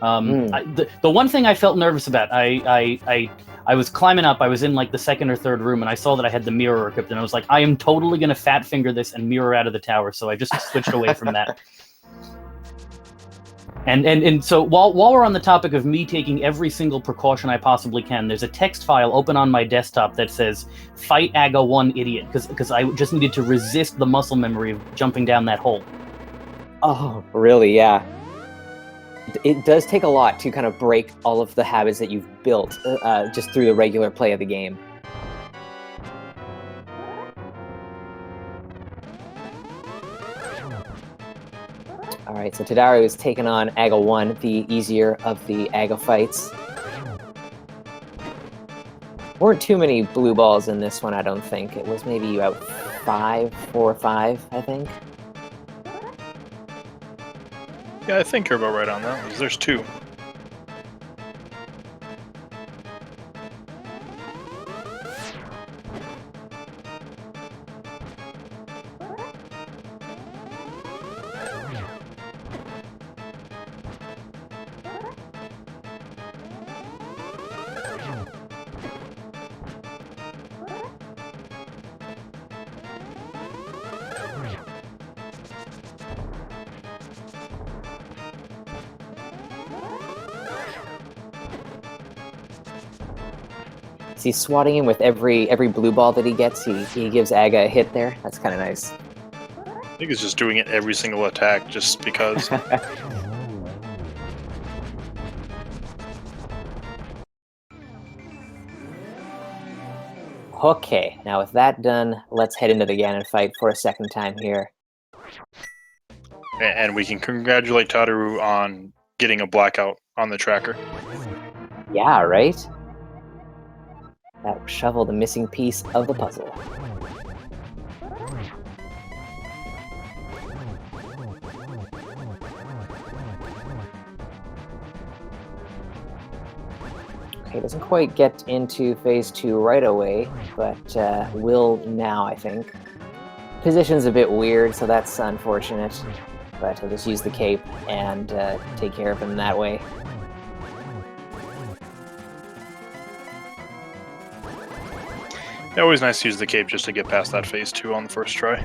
The one thing I felt nervous about, I was climbing up, I was in like the second or third room, and I saw that I had the mirror equipped, and I was like, I am totally going to fat finger this and mirror out of the tower, so I just switched away from that. And so while we're on the topic of me taking every single precaution I possibly can, there's a text file open on my desktop that says, fight Aga 1 idiot, because I just needed to resist the muscle memory of jumping down that hole. Oh, really? Yeah. It does take a lot to kind of break all of the habits that you've built just through the regular play of the game. All right, so Tadaru is taking on Aga 1, the easier of the Aga fights. Weren't too many blue balls in this one, I don't think. It was maybe about 4 or 5, I think. Yeah, I think you're about right on that, because there's 2. Is he swatting him with every blue ball that he gets? He gives Aga a hit there. That's kind of nice. I think he's just doing it every single attack just because. Okay, now with that done, let's head into the Ganon fight for a second time here. And we can congratulate Tadaru on getting a blackout on the tracker. Yeah, right? That shovel, the missing piece of the puzzle. Okay, doesn't quite get into phase 2 right away, but will now, I think. Position's a bit weird, so that's unfortunate. But I'll just use the cape and take care of him that way. Yeah, always nice to use the cape just to get past that phase 2 on the first try.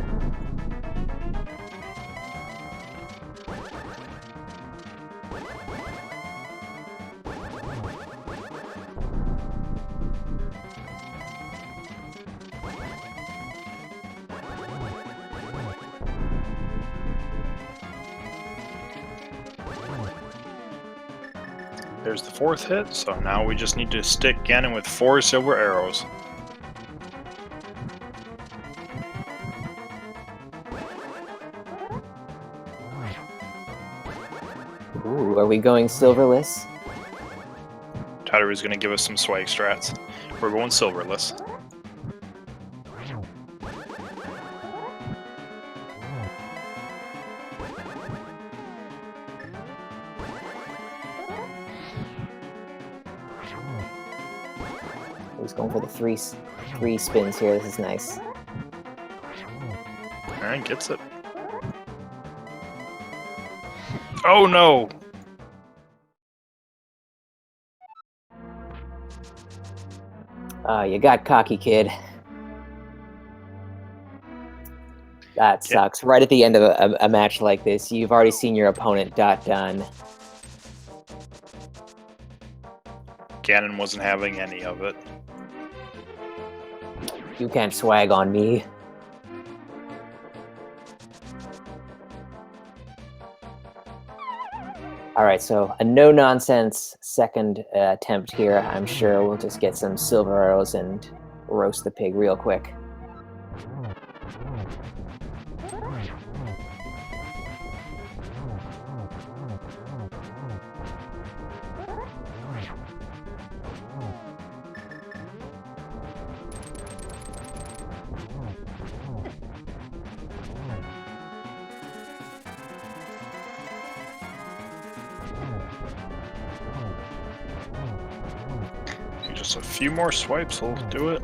There's the 4th hit, so now we just need to stick Ganon with 4 silver arrows. Ooh, are we going silverless? Tadaru's going to give us some swag strats. We're going silverless. He's going for the three spins here. This is nice. Alright, gets it. Oh no! You got cocky, kid. That sucks. Right at the end of a match like this, you've already seen your opponent done. Ganon wasn't having any of it. You can't swag on me. Alright, so a no-nonsense second attempt here. I'm sure we'll just get some silver arrows and roast the pig real quick. Just a few more swipes will do it.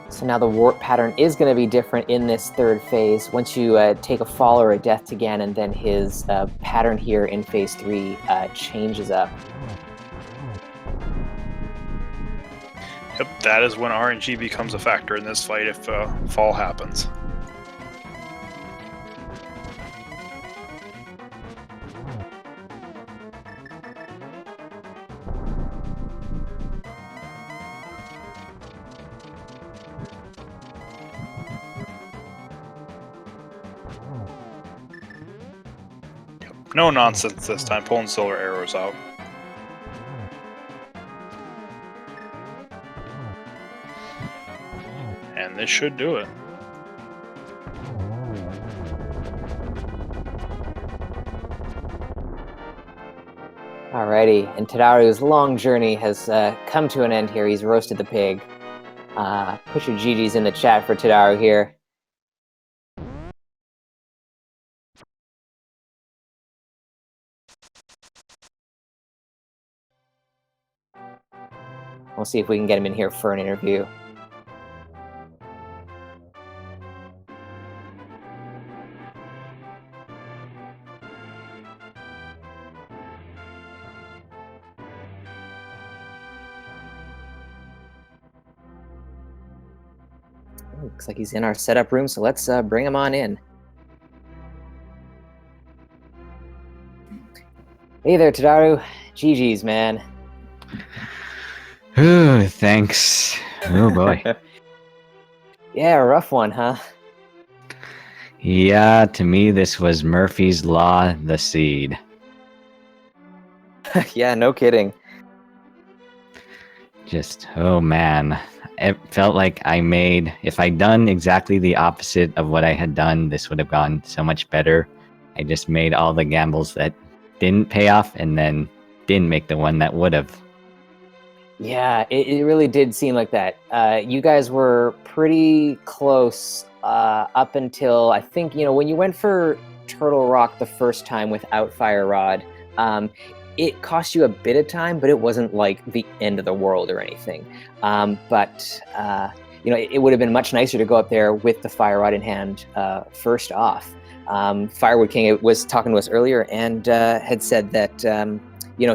So now the warp pattern is going to be different in this third phase. Once you take a fall or a death to Ganon, then his pattern here in phase 3 changes up. Yep, that is when RNG becomes a factor in this fight if fall happens. Yep, no nonsense this time, pulling silver arrows out. And this should do it. Alrighty, and Tadaru's long journey has come to an end here. He's roasted the pig. Put your GGs in the chat for Tadaru here. We'll see if we can get him in here for an interview. Looks like he's in our setup room, so let's bring him on in. Hey there, Tadaru. GG's, man. Ooh, thanks. Oh boy. Yeah, a rough one, huh? Yeah, to me this was Murphy's Law, the seed. Yeah, no kidding. Just, oh man. It felt like if I'd done exactly the opposite of what I had done, this would have gone so much better. I just made all the gambles that didn't pay off and then didn't make the one that would have. Yeah, it really did seem like that. You guys were pretty close up until, I think, when you went for Turtle Rock the first time without Fire Rod, it cost you a bit of time, but it wasn't like the end of the world or anything. But it would have been much nicer to go up there with the Fire Rod in hand first off. Firewood King was talking to us earlier and had said that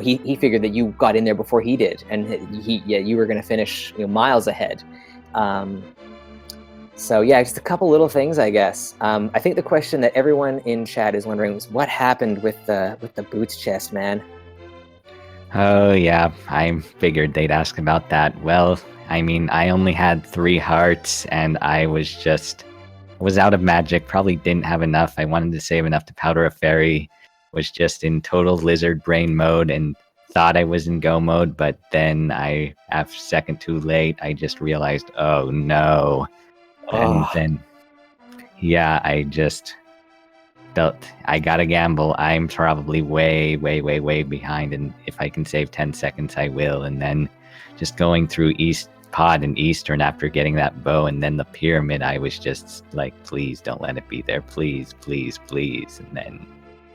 he figured that you got in there before he did, and you were going to finish miles ahead. So yeah, just a couple little things, I guess. I think the question that everyone in chat is wondering was what happened with the boots chest, man. Oh yeah, I figured they'd ask about that. Well, I mean, I only had 3 hearts and I was out of magic, probably didn't have enough. I wanted to save enough to powder a fairy, was just in total lizard brain mode and thought I was in go mode, but then after a second too late, I just realized, oh no. And then, yeah, I just felt I gotta gamble. I'm probably way, way, way, way behind, and if I can save 10 seconds, I will. And then just going through East Pod and Eastern after getting that bow and then the pyramid, I was just like, please don't let it be there. Please, please, please. And then,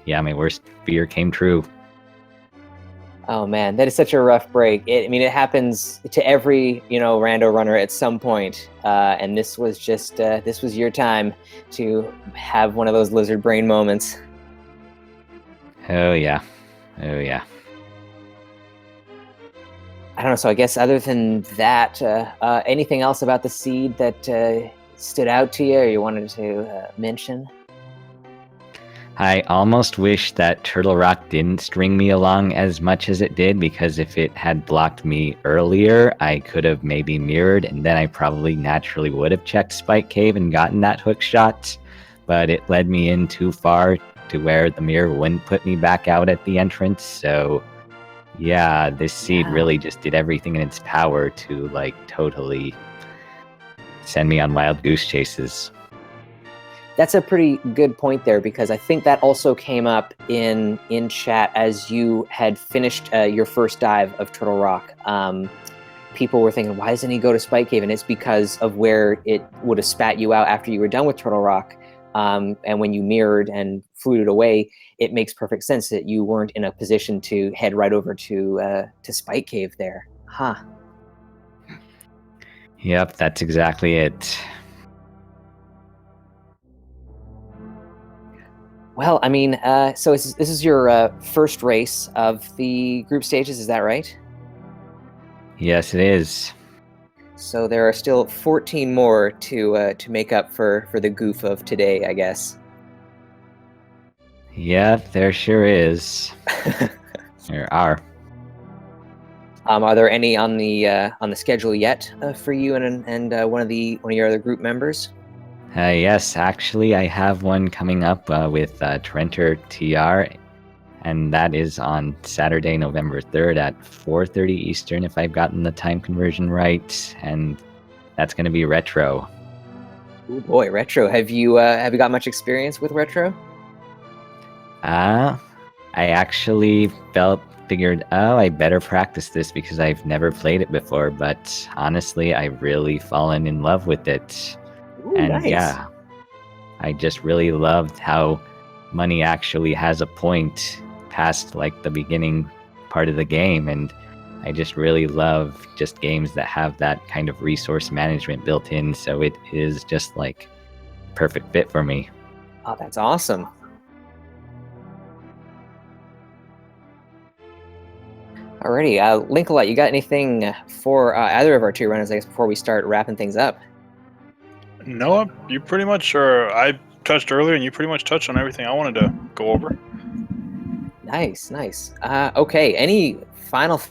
yeah, my worst fear came true. Oh man, that is such a rough break. It happens to every rando runner at some point, and this was your time to have one of those lizard brain moments. Oh yeah, oh yeah. I don't know. So I guess other than that, anything else about the seed that stood out to you, or you wanted to mention? I almost wish that Turtle Rock didn't string me along as much as it did, because if it had blocked me earlier, I could have maybe mirrored, and then I probably naturally would have checked Spike Cave and gotten that hook shot, but it led me in too far to where the mirror wouldn't put me back out at the entrance, so yeah, this seed really just did everything in its power to totally send me on wild goose chases. That's a pretty good point there, because I think that also came up in chat as you had finished your first dive of Turtle Rock. People were thinking, why doesn't he go to Spike Cave? And it's because of where it would have spat you out after you were done with Turtle Rock. And when you mirrored and fluted away, it makes perfect sense that you weren't in a position to head right over to Spike Cave there. Huh. Yep, that's exactly it. Well, so this is your first race of the group stages, is that right? Yes, it is. So there are still 14 more to make up for the goof of today, I guess. Yeah, there sure is. There are. Are there any on the schedule yet for you and one of your other group members? Yes, actually, I have one coming up with Trenter TR, and that is on Saturday, November 3rd at 4:30 Eastern, if I've gotten the time conversion right, and that's going to be retro. Oh boy, retro! Have you got much experience with retro? I actually figured, I better practice this because I've never played it before, but honestly, I've really fallen in love with it. Ooh, And nice. yeah, I just really loved how money actually has a point past the beginning part of the game, and I just really love just games that have that kind of resource management built in, so it is just perfect fit for me. Oh, that's awesome. Alrighty, Linkalot, you got anything for either of our two runners, I guess, before we start wrapping things up? No, you pretty much are. I touched earlier, and you pretty much touched on everything I wanted to go over. Nice, nice. Okay, any final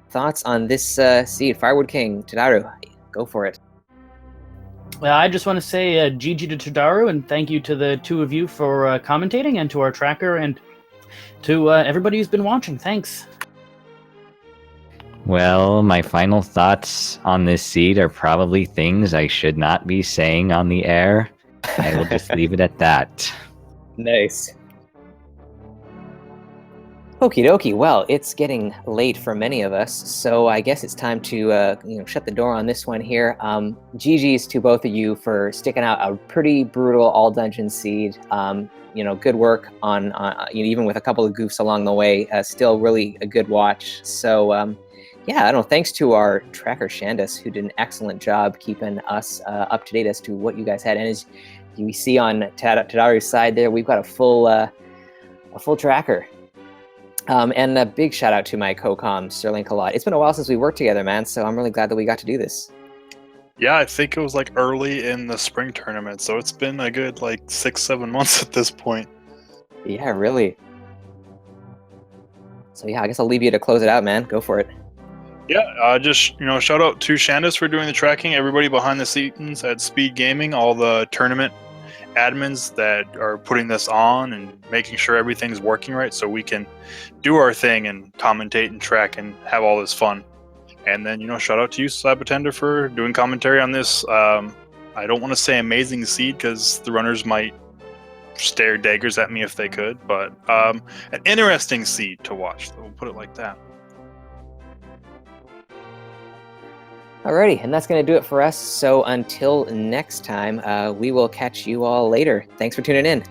thoughts on this seed? Firewood King, Tadaru, go for it. Well, I just want to say GG to Tadaru, and thank you to the two of you for commentating, and to our tracker, and to everybody who's been watching. Thanks. Well, my final thoughts on this seed are probably things I should not be saying on the air. I will just leave it at that. Nice. Okie dokie. Well, it's getting late for many of us, so I guess it's time to shut the door on this one here. GG's to both of you for sticking out a pretty brutal all dungeon seed. Good work on even with a couple of goofs along the way. Still really a good watch. So I don't know. Thanks to our tracker Shandis, who did an excellent job keeping us up to date as to what you guys had. And as you see on Tadaru's side there, we've got a full tracker. And a big shout out to my co-com, Sterling Kalot. It's been a while since we worked together, man, so I'm really glad that we got to do this. Yeah, I think it was like early in the spring tournament, so it's been a good 6-7 months at this point. Yeah, really. So I guess I'll leave you to close it out, man. Go for it. Yeah, just shout out to Shandis for doing the tracking, everybody behind the scenes at Speed Gaming, all the tournament admins that are putting this on and making sure everything's working right so we can do our thing and commentate and track and have all this fun. And then shout out to you, Sabatender, for doing commentary on this. I don't want to say amazing seed because the runners might stare daggers at me if they could, but an interesting seed to watch. We'll put it like that. Alrighty, and that's going to do it for us. So until next time, we will catch you all later. Thanks for tuning in.